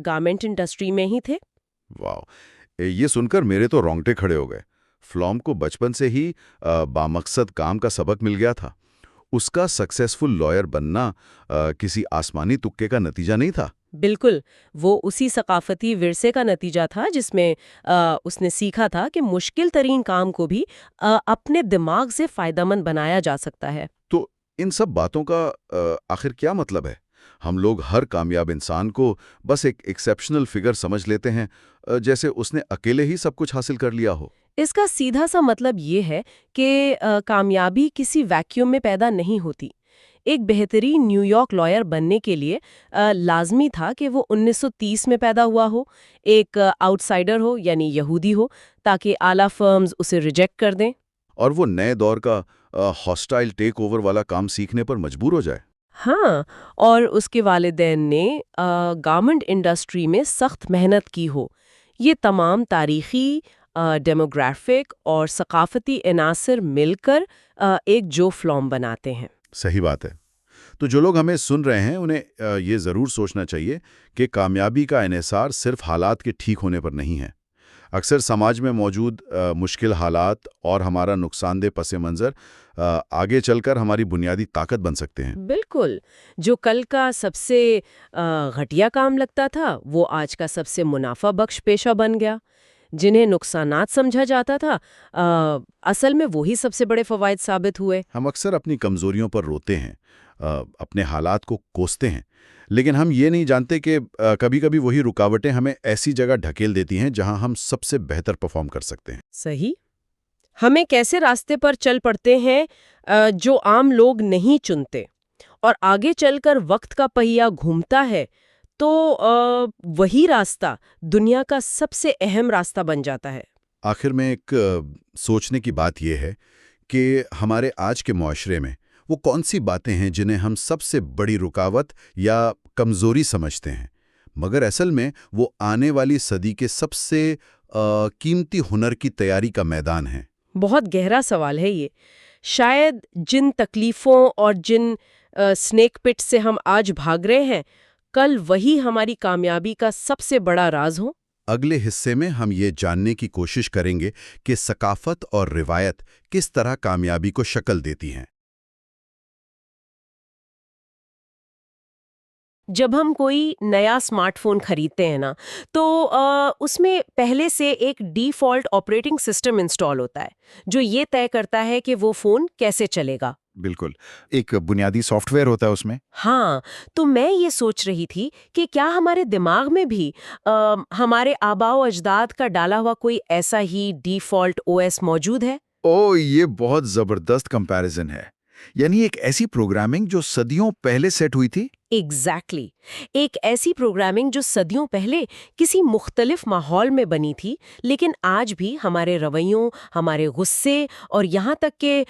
گارمنٹ انڈسٹری میں ہی تھے. واو. یہ سن کر میرے تو رونگٹے کھڑے ہو گئے. فلام کو بچپن سے ہی بامقصد کام کا سبق مل گیا تھا. اس کا سکسیسفل لائر بننا کسی آسمانی تکے کا نتیجہ نہیں تھا. بالکل. وہ اسی ثقافتی ورثے کا نتیجہ تھا جس میں اس نے سیکھا تھا کہ مشکل ترین کام کو بھی اپنے دماغ سے فائدہ مند بنایا جا سکتا ہے. تو ان سب باتوں کا آخر کیا مطلب ہے؟ ہم لوگ ہر کامیاب انسان کو بس ایک ایکسیپشنل فگر سمجھ لیتے ہیں، جیسے اس نے اکیلے ہی سب کچھ حاصل کر لیا ہو۔ اس کا سیدھا سا مطلب یہ ہے کہ کامیابی کسی ویکیوم میں پیدا نہیں ہوتی۔ ایک بہترین نیو یارک لائر بننے کے لیے لازمی تھا کہ وہ 1930 میں پیدا ہوا ہو، ایک آؤٹ سائڈر ہو یعنی یہودی ہو، تاکہ اعلیٰ فرمز اسے ریجیکٹ کر دیں۔ اور وہ نئے دور کا ہاسٹائل ٹیک اوور والا کام سیکھنے پر مجبور ہو جائے۔ ہاں، اور اس کے والدین نے گارمنٹ انڈسٹری میں سخت محنت کی ہو۔ یہ تمام تاریخی، ڈیموگرافک اور ثقافتی عناصر مل کر ایک جو فلام بناتے ہیں۔ صحیح بات ہے۔ تو جو لوگ ہمیں سن رہے ہیں انہیں یہ ضرور سوچنا چاہیے کہ کامیابی کا انحصار صرف حالات کے ٹھیک ہونے پر نہیں ہے۔ اکثر سماج میں موجود مشکل حالات اور ہمارا نقصان دہ پس منظر آگے چل کر ہماری بنیادی طاقت بن سکتے ہیں۔ بالکل، جو کل کا سب سے گھٹیا کام لگتا تھا وہ آج کا سب سے منافع بخش پیشہ بن گیا۔ جنہیں نقصانات سمجھا جاتا تھا اصل میں وہی سب سے بڑے فوائد ثابت ہوئے۔ ہم اکثر اپنی کمزوریوں پر روتے ہیں، اپنے حالات کو کوستے ہیں، لیکن ہم یہ نہیں جانتے کہ کبھی کبھی وہی رکاوٹیں ہمیں ایسی جگہ ڈھکیل دیتی ہیں جہاں ہم سب سے بہتر پرفارم کر سکتے ہیں۔ صحیح، ہم ایک ایسے راستے پر چل پڑتے ہیں جو عام لوگ نہیں چنتے، اور آگے چل کر وقت کا پہیہ گھومتا ہے تو وہی راستہ دنیا کا سب سے اہم راستہ بن جاتا ہے۔ آخر میں ایک سوچنے کی بات یہ ہے کہ ہمارے آج کے معاشرے میں وہ کون سی باتیں ہیں جنہیں ہم سب سے بڑی رکاوٹ یا کمزوری سمجھتے ہیں، مگر اصل میں وہ آنے والی صدی کے سب سے قیمتی ہنر کی تیاری کا میدان ہیں۔ بہت گہرا سوال ہے یہ۔ شاید جن تکلیفوں اور جن سنیک پٹ سے ہم آج بھاگ رہے ہیں، کل وہی ہماری کامیابی کا سب سے بڑا راز ہو۔ اگلے حصے میں ہم یہ جاننے کی کوشش کریں گے کہ ثقافت اور روایت کس طرح کامیابی کو شکل دیتی ہیں۔ جب ہم کوئی نیا اسمارٹ فون خریدتے ہیں نا تو اس میں پہلے سے ایک ڈیفالٹ آپریٹنگ سسٹم انسٹال ہوتا ہے جو یہ طے کرتا ہے کہ وہ فون کیسے چلے گا۔ بالکل، ایک بنیادی سافٹ ویئر ہوتا ہے اس میں۔ ہاں، تو میں یہ سوچ رہی تھی کہ کیا ہمارے دماغ میں بھی ہمارے آباء و اجداد کا ڈالا ہوا کوئی ایسا ہی ڈیفالٹ او ایس موجود ہے؟ یہ بہت زبردست کمپیریزن ہے، یعنی ایک ایسی پروگرامنگ جو صدیوں پہلے سیٹ ہوئی تھی۔ ایگزیکٹلی، ایک ایسی پروگرامنگ جو صدیوں پہلے کسی مختلف ماحول میں بنی تھی، لیکن آج بھی ہمارے رویوں، ہمارے غصے اور یہاں تک کہ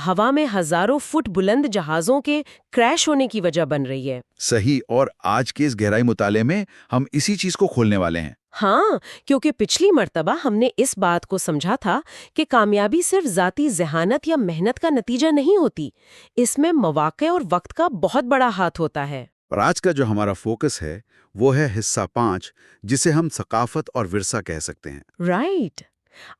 ہوا میں ہزاروں فٹ بلند جہازوں کے کریش ہونے کی وجہ بن رہی ہے۔ صحیح، اور آج کے اس گہرائی مطالعے میں ہم اسی چیز کو کھولنے والے ہیں۔ ہاں، کیونکہ پچھلی مرتبہ ہم نے اس بات کو سمجھا تھا کہ کامیابی صرف ذاتی ذہانت یا محنت کا نتیجہ نہیں ہوتی، اس میں مواقع اور وقت کا بہت بڑا ہاتھ ہوتا ہے۔ اور آج کا جو ہمارا فوکس ہے وہ ہے حصہ 5، جسے ہم ثقافت اور ورثہ کہہ سکتے ہیں۔ رائٹ،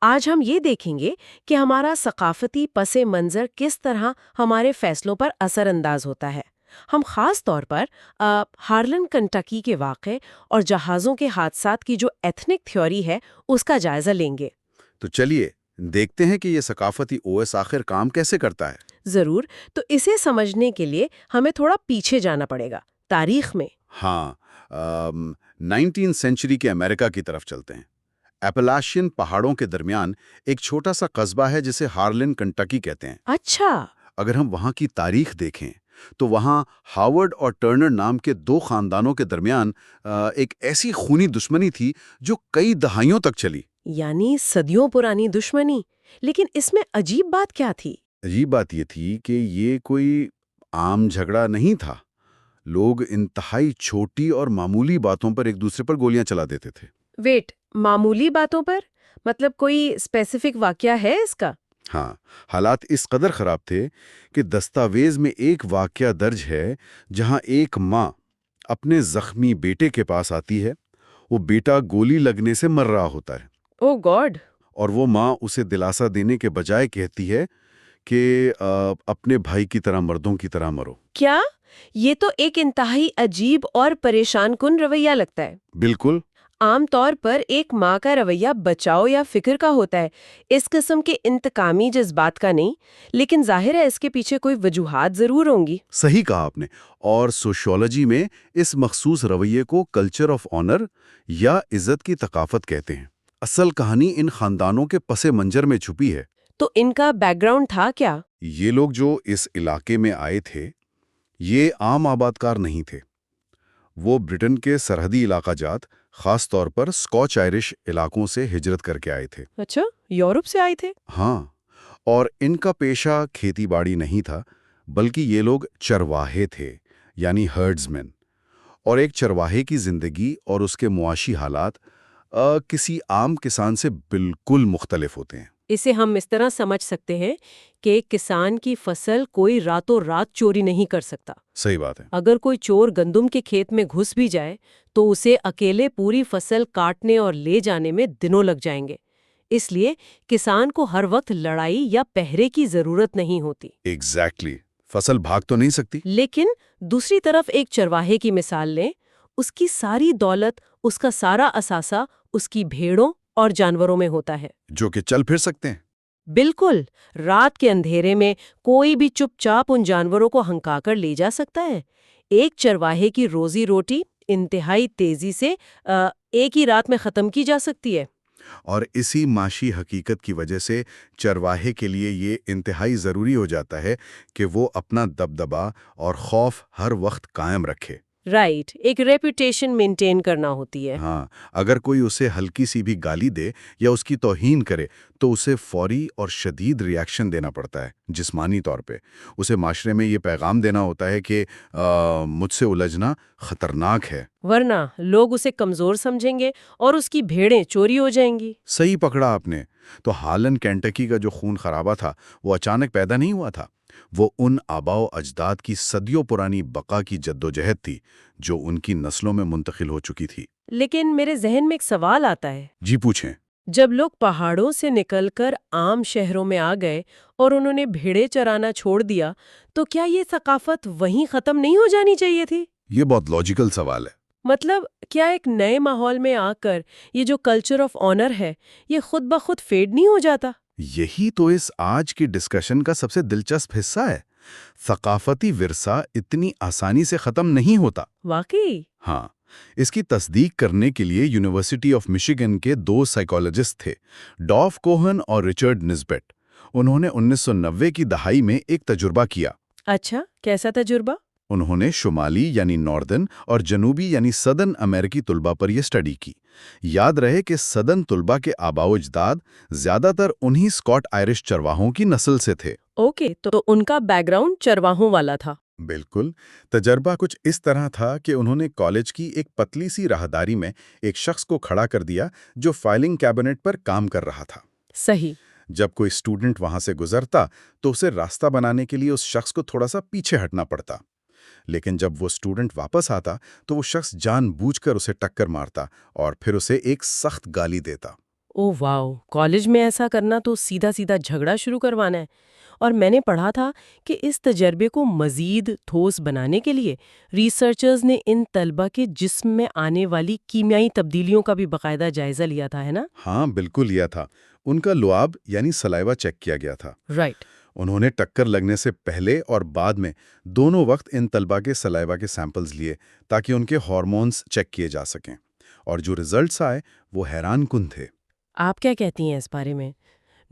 آج ہم یہ دیکھیں گے کہ ہمارا ثقافتی پس منظر کس طرح ہمارے فیصلوں پر اثر انداز ہوتا ہے۔ ہم خاص طور پر ہارلن کنٹکی کے واقعے اور جہازوں کے حادثات کی جو ایتھنک تھیوری ہے اس کا جائزہ لیں گے۔ تو چلیے دیکھتے ہیں کہ یہ ثقافتی او ایس آخر کام کیسے کرتا ہے۔ ضرور، تو اسے سمجھنے کے لیے ہمیں تھوڑا پیچھے جانا پڑے گا تاریخ میں۔ ہاں، 19 سینچری کے امریکہ کی طرف چلتے ہیں۔ ایپلاشین پہاڑوں کے درمیان ایک چھوٹا سا قصبہ ہے جسے ہارلن کنٹکی کہتے ہیں۔ اچھا، اگر ہم وہاں کی تاریخ دیکھیں تو وہاں ہاورڈ اور ٹرنر نام کے 2 خاندانوں کے درمیان ایک ایسی خونی دشمنی تھی جو کئی دہائیوں تک چلی۔ یعنی صدیوں پرانی دشمنی، لیکن اس میں عجیب بات کیا تھی؟ عجیب بات یہ تھی کہ یہ کوئی عام جھگڑا نہیں تھا۔ لوگ انتہائی چھوٹی اور معمولی باتوں پر ایک دوسرے پر گولیاں چلا دیتے تھے۔ ویٹ، معمولی باتوں پر؟ مطلب کوئی اسپیسیفک واقعہ ہے اس کا؟ ہاں، حالات اس قدر خراب تھے کہ دستاویز میں ایک واقعہ درج ہے جہاں ایک ماں اپنے زخمی بیٹے کے پاس آتی ہے۔ وہ بیٹا گولی لگنے سے مر رہا ہوتا ہے۔ او گاڈ! اور وہ ماں اسے دلاسا دینے کے بجائے کہتی ہے کہ اپنے بھائی کی طرح مردوں کی طرح مرو۔ کیا؟ یہ تو ایک انتہائی عجیب اور پریشان کن رویہ لگتا ہے۔ بالکل۔ عام طور پر ایک ماں کا رویہ بچاؤ یا فکر کا ہوتا ہے، اس قسم کے انتقامی جذبات کا نہیں، لیکن ظاہر ہے اس کے پیچھے کوئی وجوہات ضرور ہوں گی۔ صحیح کہا آپ نے، اور سوشیولوجی میں اس مخصوص رویے کو کلچر آف آنر یا عزت کی ثقافت کہتے ہیں۔ اصل کہانی ان خاندانوں کے پس منظر میں چھپی ہے۔ تو ان کا بیک گراؤنڈ تھا کیا؟ یہ لوگ جو اس علاقے میں آئے تھے، یہ عام آبادکار نہیں تھے۔ وہ برٹن کے سرحدی علاقہ جات، خاص طور پر اسکاچ آئرش علاقوں سے ہجرت کر کے آئے تھے۔ اچھا، یورپ سے آئے تھے؟ ہاں، اور ان کا پیشہ کھیتی باڑی نہیں تھا، بلکہ یہ لوگ چرواہے تھے، یعنی ہرڈز مین۔ اور ایک چرواہے کی زندگی اور اس کے معاشی حالات کسی عام کسان سے بالکل مختلف ہوتے ہیں۔ اسے ہم اس طرح سمجھ سکتے ہیں کہ ایک کسان کی فصل کوئی راتوں رات چوری نہیں کر سکتا۔ صحیح بات ہے۔ اگر کوئی چور گندم کے کھیت میں گھس بھی جائے تو اسے اکیلے پوری فصل کاٹنے اور لے جانے میں دنوں لگ جائیں گے۔ اس لیے کسان کو ہر وقت لڑائی یا پہرے کی ضرورت نہیں ہوتی۔ ایگزیکٹلی، فصل بھاگ تو نہیں سکتی۔ لیکن دوسری طرف ایک چرواہے کی مثال لیں، اس کی ساری دولت، اس کا سارا اثاثہ اس کی بھیڑوں اور جانوروں میں ہوتا ہے، جو کہ چل پھر سکتے ہیں۔ بالکل۔ رات کے اندھیرے میں کوئی بھی چپ چاپ ان جانوروں کو ہنکا کر لے جا سکتا ہے۔ ایک چرواہے کی روزی روٹی انتہائی تیزی سے ایک ہی رات میں ختم کی جا سکتی ہے۔ اور اسی معاشی حقیقت کی وجہ سے چرواہے کے لیے یہ انتہائی ضروری ہو جاتا ہے کہ وہ اپنا دبدبا اور خوف ہر وقت قائم رکھے۔ رائٹ، ایک ریپوٹیشن مینٹین کرنا ہوتی ہے۔ ہاں، اگر کوئی اسے ہلکی سی بھی گالی دے یا اس کی توہین کرے تو اسے فوری اور شدید ریاکشن دینا پڑتا ہے، جسمانی طور پہ۔ اسے معاشرے میں یہ پیغام دینا ہوتا ہے کہ مجھ سے الجھنا خطرناک ہے، ورنہ لوگ اسے کمزور سمجھیں گے اور اس کی بھیڑیں چوری ہو جائیں گی۔ صحیح پکڑا آپ نے۔ تو ہالن کینٹکی کا جو خون خرابہ تھا وہ اچانک پیدا نہیں ہوا تھا، وہ ان آباء و اجداد کی صدیوں پرانی بقا کی جدوجہد تھی جو ان کی نسلوں میں منتقل ہو چکی تھی۔ لیکن میرے ذہن میں ایک سوال آتا ہے، جی پوچھیں۔ جب لوگ پہاڑوں سے نکل کر عام شہروں میں آ گئے اور انہوں نے بھیڑیں چرانا چھوڑ دیا، تو کیا یہ ثقافت وہیں ختم نہیں ہو جانی چاہیے تھی؟ یہ بہت لاجیکل سوال ہے۔ مطلب کیا ایک نئے ماحول میں آ کر یہ جو کلچر آف آنر ہے یہ خود بخود فیڈ نہیں ہو جاتا؟ یہی تو اس آج کی ڈسکشن کا سب سے دلچسپ حصہ ہے۔ ثقافتی ورثہ اتنی آسانی سے ختم نہیں ہوتا۔ واقعی؟ ہاں، اس کی تصدیق کرنے کے لیے یونیورسٹی آف مشیگن کے 2 سائیکالوجسٹ تھے، ڈاف کوہن اور رچرڈ نسبٹ۔ انہوں نے 1990 کی دہائی میں ایک تجربہ کیا۔ اچھا، کیسا تجربہ؟ انہوں نے شمالی یعنی ناردن اور جنوبی یعنی سدن امریکی طلبہ پر یہ سٹڈی کی۔ یاد رہے کہ سدن طلبہ کے آباء و اجداد زیادہ تر انہی اسکاٹ آئرش چرواہوں کی نسل سے تھے۔ اوکے، تو ان کا بیک گراؤنڈ چرواہوں والا تھا۔ بالکل۔ تجربہ کچھ اس طرح تھا کہ انہوں نے کالج کی ایک پتلی سی راہداری میں ایک شخص کو کھڑا کر دیا جو فائلنگ کیبنٹ پر کام کر رہا تھا۔ صحیح۔ جب کوئی اسٹوڈنٹ وہاں سے گزرتا تو اسے راستہ بنانے کے لیے اس شخص کو تھوڑا سا پیچھے ہٹنا پڑتا، لیکن جب وہ اسٹوڈنٹ واپس آتا تو وہ شخص جان بوجھ کر اسے ٹکر مارتا اور پھر اسے ایک سخت گالی دیتا۔ او واو، کالج میں ایسا کرنا تو سیدھا سیدھا جھگڑا شروع کروانا ہے۔ اور میں نے پڑھا تھا کہ اس تجربے کو مزید ٹھوس بنانے کے لیے ریسرچرز نے ان طلبہ کے جسم میں آنے والی کیمیائی تبدیلیوں کا بھی باقاعدہ جائزہ لیا تھا، ہے نا؟ ہاں بالکل لیا تھا۔ ان کا لعاب یعنی سلائیوا چیک کیا گیا تھا۔ رائٹ۔ انہوں نے ٹکر لگنے سے پہلے اور بعد میں دونوں وقت ان طلبہ کے سلائیوا کے سیمپلز لیے تاکہ ان کے ہارمونز چیک کیے جا سکیں، اور جو ریزلٹس آئے وہ حیران کن تھے۔ آپ کیا کہتی ہیں اس بارے میں؟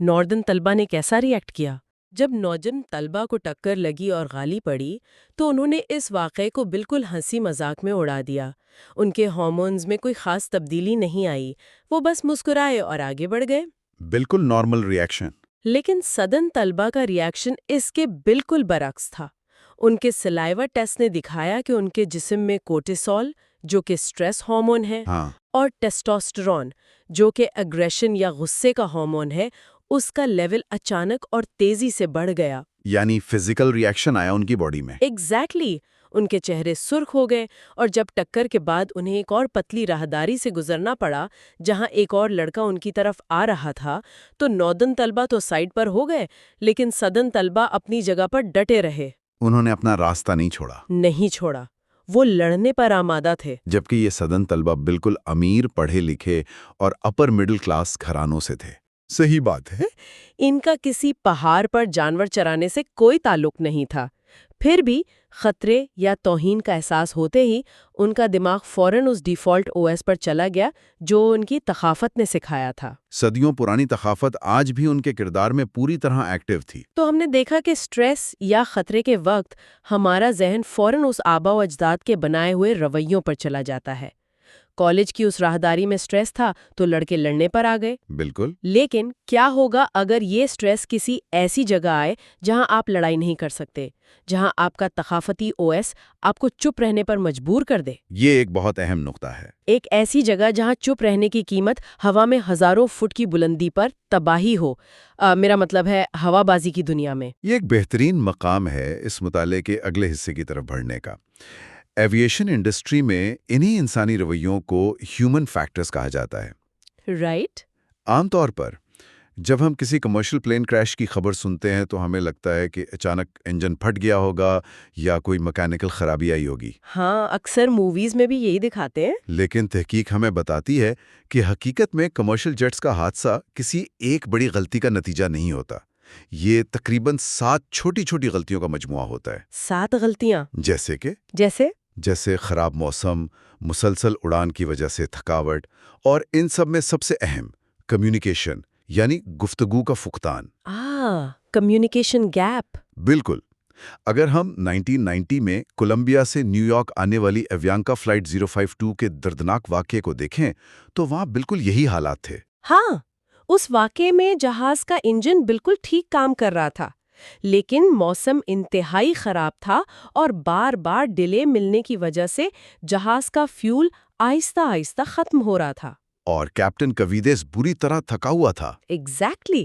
ناردن طلبہ نے کیسا ری ایکٹ کیا؟ جب نوجوان طلبہ کو ٹکر لگی اور گالی پڑی تو انہوں نے اس واقعے کو بالکل ہنسی مذاق میں اڑا دیا۔ ان کے ہارمونز میں کوئی خاص تبدیلی نہیں آئی، وہ بس مسکرائے اور آگے بڑھ گئے۔ بالکل نارمل ری ایکشن۔ لیکن سدن طلبہ کا ری ایکشن اس کے بالکل برعکس تھا۔ ان کے سلائیوا ٹیسٹ نے دکھایا کہ ان کے جسم میں کورٹیسول، جو کہ سٹریس ہارمون ہے، اور ٹیسٹوسٹیرون، جو کہ اگریشن یا غصے کا ہارمون ہے، اس کا لیول اچانک اور تیزی سے بڑھ گیا۔ یعنی فزیکل ری ایکشن آیا ان کی باڈی میں۔ ایگزیکٹلی۔ ان کے چہرے سرخ ہو گئے، اور جب ٹکر کے بعد انہیں ایک اور پتلی راہداری سے گزرنا پڑا جہاں ایک اور لڑکا ان کی طرف آ رہا تھا، تو ناردن طلبہ تو سائڈ پر ہو گئے، لیکن سدن طلبہ اپنی جگہ پر ڈٹے رہے۔ انہوں نے اپنا راستہ نہیں چھوڑا۔ نہیں چھوڑا۔ وہ لڑنے پر آمادہ تھے۔ جبکہ یہ صدن طلبہ بالکل امیر، پڑھے لکھے اور اپر مڈل کلاس گھرانوں سے تھے۔ صحیح بات ہے۔ ان کا کسی پہاڑ پر جانور چرانے سے کوئی تعلق نہیں تھا، پھر بھی خطرے یا توہین کا احساس ہوتے ہی ان کا دماغ فوراً اس ڈیفالٹ او ایس پر چلا گیا جو ان کی ثقافت نے سکھایا تھا۔ صدیوں پرانی ثقافت آج بھی ان کے کردار میں پوری طرح ایکٹیو تھی۔ تو ہم نے دیکھا کہ سٹریس یا خطرے کے وقت ہمارا ذہن فوراً اس آبا و اجداد کے بنائے ہوئے رویوں پر چلا جاتا ہے۔ کالج کی اس راہداری میں سٹریس تھا تو لڑکے لڑنے پر آ گئے۔ بالکل۔ لیکن کیا ہوگا اگر یہ سٹریس کسی ایسی جگہ آئے جہاں آپ لڑائی نہیں کر سکتے، جہاں آپ کا ثقافتی او ایس آپ کو چپ رہنے پر مجبور کر دے؟ یہ ایک بہت اہم نقطہ ہے۔ ایک ایسی جگہ جہاں چپ رہنے کی قیمت ہوا میں ہزاروں فٹ کی بلندی پر تباہی ہو، میرا مطلب ہے ہوا بازی کی دنیا میں۔ یہ ایک بہترین مقام ہے اس مطالعے کے اگلے حصے کی طرف بڑھنے کا۔ ایویشن انڈسٹری میں انہی انسانی رویوں کو ہیومن فیکٹرز کہا جاتا ہے۔ رائٹ؟ عام طور پر جب ہم کسی کمرشل پلین کریش کی خبر سنتے ہیں تو ہمیں لگتا ہے کہ اچانک انجن پھٹ گیا ہوگا یا کوئی مکینیکل خرابی آئی ہوگی۔ ہاں، اکثر موویز میں بھی یہی دکھاتے ہیں۔ لیکن تحقیق ہمیں بتاتی ہے کہ حقیقت میں کمرشل جیٹس کا حادثہ کسی ایک بڑی غلطی کا نتیجہ نہیں ہوتا۔ یہ تقریباً 7 چھوٹی چھوٹی غلطیوں کا مجموعہ ہوتا ہے۔ 7 غلطیاں؟ جیسے خراب موسم، مسلسل اڑان کی وجہ سے تھکاوٹ، اور ان سب میں سب سے اہم کمیونیکیشن یعنی گفتگو کا فقدان۔ Communication gap. بالکل۔ اگر ہم 1990 میں کولمبیا سے نیو یارک آنے والی ایویانکا فلائٹ 052 کے دردناک واقعے کو دیکھیں تو وہاں بالکل یہی حالات تھے۔ ہاں، اس واقعے میں جہاز کا انجن بالکل ٹھیک کام کر رہا تھا، لیکن موسم انتہائی خراب تھا اور بار بار ڈیلے ملنے کی وجہ سے جہاز کا فیول آہستہ آہستہ ختم ہو رہا تھا۔ اور کیپٹن کویدیس بری طرح تھکا ہوا تھا۔ ایگزیکٹلی۔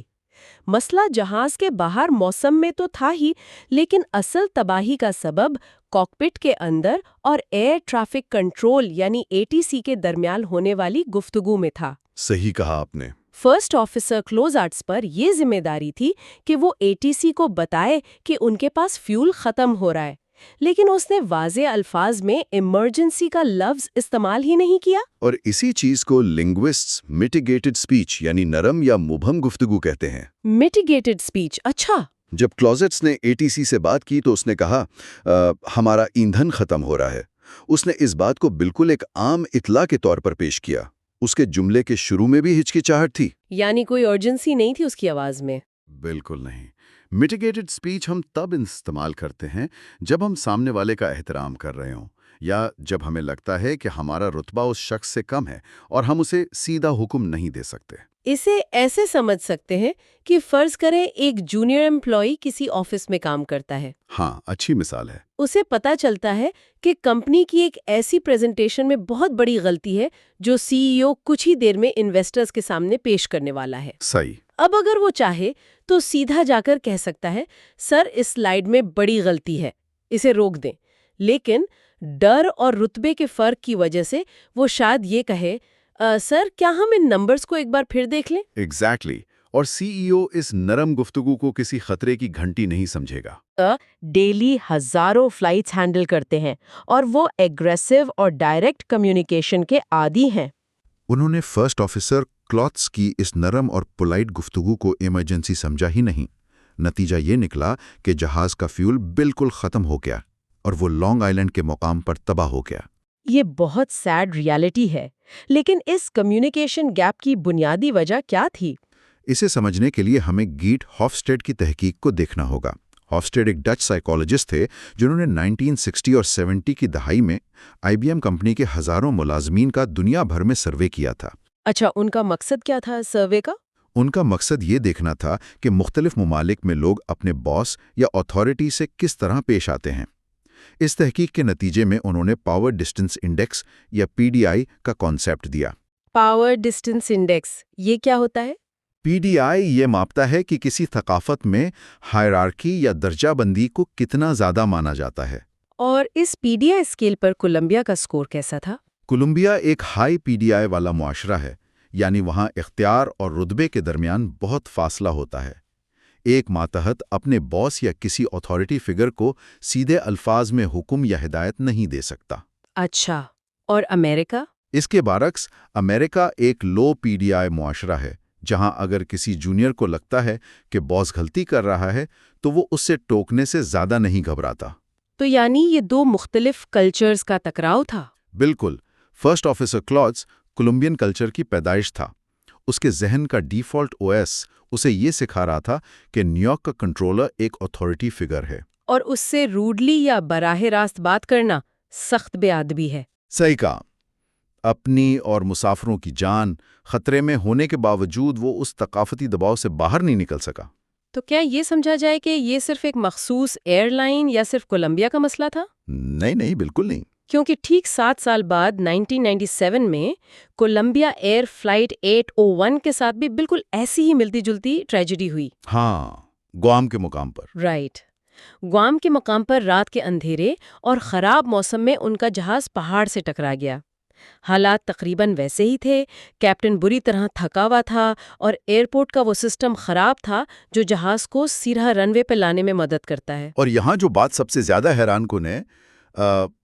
مسئلہ جہاز کے باہر موسم میں تو تھا ہی، لیکن اصل تباہی کا سبب کاکپٹ کے اندر اور ایئر ٹریفک کنٹرول یعنی ATC کے درمیان ہونے والی گفتگو میں تھا۔ صحیح کہا آپ نے۔ فرسٹ آفیسر کلوز آرٹس پر یہ ذمہ داری تھی کہ وہ ATC کو بتائے کہ ان کے پاس فیول ختم ہو رہا ہے، لیکن اس نے واضح الفاظ میں ایمرجنسی کا لفظ استعمال ہی نہیں کیا۔ اور اسی چیز کو لنگوسٹس میٹیگیٹڈ سپیچ یعنی نرم یا مبہم گفتگو کہتے ہیں۔ میٹیگیٹڈ سپیچ، اچھا۔ جب کلوزٹس نے ATC سے بات کی تو اس نے کہا ہمارا ایندھن ختم ہو رہا ہے۔ اس نے اس بات کو بالکل ایک عام اطلاع کے طور پر پیش کیا۔ اس کے جملے کے شروع میں بھی ہچکچاہٹ تھی، یعنی کوئی ارجنسی نہیں تھی اس کی آواز میں۔ بالکل نہیں۔ میٹیگیٹڈ سپیچ ہم تب استعمال کرتے ہیں جب ہم سامنے والے کا احترام کر رہے ہوں، یا جب ہمیں لگتا ہے کہ ہمارا رتبہ اس شخص سے کم ہے اور ہم اسے سیدھا حکم نہیں دے سکتے۔ اسے ایسے سمجھ سکتے ہیں کہ فرض کریں ایک جونیئر امپلائی کسی آفس میں کام کرتا ہے۔ ہاں، اچھی مثال ہے۔ اسے پتا چلتا ہے کہ کمپنی کی ایک ایسی پریزنٹیشن میں بہت بڑی غلطی ہے جو CEO کچھ ہی دیر میں انویسٹرز کے سامنے پیش کرنے والا ہے۔ صحیح۔ اب اگر وہ چاہے تو سیدھا جا کر کہہ سکتا ہے، سر اس سلائیڈ میں بڑی غلطی ہے، اسے روک دیں۔ لیکن ڈر اور رتبے کے فرق کی وجہ سے وہ شاید یہ کہے، سر کیا ہم ان نمبرز کو ایک بار پھر دیکھ لیں؟ ایگزیکٹلی۔ اور CEO اس نرم گفتگو کو کسی خطرے کی گھنٹی نہیں سمجھے گا۔ ڈیلی ہزاروں فلائٹس ہینڈل کرتے ہیں اور وہ ایگریسو اور ڈائریکٹ کمیونیکیشن کے عادی ہیں۔ انہوں نے فرسٹ آفیسر کلوتس کی اس نرم اور پولائٹ گفتگو کو ایمرجنسی سمجھا ہی نہیں۔ نتیجہ یہ نکلا کہ جہاز کا فیول بالکل ختم ہو گیا اور وہ لانگ آئیلینڈ کے مقام پر تباہ ہو گیا۔ یہ بہت سیڈ ریالٹی ہے، لیکن اس کمیونیکیشن گیپ کی بنیادی وجہ کیا تھی؟ اسے سمجھنے کے لیے ہمیں گیٹ ہافسٹیڈ کی تحقیق کو دیکھنا ہوگا۔ ہافسٹیڈ ایک ڈچ سائیکالوجسٹ تھے جنہوں نے 1960 اور 70 کی دہائی میں IBM کمپنی کے ہزاروں ملازمین کا دنیا بھر میں سروے کیا تھا۔ اچھا، ان کا مقصد کیا تھا سروے کا؟ ان کا مقصد یہ دیکھنا تھا کہ مختلف ممالک میں لوگ اپنے باس یا اتھارٹی سے کس طرح پیش آتے ہیں۔ اس تحقیق کے نتیجے میں انہوں نے پاور ڈسٹنس انڈیکس یا PDI کا کانسیپٹ دیا۔ پاور ڈسٹنس انڈیکس، یہ کیا ہوتا ہے؟ PDI یہ ماپتا ہے کہ کسی ثقافت میں ہائرارکی یا درجہ بندی کو کتنا زیادہ مانا جاتا ہے۔ اور اس PDI اسکیل پر کولمبیا کا سکور کیسا تھا؟ کولمبیا ایک ہائی PDI والا معاشرہ ہے، یعنی وہاں اختیار اور رتبے کے درمیان بہت فاصلہ ہوتا ہے۔ ایک ماتحت اپنے باس یا کسی اتھارٹی فگر کو سیدھے الفاظ میں حکم یا ہدایت نہیں دے سکتا۔ اچھا، اور امریکہ؟ اس کے برعکس امریکہ ایک لو پی ڈی آئی معاشرہ ہے، جہاں اگر کسی جونیئر کو لگتا ہے کہ باس غلطی کر رہا ہے تو وہ اس سے ٹوکنے سے زیادہ نہیں گھبراتا۔ تو یعنی یہ دو مختلف کلچرز کا ٹکراؤ تھا؟ بالکل۔ فرسٹ آفیسر کلاٹز کولمبین کلچر کی پیدائش تھا۔ اس کے ذہن کا ڈیفالٹ او ایس اسے یہ سکھا رہا تھا کہ نیو یارک کا کنٹرولر ایک اتھارٹی فگر ہے، اور اس سے روڈلی یا براہ راست بات کرنا سخت بے ادبی ہے۔ صحیح کہا۔ اپنی اور مسافروں کی جان خطرے میں ہونے کے باوجود وہ اس ثقافتی دباؤ سے باہر نہیں نکل سکا۔ تو کیا یہ سمجھا جائے کہ یہ صرف ایک مخصوص ایئر لائن یا صرف کولمبیا کا مسئلہ تھا؟ نہیں، بالکل نہیں۔ کیونکہ ٹھیک 7 سال بعد 1997 میں کولمبیا ایئر فلائٹ 801 کے ساتھ بھی بالکل ایسی ہی ملتی جلتی ٹریجڈی ہوئی۔ ہاں، گوام کے مقام پر۔ رائٹ۔ گوام کے مقام پر رات کے اندھیرے اور خراب موسم میں ان کا جہاز پہاڑ سے ٹکرا گیا۔ حالات تقریباً ویسے ہی تھے، کیپٹن بری طرح تھکا ہوا تھا اور ایئرپورٹ کا وہ سسٹم خراب تھا جو جہاز کو سیدھا رن وے پہ لانے میں مدد کرتا ہے۔ اور یہاں جو بات سب سے زیادہ حیران کن ہے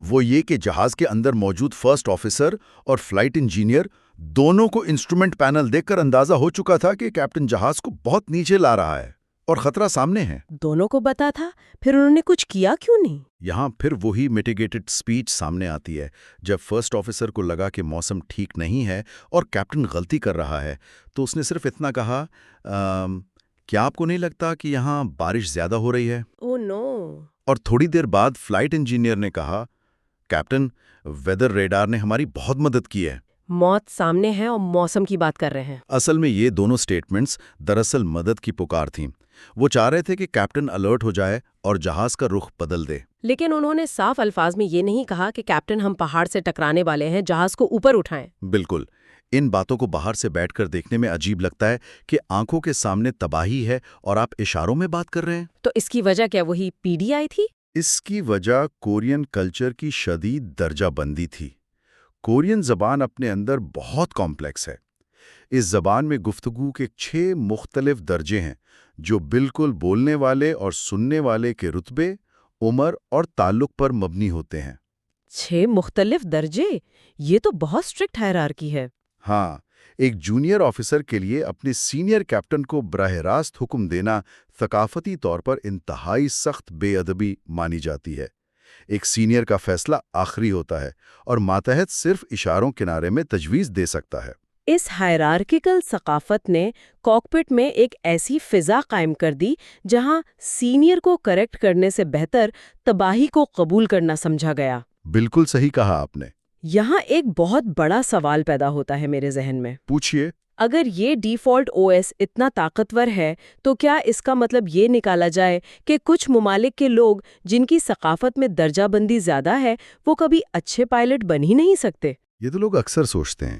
وہ یہ کہ جہاز کے اندر موجود فرسٹ آفیسر اور فلائٹ انجینئر دونوں کو انسٹرومنٹ پینل دیکھ کر اندازہ ہو چکا تھا کہ کیپٹن جہاز کو بہت نیچے لا رہا ہے اور خطرہ سامنے ہے۔ دونوں کو پتا تھا، پھر انہوں نے کچھ کیا کیوں نہیں؟ یہاں پھر وہی میٹیگیٹڈ سپیچ سامنے آتی ہے۔ جب فرسٹ آفیسر کو لگا کہ موسم ٹھیک نہیں ہے اور کیپٹن غلطی کر رہا ہے تو اس نے صرف اتنا کہا، کیا آپ کو نہیں لگتا کہ یہاں بارش زیادہ ہو رہی ہے؟ اوہ نو۔ اور تھوڑی دیر بعد فلائٹ انجینئر نے کہا، کیپٹن، ویدر ریڈار نے ہماری بہت مدد کی ہے۔ موت سامنے ہے اور موسم کی بات کر رہے ہیں۔ اصل میں یہ دونوں سٹیٹمنٹس دراصل مدد کی پکار تھیں۔ وہ چاہ رہے تھے کہ کیپٹن الرٹ ہو جائے اور جہاز کا رخ بدل دے۔ لیکن انہوں نے صاف الفاظ میں یہ نہیں کہا کہ کیپٹن ہم پہاڑ سے ٹکرانے والے ہیں، جہاز کو اوپر اٹھائیں۔ بالکل۔ ان باتوں کو باہر سے بیٹھ کر دیکھنے میں عجیب لگتا ہے کہ آنکھوں کے سامنے تباہی ہے اور آپ اشاروں میں بات کر رہے ہیں۔ تو اس کی وجہ کیا وہی پی ڈی آئی تھی؟ اس کی وجہ کورین کلچر کی شدید درجہ بندی تھی۔ کورین زبان اپنے اندر بہت کمپلیکس ہے۔ اس زبان میں گفتگو کے 6 مختلف درجے ہیں جو بالکل بولنے والے اور سننے والے کے رتبے، عمر اور تعلق پر مبنی ہوتے ہیں۔ 6 مختلف درجے؟ یہ تو بہت اسٹرکٹ ہائرارکی ہے۔ ہاں، ایک جونیئر آفیسر کے لیے اپنے سینئر کیپٹن کو براہ راست حکم دینا ثقافتی طور پر انتہائی سخت بے ادبی مانی جاتی ہے۔ ایک سینئر کا فیصلہ آخری ہوتا ہے اور ماتحت صرف اشاروں کنارے میں تجویز دے سکتا ہے۔ اس ہائرارکیکل ثقافت نے کاکپٹ میں ایک ایسی فضا قائم کر دی جہاں سینئر کو کریکٹ کرنے سے بہتر تباہی کو قبول کرنا سمجھا گیا۔ بالکل صحیح کہا آپ نے۔ یہاں ایک بہت بڑا سوال پیدا ہوتا ہے میرے ذہن میں۔ پوچھئے۔ اگر یہ ڈیفالٹ او ایس اتنا طاقتور ہے تو کیا اس کا مطلب یہ نکالا جائے کہ کچھ ممالک کے لوگ جن کی ثقافت میں درجہ بندی زیادہ ہے وہ کبھی اچھے پائلٹ بن ہی نہیں سکتے؟ یہ تو لوگ اکثر سوچتے ہیں۔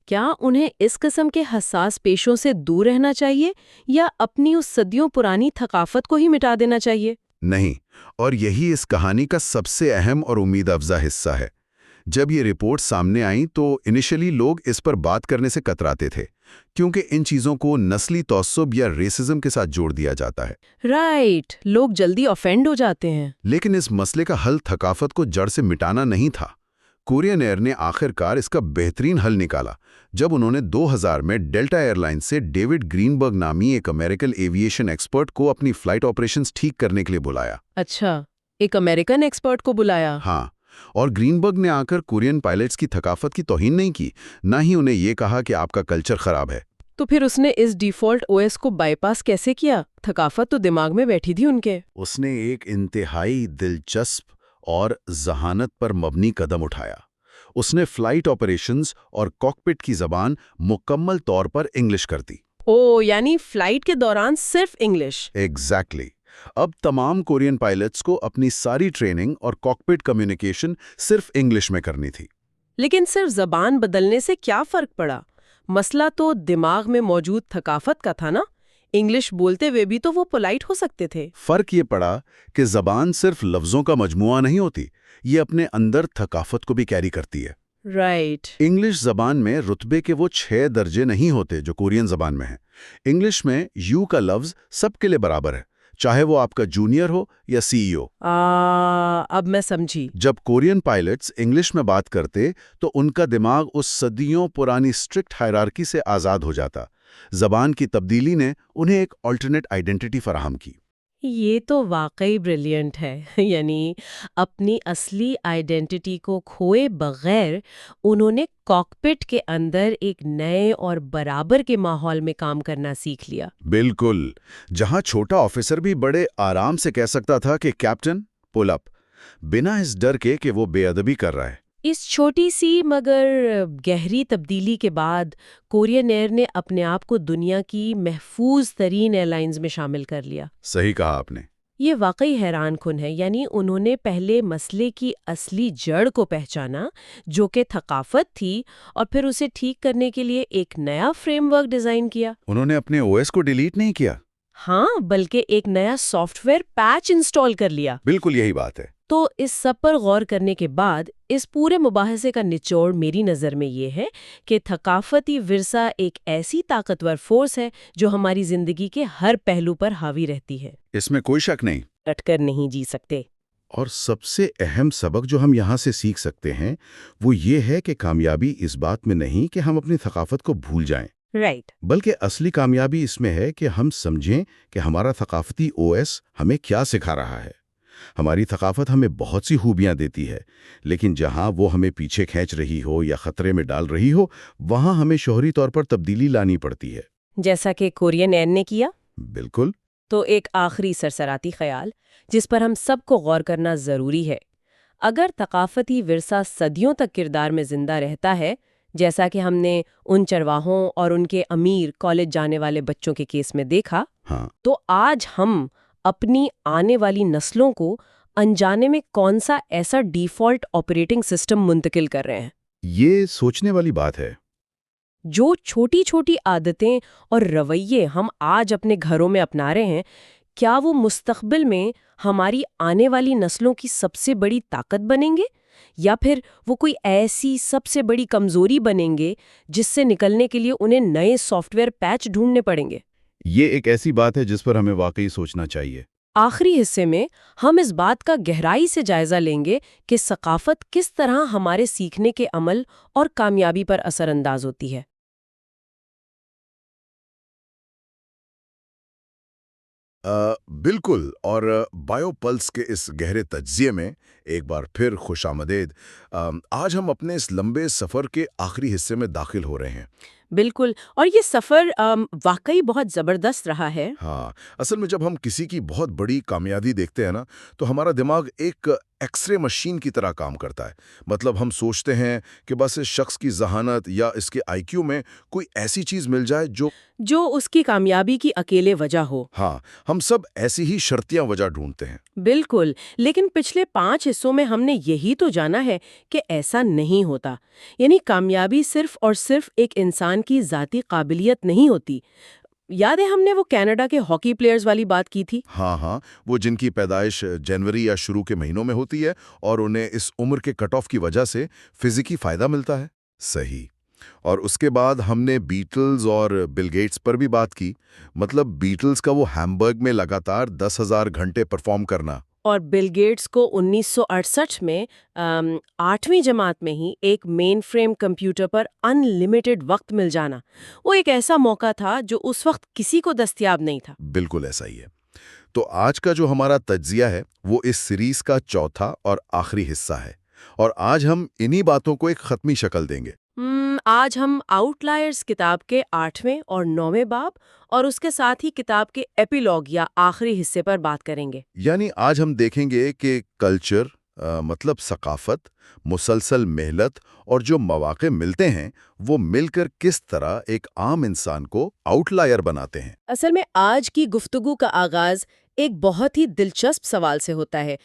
کیا انہیں اس قسم کے حساس پیشوں سے دور رہنا چاہیے یا اپنی اس صدیوں پرانی ثقافت کو ہی مٹا دینا چاہیے؟ نہیں، اور یہی اس کہانی کا سب سے اہم اور امید افزا حصہ ہے۔ جب یہ رپورٹ سامنے آئیں تو انیشلی لوگ اس پر بات کرنے سے کتراتے تھے کیونکہ ان چیزوں کو نسلی تعصب یا ریسزم کے ساتھ جوڑ دیا جاتا ہے۔ رائٹ، لوگ جلدی آفینڈ ہو جاتے ہیں۔ لیکن اس مسئلے کا حل ثقافت کو جڑ سے مٹانا نہیں تھا۔ کورین ایئر نے آخر کار اس کا بہترین حل نکالا جب انہوں نے 2000 میں ڈیلٹا ایئر لائن سے ڈیوڈ گرینبرگ نامی ایک امریکن ایویشن ایکسپرٹ کو اپنی فلائٹ آپریشنز ٹھیک کرنے کے لیے بلایا۔ اچھا، ایک امریکن ایکسپرٹ کو بلایا؟ ہاں، اور گرینبرگ نے آ کر کورین پائلٹس کی ثقافت کی توہین نہیں کی، نہ ہی انہیں یہ کہا کہ آپ کا کلچر خراب ہے۔ تو پھر اس نے اس ڈیفالٹ او ایس کو بائی پاس کیسے کیا؟ ثقافت تو دماغ میں بیٹھی تھی ان کے۔ اس نے ایک انتہائی دلچسپ اور ذہانت پر مبنی قدم اٹھایا۔ اس نے فلائٹ آپریشنز اور کاکپٹ کی زبان مکمل طور پر انگلش کر دی۔ یعنی فلائٹ کے دوران صرف انگلش؟ ایگزیکٹلی۔ اب تمام کورین پائلٹس کو اپنی ساری ٹریننگ اور کاکپٹ کمیونیکیشن صرف انگلش میں کرنی تھی۔ لیکن صرف زبان بدلنے سے کیا فرق پڑا؟ مسئلہ تو دماغ میں موجود ثقافت کا تھا نا؟ انگلش بولتے ہوئے بھی تو وہ پولائٹ ہو سکتے تھے۔ فرق یہ پڑا کہ زبان صرف لفظوں کا مجموعہ نہیں ہوتی، یہ اپنے اندر ثقافت کو بھی کیری کرتی ہے۔ رائٹ. انگلش زبان میں رتبے کے وہ 6 درجے نہیں ہوتے جو کورین زبان میں ہیں۔ انگلش میں یو کا لفظ سب کے لیے برابر ہے، چاہے وہ آپ کا جونیئر ہو یا CEO۔ اب میں سمجھی. جب کورین پائلٹس انگلش میں بات کرتے تو ان کا دماغ اس صدیوں پرانی اسٹرکٹ ہائرارکی سے آزاد ہو جاتا۔ زبان کی تبدیلی نے انہیں ایک آلٹرنیٹ آئیڈینٹی فراہم کی۔ یہ تو واقعی بریلینٹ ہے. یعنی اپنی اصلی آئیڈینٹی کو کھوئے بغیر انہوں نے کاکپٹ کے اندر ایک نئے اور برابر کے ماحول میں کام کرنا سیکھ لیا. بالکل، جہاں چھوٹا آفیسر بھی بڑے آرام سے کہہ سکتا تھا کہ کیپٹن پل اپ، بنا اس ڈر کے کہ وہ بے ادبی کر رہا ہے۔ اس چھوٹی سی مگر گہری تبدیلی کے بعد کورین ایئر نے اپنے آپ کو دنیا کی محفوظ ترین ایئر لائنز میں شامل کر لیا. صحیح کہا آپ نے۔ یہ واقعی حیران کن ہے. یعنی انہوں نے پہلے مسئلے کی اصلی جڑ کو پہچانا جو کہ ثقافت تھی، اور پھر اسے ٹھیک کرنے کے لیے ایک نیا فریم ورک ڈیزائن کیا. انہوں نے اپنے OS کو ڈیلیٹ نہیں کیا۔ ہاں، بلکہ ایک نیا سافٹ ویئر پیچ انسٹال کر لیا. بالکل یہی بات ہے۔ تو اس سب پر غور کرنے کے بعد اس پورے مباحثے کا نچوڑ میری نظر میں یہ ہے کہ ثقافتی ورثہ ایک ایسی طاقتور فورس ہے جو ہماری زندگی کے ہر پہلو پر حاوی رہتی ہے. اس میں کوئی شک نہیں۔ ڈٹ کر نہیں جی سکتے. اور سب سے اہم سبق جو ہم یہاں سے سیکھ سکتے ہیں وہ یہ ہے کہ کامیابی اس بات میں نہیں کہ ہم اپنی ثقافت کو بھول جائیں، رائٹ. بلکہ اصلی کامیابی اس میں ہے کہ ہم سمجھیں کہ ہمارا ثقافتی OS ہمیں کیا سکھا رہا ہے۔ ہماری ثقافت ہمیں بہت سی خوبیاں دیتی ہے، لیکن جہاں وہ ہمیں پیچھے کھینچ رہی ہو یا خطرے میں ڈال رہی ہو، وہاں ہمیں شہری طور پر تبدیلی لانی پڑتی ہے۔ جیسا کہ کورین ایئر نے کیا. بالکل۔ تو ایک آخری سرسراتی خیال جس پر ہم سب کو غور کرنا ضروری ہے. اگر ثقافتی ورثہ صدیوں تک کردار میں زندہ رہتا ہے، جیسا کہ ہم نے ان چرواہوں اور ان کے امیر کالج جانے والے بچوں کے کیس میں دیکھا، ہاں، تو آج ہم اپنی آنے والی نسلوں کو انجانے میں کون سا ایسا ڈیفالٹ آپریٹنگ سسٹم منتقل کر رہے ہیں؟ یہ سوچنے والی بات ہے۔ جو چھوٹی چھوٹی عادتیں اور رویے ہم آج اپنے گھروں میں اپنا رہے ہیں، کیا وہ مستقبل میں ہماری آنے والی نسلوں کی سب سے بڑی طاقت بنیں گے، یا پھر وہ کوئی ایسی سب سے بڑی کمزوری بنیں گے جس سے نکلنے کے لیے انہیں نئے سافٹ ویئر پیچ ڈھونڈنے پڑیں گے؟ یہ ایک ایسی بات ہے جس پر ہمیں واقعی سوچنا چاہیے۔ آخری حصے میں ہم اس بات کا گہرائی سے جائزہ لیں گے کہ ثقافت کس طرح ہمارے سیکھنے کے عمل اور کامیابی پر اثر انداز ہوتی ہے۔ بالکل، اور بایو پلس کے اس گہرے تجزیے میں ایک بار پھر خوش آمدید۔ آج ہم اپنے اس لمبے سفر کے آخری حصے میں داخل ہو رہے ہیں۔ بالکل، اور یہ سفر واقعی بہت زبردست رہا ہے۔ ہاں، اصل میں جب ہم کسی کی بہت بڑی کامیابی دیکھتے ہیں نا، تو ہمارا دماغ ایک ایکس رے مشین کی طرح کام کرتا ہے۔ مطلب ہم سوچتے ہیں کہ بس اس شخص کی ذہانت یا اس کے IQ میں کوئی ایسی چیز مل جائے جو اس کی کامیابی کی اکیلے وجہ ہو۔ ہاں، ہم سب ایسی ہی شرطیاں وجہ ڈھونڈتے ہیں۔ بالکل، لیکن پچھلے 5 حصوں میں ہم نے یہی تو جانا ہے کہ ایسا نہیں ہوتا۔ یعنی کامیابی صرف اور صرف ایک انسان کی ذاتی قابلیت نہیں ہوتی۔ یاد ہے ہم نے وہ کینیڈا کے ہاکی پلیئرز والی بات کی تھی؟ ہاں، وہ جن کی پیدائش جنوری یا شروع کے مہینوں میں ہوتی ہے اور انہیں اس عمر کے کٹ آف کی وجہ سے فزیکی فائدہ ملتا ہے۔ صحیح۔ اور اس کے بعد ہم نے بیٹلز اور بل گیٹس پر بھی بات کی۔ مطلب بیٹلز کا وہ ہیمبرگ میں لگاتار 10,000 گھنٹے پرفارم کرنا، اور بل گیٹس کو 1968 میں 8ویں جماعت میں ہی ایک مین فریم کمپیوٹر پر ان لمیٹڈ وقت مل جانا، وہ ایک ایسا موقع تھا جو اس وقت کسی کو دستیاب نہیں تھا۔ بالکل ایسا ہی ہے۔ تو آج کا جو ہمارا تجزیہ ہے وہ اس سیریز کا چوتھا اور آخری حصہ ہے، اور آج ہم انہی باتوں کو ایک ختمی شکل دیں گے۔ آج ہم آؤٹ لائرز کتاب کے 8ویں اور 9ویں باب اور اس کے ساتھ ہی کتاب کے ایپیلوگ یا آخری حصے پر بات کریں گے۔ یعنی آج ہم دیکھیں گے کہ کلچر، مطلب ثقافت، مسلسل محنت اور جو مواقع ملتے ہیں وہ مل کر کس طرح ایک عام انسان کو آؤٹ لائر بناتے ہیں۔ اصل میں آج کی گفتگو کا آغاز ایک بہت ہی دلچسپ سوال سے ہوتا ہے۔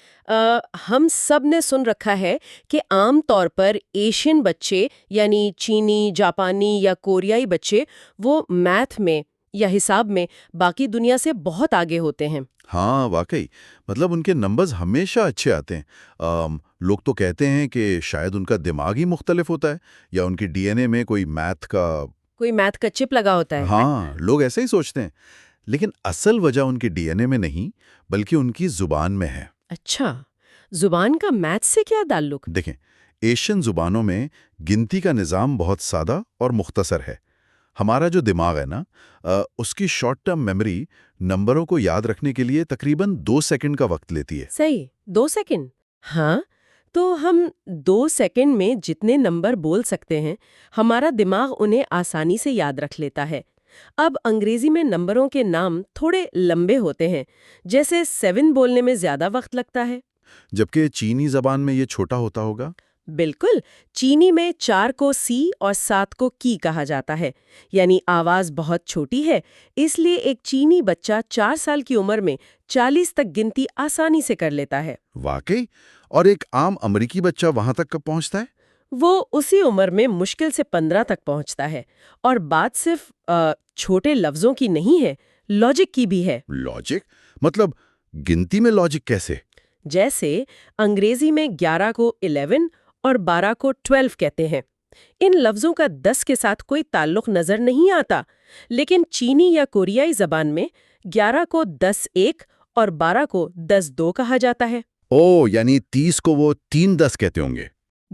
ہم سب نے سن رکھا ہے کہ عام طور پر ایشین بچے، یعنی چینی، جاپانی یا کوریائی بچے، وہ میتھ میں یا حساب میں باقی دنیا سے بہت آگے ہوتے ہیں۔ ہاں واقعی، مطلب ان کے نمبرز ہمیشہ اچھے آتے ہیں۔ لوگ تو کہتے ہیں کہ شاید ان کا دماغ ہی مختلف ہوتا ہے یا ان کی ڈی این اے میں کوئی میتھ کا چپ لگا ہوتا ہے۔ ہاں لوگ ایسے ہی سوچتے ہیں، لیکن اصل وجہ ان کی ڈی این اے میں نہیں بلکہ ان کی زبان میں ہے۔ اچھا، زبان کا میتھ سے کیا تعلق؟ دیکھیں، ایشین زبانوں میں گنتی کا نظام بہت سادہ اور مختصر ہے۔ ہمارا جو دماغ ہے نا، اس کی شارٹ ٹرم میموری نمبروں کو یاد رکھنے کے لیے تقریباً 2 سیکنڈ کا وقت لیتی ہے۔ صحیح، 2 سیکنڈ؟ ہاں، تو ہم 2 سیکنڈ میں جتنے نمبر بول سکتے ہیں ہمارا دماغ انہیں آسانی سے یاد رکھ لیتا ہے۔ اب انگریزی میں نمبروں کے نام تھوڑے لمبے ہوتے ہیں، جیسے 7 بولنے میں زیادہ وقت لگتا ہے۔ جبکہ چینی زبان میں یہ چھوٹا ہوتا ہوگا۔ بالکل، چینی میں 4 کو سی اور 7 کو کی کہا جاتا ہے، یعنی آواز بہت چھوٹی ہے، اس لیے ایک چینی بچہ 4 سال کی عمر میں 40 تک گنتی آسانی سے کر لیتا ہے۔ واقعی؟ اور ایک عام امریکی بچہ وہاں تک کب پہنچتا ہے؟ وہ اسی عمر میں مشکل سے 15 تک پہنچتا ہے، اور بات صرف چھوٹے لفظوں کی نہیں ہے، لاجک کی بھی ہے۔ لاجک؟ مطلب گنتی میں لاجک کیسے؟ جیسے انگریزی میں 11 کو 11 اور 12 کو 12 کہتے ہیں۔ ان لفظوں کا 10 کے ساتھ کوئی تعلق نظر نہیں آتا، لیکن چینی یا کوریائی زبان میں 11 کو 10-1 اور 12 کو 10-2 کہا جاتا ہے۔ یعنی 30 کو وہ 3-10 کہتے ہوں گے۔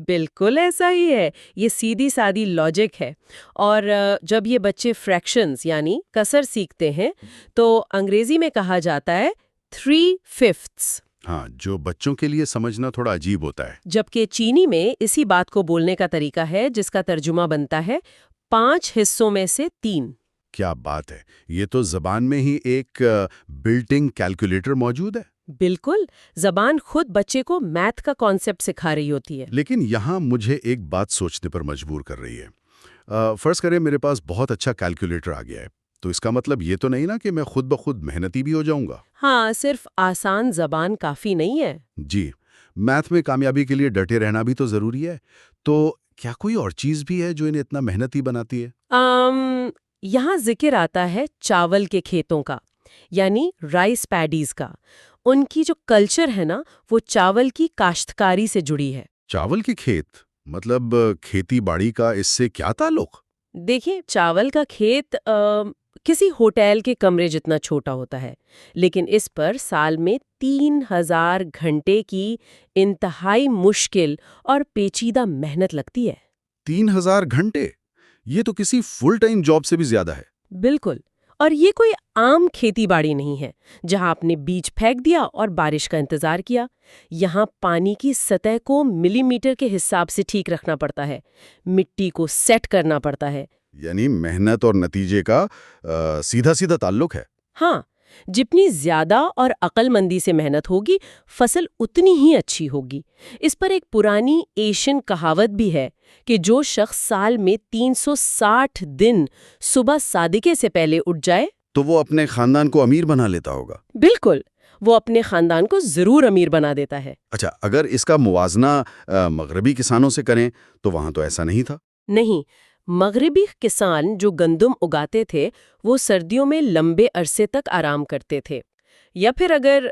بالکل ایسا ہی ہے، یہ سیدھی سادی لاجک ہے۔ اور جب یہ بچے فریکشنز یعنی کسر سیکھتے ہیں تو انگریزی میں کہا جاتا ہے 3/5۔ ہاں، جو بچوں کے لیے سمجھنا تھوڑا عجیب ہوتا ہے۔ جبکہ چینی میں اسی بات کو بولنے کا طریقہ ہے جس کا ترجمہ بنتا ہے 5 حصوں میں سے 3۔ کیا بات ہے! یہ تو زبان میں ہی ایک بلٹ ان کیلکولیٹر موجود ہے۔ بالکل، زبان خود بچے کو میتھ کا کانسیپٹ سکھا رہی ہوتی ہے۔ لیکن یہاں مجھے ایک بات سوچنے پر مجبور کر رہی ہے۔ فرض کریں میرے پاس بہت اچھا کیلکولیٹر آ گیا ہے، تو اس کا مطلب یہ تو نہیں نا کہ میں خود بخود محنتی بھی ہو جاؤں گا؟ ہاں، صرف آسان زبان کافی نہیں ہے۔ جی، میتھ میں کامیابی کے لیے ڈٹے رہنا بھی تو ضروری ہے۔ تو کیا کوئی اور چیز بھی ہے جو انہیں اتنا محنتی بناتی ہے؟ یہاں ذکر آتا ہے چاول کے کھیتوں کا، یعنی رائس پیڈیز کا۔ ان کی جو کلچر ہے نا، وہ چاول کی کاشتکاری سے جڑی ہے۔ چاول کے کھیت؟ مطلب کھیتی باڑی کا اس سے کیا تعلق؟ دیکھیں، چاول کا کھیت کسی ہوٹل کے کمرے جتنا چھوٹا ہوتا ہے، لیکن اس پر سال میں 3000 گھنٹے کی انتہائی مشکل اور پیچیدہ محنت لگتی ہے۔ 3000 گھنٹے؟ یہ تو کسی فل ٹائم جاب سے بھی زیادہ ہے۔ بالکل، اور یہ کوئی عام کھیتی باڑی نہیں ہے جہاں آپ نے بیج پھینک دیا اور بارش کا انتظار کیا۔ یہاں پانی کی سطح کو ملی میٹر کے حساب سے ٹھیک رکھنا پڑتا ہے، مٹی کو سیٹ کرنا پڑتا ہے۔ یعنی محنت اور نتیجے کا سیدھا سیدھا تعلق ہے۔ ہاں، جتنی زیادہ اور عقل مندی سے محنت ہوگی، فصل اتنی ہی اچھی ہوگی۔ اس پر ایک پرانی ایشین کہاوت بھی ہے کہ جو شخص سال میں 360 دن صبح صادقے سے پہلے اٹھ جائے تو وہ اپنے خاندان کو امیر بنا لیتا ہوگا۔ بالکل، وہ اپنے خاندان کو ضرور امیر بنا دیتا ہے۔ اچھا، اگر اس کا موازنہ مغربی کسانوں سے کریں تو وہاں تو ایسا نہیں تھا۔ نہیں، مغربی کسان جو گندم اگاتے تھے وہ سردیوں میں لمبے عرصے تک آرام کرتے تھے۔ یا پھر اگر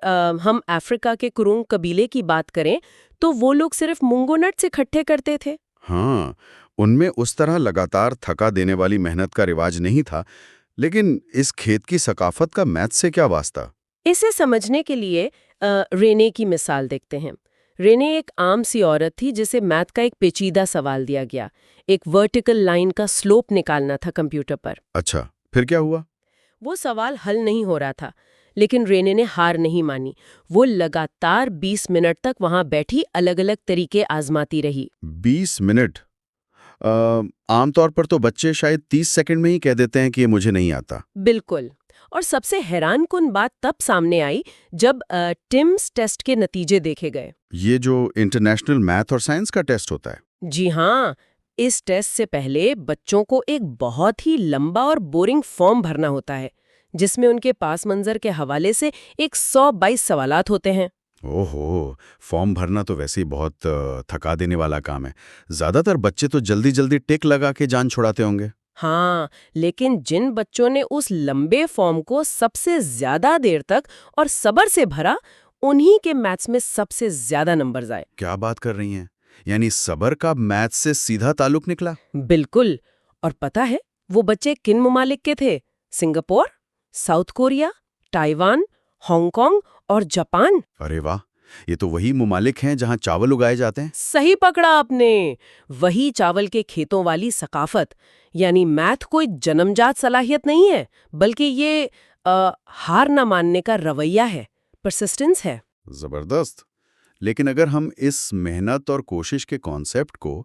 ہم افریقہ کے کرونگ قبیلے کی بات کریں تو وہ لوگ صرف مونگو نٹ سے اکٹھے کرتے تھے۔ ہاں، ان میں اس طرح لگاتار تھکا دینے والی محنت کا رواج نہیں تھا۔ لیکن اس کھیت کی ثقافت کا میتھ سے کیا واسطہ؟ اسے سمجھنے کے لیے رینے کی مثال دیکھتے ہیں۔ رینے ایک عام سی عورت تھی جسے میتھ کا ایک پیچیدہ سوال دیا گیا، ایک ورٹیکل لائن کا سلوپ نکالنا تھا کمپیوٹر پر۔ اچھا، پھر کیا ہوا؟ وہ سوال حل نہیں ہو رہا تھا، لیکن رینے نے ہار نہیں مانی۔ وہ لگاتار 20 منٹ تک وہاں بیٹھی الگ الگ طریقے آزماتی رہی۔ 20 منٹ؟ عام طور پر تو بچے شاید 30 سیکنڈ میں ہی کہہ دیتے ہیں کہ یہ مجھے نہیں آتا۔ بالکل، اور سب سے حیران کن بات تب سامنے آئی جب ٹمس ٹیسٹ کے نتیجے دیکھے گئے۔ یہ جو انٹرنیشنل میتھ اور سائنس کا ٹیسٹ ہوتا ہے؟ جی ہاں، اس ٹیسٹ سے پہلے بچوں کو ایک بہت ہی لمبا اور بورنگ فارم بھرنا ہوتا ہے جس میں ان کے پاس منظر کے حوالے سے 122 سوالات ہوتے ہیں۔ اوہو، فارم بھرنا تو ویسے ہی بہت تھکا دینے والا کام ہے۔ زیادہ تر بچے تو جلدی جلدی ٹک لگا کے جان چھڑاتے ہوں گے۔ ہاں، لیکن جن بچوں نے اس لمبے فارم کو سب سے زیادہ دیر تک اور صبر سے بھرا، انہی کے میتھس میں سب سے زیادہ نمبرز آئے۔ کیا بات کر رہی ہیں؟ یعنی صبر کا میتھ سے سیدھا تعلق نکلا؟ بالکل۔ اور پتہ ہے وہ بچے کن ممالک کے تھے؟ Singapore, south Korea, Taiwan, Hong Kong اور جاپان۔ ارے واہ، یہ تو وہی ممالک ہیں جہاں چاول اگائے جاتے ہیں۔ صحیح پکڑا آپ نے، وہی چاول کے کھیتوں والی ثقافت۔ یعنی میتھ کوئی جنم جات صلاحیت نہیں ہے، بلکہ یہ ہار نہ ماننے کا رویہ ہے، پرسسٹنس ہے۔ زبردست۔ لیکن اگر ہم اس محنت اور کوشش کے کانسیپٹ کو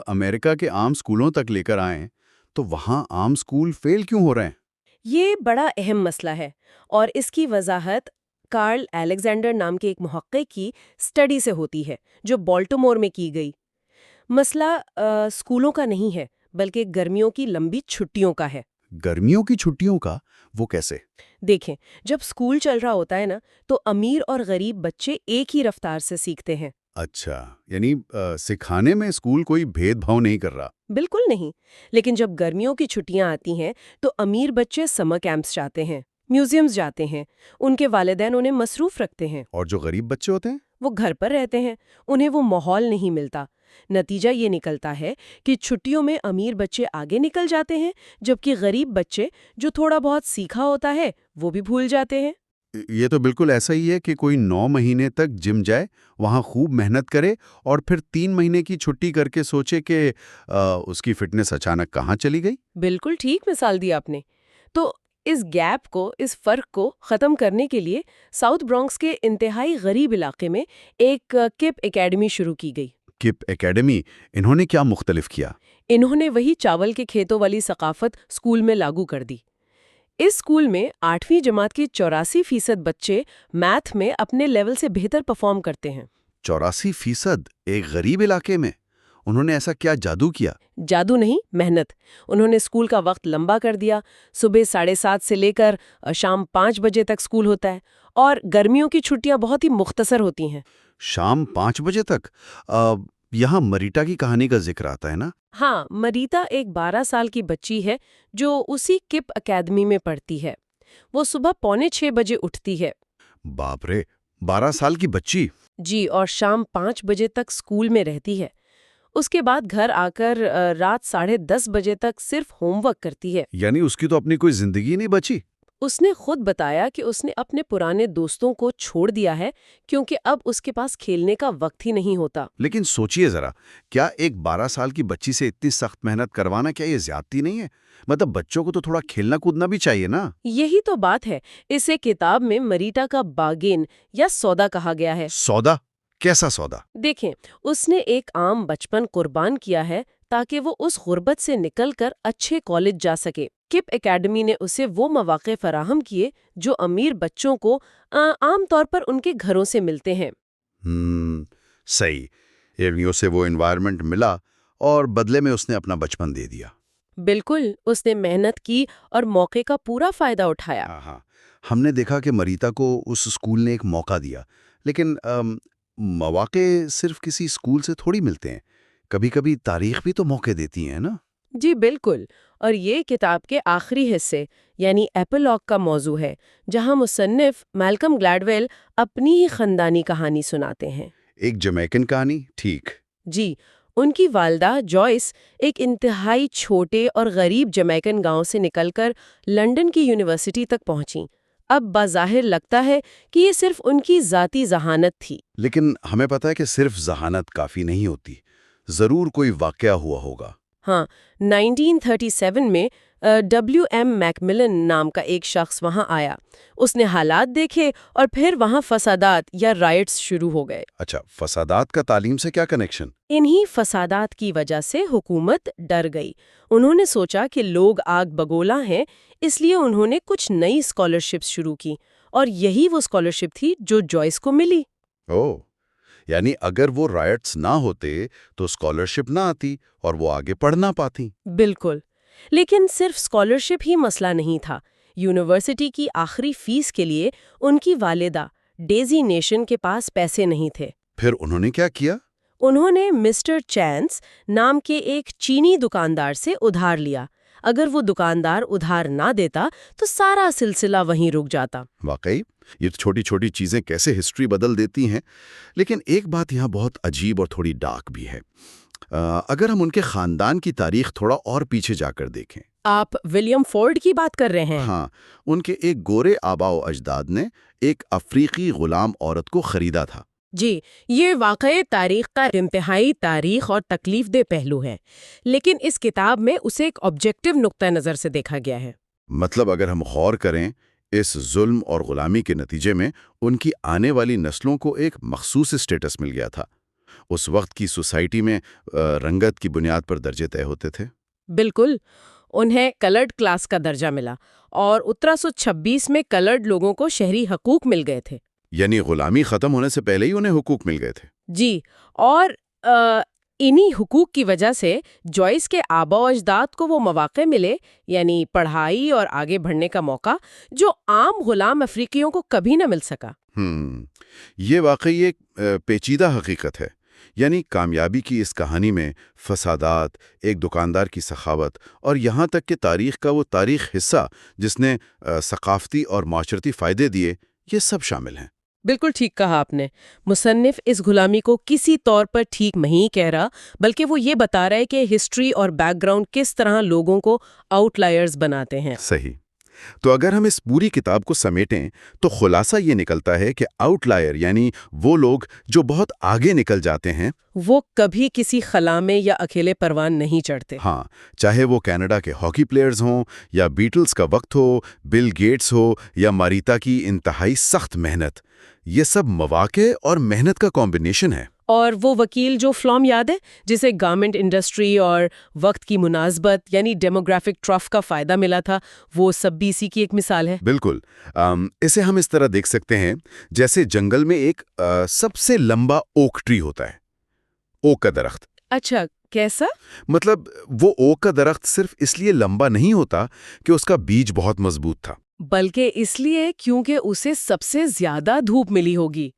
امریکہ کے عام سکولوں تک لے کر آئیں تو وہاں عام سکول فیل کیوں ہو رہے ہیں؟ یہ بڑا اہم مسئلہ ہے، اور اس کی وضاحت کارل الیگزینڈر نام کے ایک محقق کی اسٹڈی سے ہوتی ہے جو بالٹیمور میں کی گئی۔ مسئلہ اسکولوں کا نہیں ہے، بلکہ گرمیوں کی لمبی چھٹیوں کا ہے۔ گرمیوں کی چھٹیوں کا؟ وہ کیسے؟ دیکھیں، جب اسکول چل رہا ہوتا ہے نا، تو امیر اور غریب بچے ایک ہی رفتار سے سیکھتے ہیں۔ اچھا، یعنی سکھانے میں اسکول کوئی بھید بھاؤ نہیں کر رہا؟ بالکل نہیں، لیکن جب گرمیوں کی چھٹیاں آتی ہیں تو امیر بچے سمر کیمپس جاتے ہیں، میوزیمز جاتے ہیں، ان کے والدین انہیں مصروف رکھتے ہیں۔ اور جو غریب بچے ہوتے ہیں؟ وہ گھر پر رہتے ہیں، انہیں وہ ماحول نہیں ملتا۔ نتیجہ یہ نکلتا ہے کہ چھٹیوں میں امیر بچے آگے نکل جاتے ہیں، جبکہ غریب بچے جو تھوڑا بہت سیکھا ہوتا ہے وہ بھی بھول جاتے ہیں۔ یہ تو بالکل ایسا ہی ہے کہ کوئی 9 مہینے تک جم جائے، وہاں خوب محنت کرے، اور پھر 3 مہینے کی چھٹی کر کے سوچے کہ اس کی فٹنس اچانک کہاں چلی گئی۔ بالکل ٹھیک مثال دی آپ نے۔ تو اس گیپ کو، اس فرق کو ختم کرنے کے لیے ساؤتھ برانکس کے انتہائی غریب علاقے میں ایک کپ اکیڈمی شروع کی گئی۔ Cup academy? انہوں نے کیا مختلف کیا؟ انہوں نے وہی چاول کے کھیتوں والی ثقافت اسکول میں لاگو کر دی۔ اس اسکول میں 8ویں جماعت کی 84% بچے میتھ میں اپنے لیول سے بہتر پرفارم کرتے ہیں۔ 84% ایک غریب علاقے میں؟ انہوں نے ایسا کیا جادو کیا؟ جادو نہیں، محنت۔ انہوں نے اسکول کا وقت لمبا کر دیا، صبح 7:30 سے لے کر شام 5 بجے تک اسکول ہوتا ہے، اور گرمیوں کی چھٹیاں بہت ہی مختصر ہوتی ہیں۔ شام 5 بجے تک؟ یہاں مریٹا کی کہانی کا ذکر آتا ہے نا؟ ہاں، مریتا ایک 12 سال کی بچی ہے جو اسی کپ اکیڈمی میں پڑھتی ہے۔ وہ صبح 5:45 بجے اٹھتی ہے۔ باپ رے، 12 سال کی بچی! جی، اور شام 5 بجے تک اسکول میں رہتی ہے۔ اس کے بعد گھر آ کر رات 10:30 بجے تک صرف ہوم ورک کرتی ہے۔ یعنی اس کی تو اپنی کوئی زندگی نہیں بچی؟ اس نے خود بتایا کہ اس نے اپنے پرانے دوستوں کو چھوڑ دیا ہے کیونکہ اب اس کے پاس کھیلنے کا وقت ہی نہیں ہوتا۔ لیکن سوچئے ذرا، کیا ایک 12 سال کی بچی سے اتنی سخت محنت کروانا، کیا یہ زیادتی نہیں ہے؟ مطلب بچوں کو تو تھوڑا کھیلنا کودنا بھی چاہیے نا؟ یہی تو بات ہے، اسے کتاب میں مریٹا کا باگین یا سودا کہا گیا ہے۔ سودا؟ کیسا سودا؟ دیکھیں، اس نے ایک عام بچپن قربان کیا ہے تاکہ وہ اس غربت سے نکل کر اچھے کالج جا سکے۔ کپ اکیڈمی نے اسے وہ مواقع فراہم کیے جو امیر بچوں کو عام طور پر ان کے گھروں سے ملتے ہیں۔ صحیح، یعنی اسے وہ انوائرمنٹ ملا اور بدلے میں اس نے اپنا بچپن دے دیا۔ بالکل، اس نے محنت کی اور موقع کا پورا فائدہ اٹھایا۔ ہاں، ہم نے دیکھا کہ مریتا کو اس اسکول نے ایک موقع دیا، لیکن مواقع صرف کسی اسکول سے تھوڑی ملتے ہیں، کبھی کبھی تاریخ بھی تو موقع دیتی ہیں نا؟ جی بالکل، اور یہ کتاب کے آخری حصے یعنی ایپیلاگ کا موضوع ہے، جہاں مصنف میلکم گلیڈویل اپنی ہی خاندانی کہانی سناتے ہیں۔ ایک جمیکن کہانی؟ ٹھیک۔ جی، ان کی والدہ جوائس ایک انتہائی چھوٹے اور غریب جمیکن گاؤں سے نکل کر لنڈن کی یونیورسٹی تک پہنچیں۔ اب بظاہر لگتا ہے کہ یہ صرف ان کی ذاتی ذہانت تھی، لیکن ہمیں پتہ ہے کہ صرف ذہانت کافی نہیں ہوتی، ضرور کوئی واقعہ ہوا ہوگا۔ ہاں، 1937 میں WM میکملن نام کا ایک شخص وہاں آیا۔ اس نے حالات دیکھے اور پھر وہاں فسادات یا رائٹس شروع ہو گئے۔ اچھا، فسادات کا تعلیم سے کیا کنیکشن؟ انہی فسادات کی وجہ سے حکومت ڈر گئی۔ انہوں نے سوچا کہ لوگ آگ بگولا ہیں، اس لیے انہوں نے کچھ نئی اسکالرشپس شروع کی، اور یہی وہ اسکالرشپ تھی جو جوائس کو ملی۔ یعنی اگر وہ رائٹس نہ ہوتے تو اسکالرشپ نہ آتی اور وہ آگے پڑھ نہ پاتی۔ بالکل، لیکن صرف اسکالرشپ ہی مسئلہ نہیں تھا۔ یونیورسٹی کی آخری فیس کے لیے ان کی والدہ ڈیزی نیشن کے پاس پیسے نہیں تھے۔ پھر انہوں نے کیا کیا؟ انہوں نے مسٹر چانس نام کے ایک چینی دکاندار سے ادھار لیا۔ اگر وہ دکاندار ادھار نہ دیتا تو سارا سلسلہ وہیں رک جاتا۔ واقعی یہ چھوٹی چھوٹی چیزیں کیسے ہسٹری بدل دیتی ہیں۔ لیکن ایک بات یہاں بہت عجیب اور تھوڑی ڈارک بھی ہے۔ اگر ہم ان کے خاندان کی تاریخ تھوڑا اور پیچھے جا کر دیکھیں۔ آپ ولیم فورڈ کی بات کر رہے ہیں؟ ہاں، ان کے ایک گورے آبا و اجداد نے ایک افریقی غلام عورت کو خریدا تھا۔ جی، یہ واقعی تاریخ کا انتہائی تاریخ اور تکلیف دہ پہلو ہے، لیکن اس کتاب میں اسے ایک آبجیکٹو نقطہ نظر سے دیکھا گیا ہے۔ مطلب اگر ہم غور کریں، اس ظلم اور غلامی کے نتیجے میں ان کی آنے والی نسلوں کو ایک مخصوص اسٹیٹس مل گیا تھا۔ اس وقت کی سوسائٹی میں رنگت کی بنیاد پر درجے طے ہوتے تھے۔ بالکل، انہیں کلرڈ کلاس کا درجہ ملا اور 1726 میں کلرڈ لوگوں کو شہری حقوق مل گئے تھے۔ یعنی غلامی ختم ہونے سے پہلے ہی انہیں حقوق مل گئے تھے۔ جی، اور انہی حقوق کی وجہ سے جوائس کے آبا و اجداد کو وہ مواقع ملے، یعنی پڑھائی اور آگے بڑھنے کا موقع، جو عام غلام افریقیوں کو کبھی نہ مل سکا۔ یہ واقعی ایک پیچیدہ حقیقت ہے۔ یعنی کامیابی کی اس کہانی میں فسادات، ایک دکاندار کی سخاوت اور یہاں تک کہ تاریخ کا وہ تاریخ حصہ جس نے ثقافتی اور معاشرتی فائدے دیے، یہ سب شامل ہیں۔ بالکل ٹھیک کہا آپ نے۔ مصنف اس غلامی کو کسی طور پر ٹھیک نہیں کہہ رہا، بلکہ وہ یہ بتا رہا ہے کہ ہسٹری اور بیک گراؤنڈ کس طرح لوگوں کو آؤٹ لائرز بناتے ہیں۔ صحیح۔ تو اگر ہم اس پوری کتاب کو سمیٹیں تو خلاصہ یہ نکلتا ہے کہ آؤٹ لائر یعنی وہ لوگ جو بہت آگے نکل جاتے ہیں، وہ کبھی کسی خلا میں یا اکیلے پروان نہیں چڑھتے۔ ہاں، چاہے وہ کینیڈا کے ہاکی پلیئرز ہوں، یا بیٹلز کا وقت ہو، بل گیٹس ہو، یا ماریتا کی انتہائی سخت محنت، یہ سب مواقع اور محنت کا کمبینیشن ہے۔ اور وہ وکیل جو فلوم یاد ہے، جسے گارمنٹ انڈسٹری اور وقت کی مناسبت یعنی ڈیموگرافک ٹرف کا فائدہ ملا تھا، وہ سب بھی اسی کی ایک مثال ہے۔ بالکل۔ اسے ہم اس طرح دیکھ سکتے ہیں جیسے جنگل میں ایک سب سے لمبا اوک ٹری ہوتا ہے، اوک کا درخت۔ اچھا، کیسا؟ مطلب وہ اوک کا درخت صرف اس لیے لمبا نہیں ہوتا کہ اس کا بیج بہت مضبوط تھا، بلکہ اس لیے کیونکہ اسے سب سے زیادہ دھوپ ملی ہوگی۔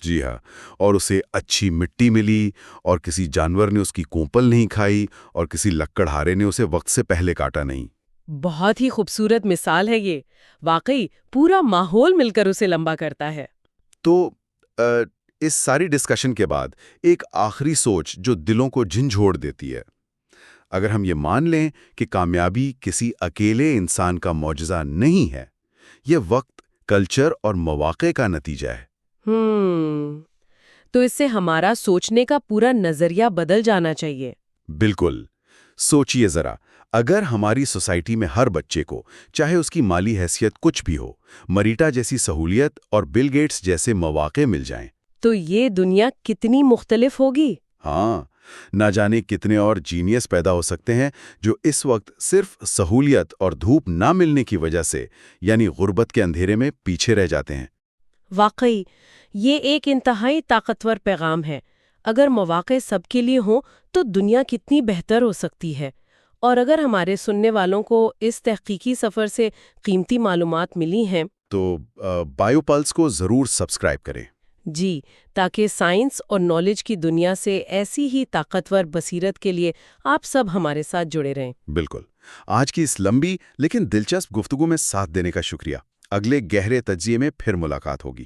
جی ہاں، اور اسے اچھی مٹی ملی، اور کسی جانور نے اس کی کونپل نہیں کھائی، اور کسی لکڑہارے نے اسے وقت سے پہلے کاٹا نہیں۔ بہت ہی خوبصورت مثال ہے یہ، واقعی پورا ماحول مل کر اسے لمبا کرتا ہے۔ تو اس ساری ڈسکشن کے بعد ایک آخری سوچ جو دلوں کو جھنجھوڑ دیتی ہے۔ اگر ہم یہ مان لیں کہ کامیابی کسی اکیلے انسان کا معجزہ نہیں ہے، یہ وقت، کلچر اور مواقع کا نتیجہ ہے۔ تو اس سے ہمارا سوچنے کا پورا نظریہ بدل جانا چاہیے۔ بالکل۔ سوچئے ذرا، اگر ہماری سوسائٹی میں ہر بچے کو، چاہے اس کی مالی حیثیت کچھ بھی ہو، مریٹا جیسی سہولیت اور بل گیٹس جیسے مواقع مل جائیں، تو یہ دنیا کتنی مختلف ہوگی۔ ہاں، نہ جانے کتنے اور جینیس پیدا ہو سکتے ہیں جو اس وقت صرف سہولیت اور دھوپ نہ ملنے کی وجہ سے، یعنی غربت کے اندھیرے میں پیچھے رہ جاتے ہیں۔ واقعی یہ ایک انتہائی طاقتور پیغام ہے۔ اگر مواقع سب کے لیے ہوں تو دنیا کتنی بہتر ہو سکتی ہے۔ اور اگر ہمارے سننے والوں کو اس تحقیقی سفر سے قیمتی معلومات ملی ہیں تو بائیو پلس کو ضرور سبسکرائب کریں۔ جی، تاکہ سائنس اور نالج کی دنیا سے ایسی ہی طاقتور بصیرت کے لیے آپ سب ہمارے ساتھ جڑے رہیں۔ بالکل۔ آج کی اس لمبی لیکن دلچسپ گفتگو میں ساتھ دینے کا شکریہ۔ اگلے گہرے تجزیے میں پھر ملاقات ہوگی۔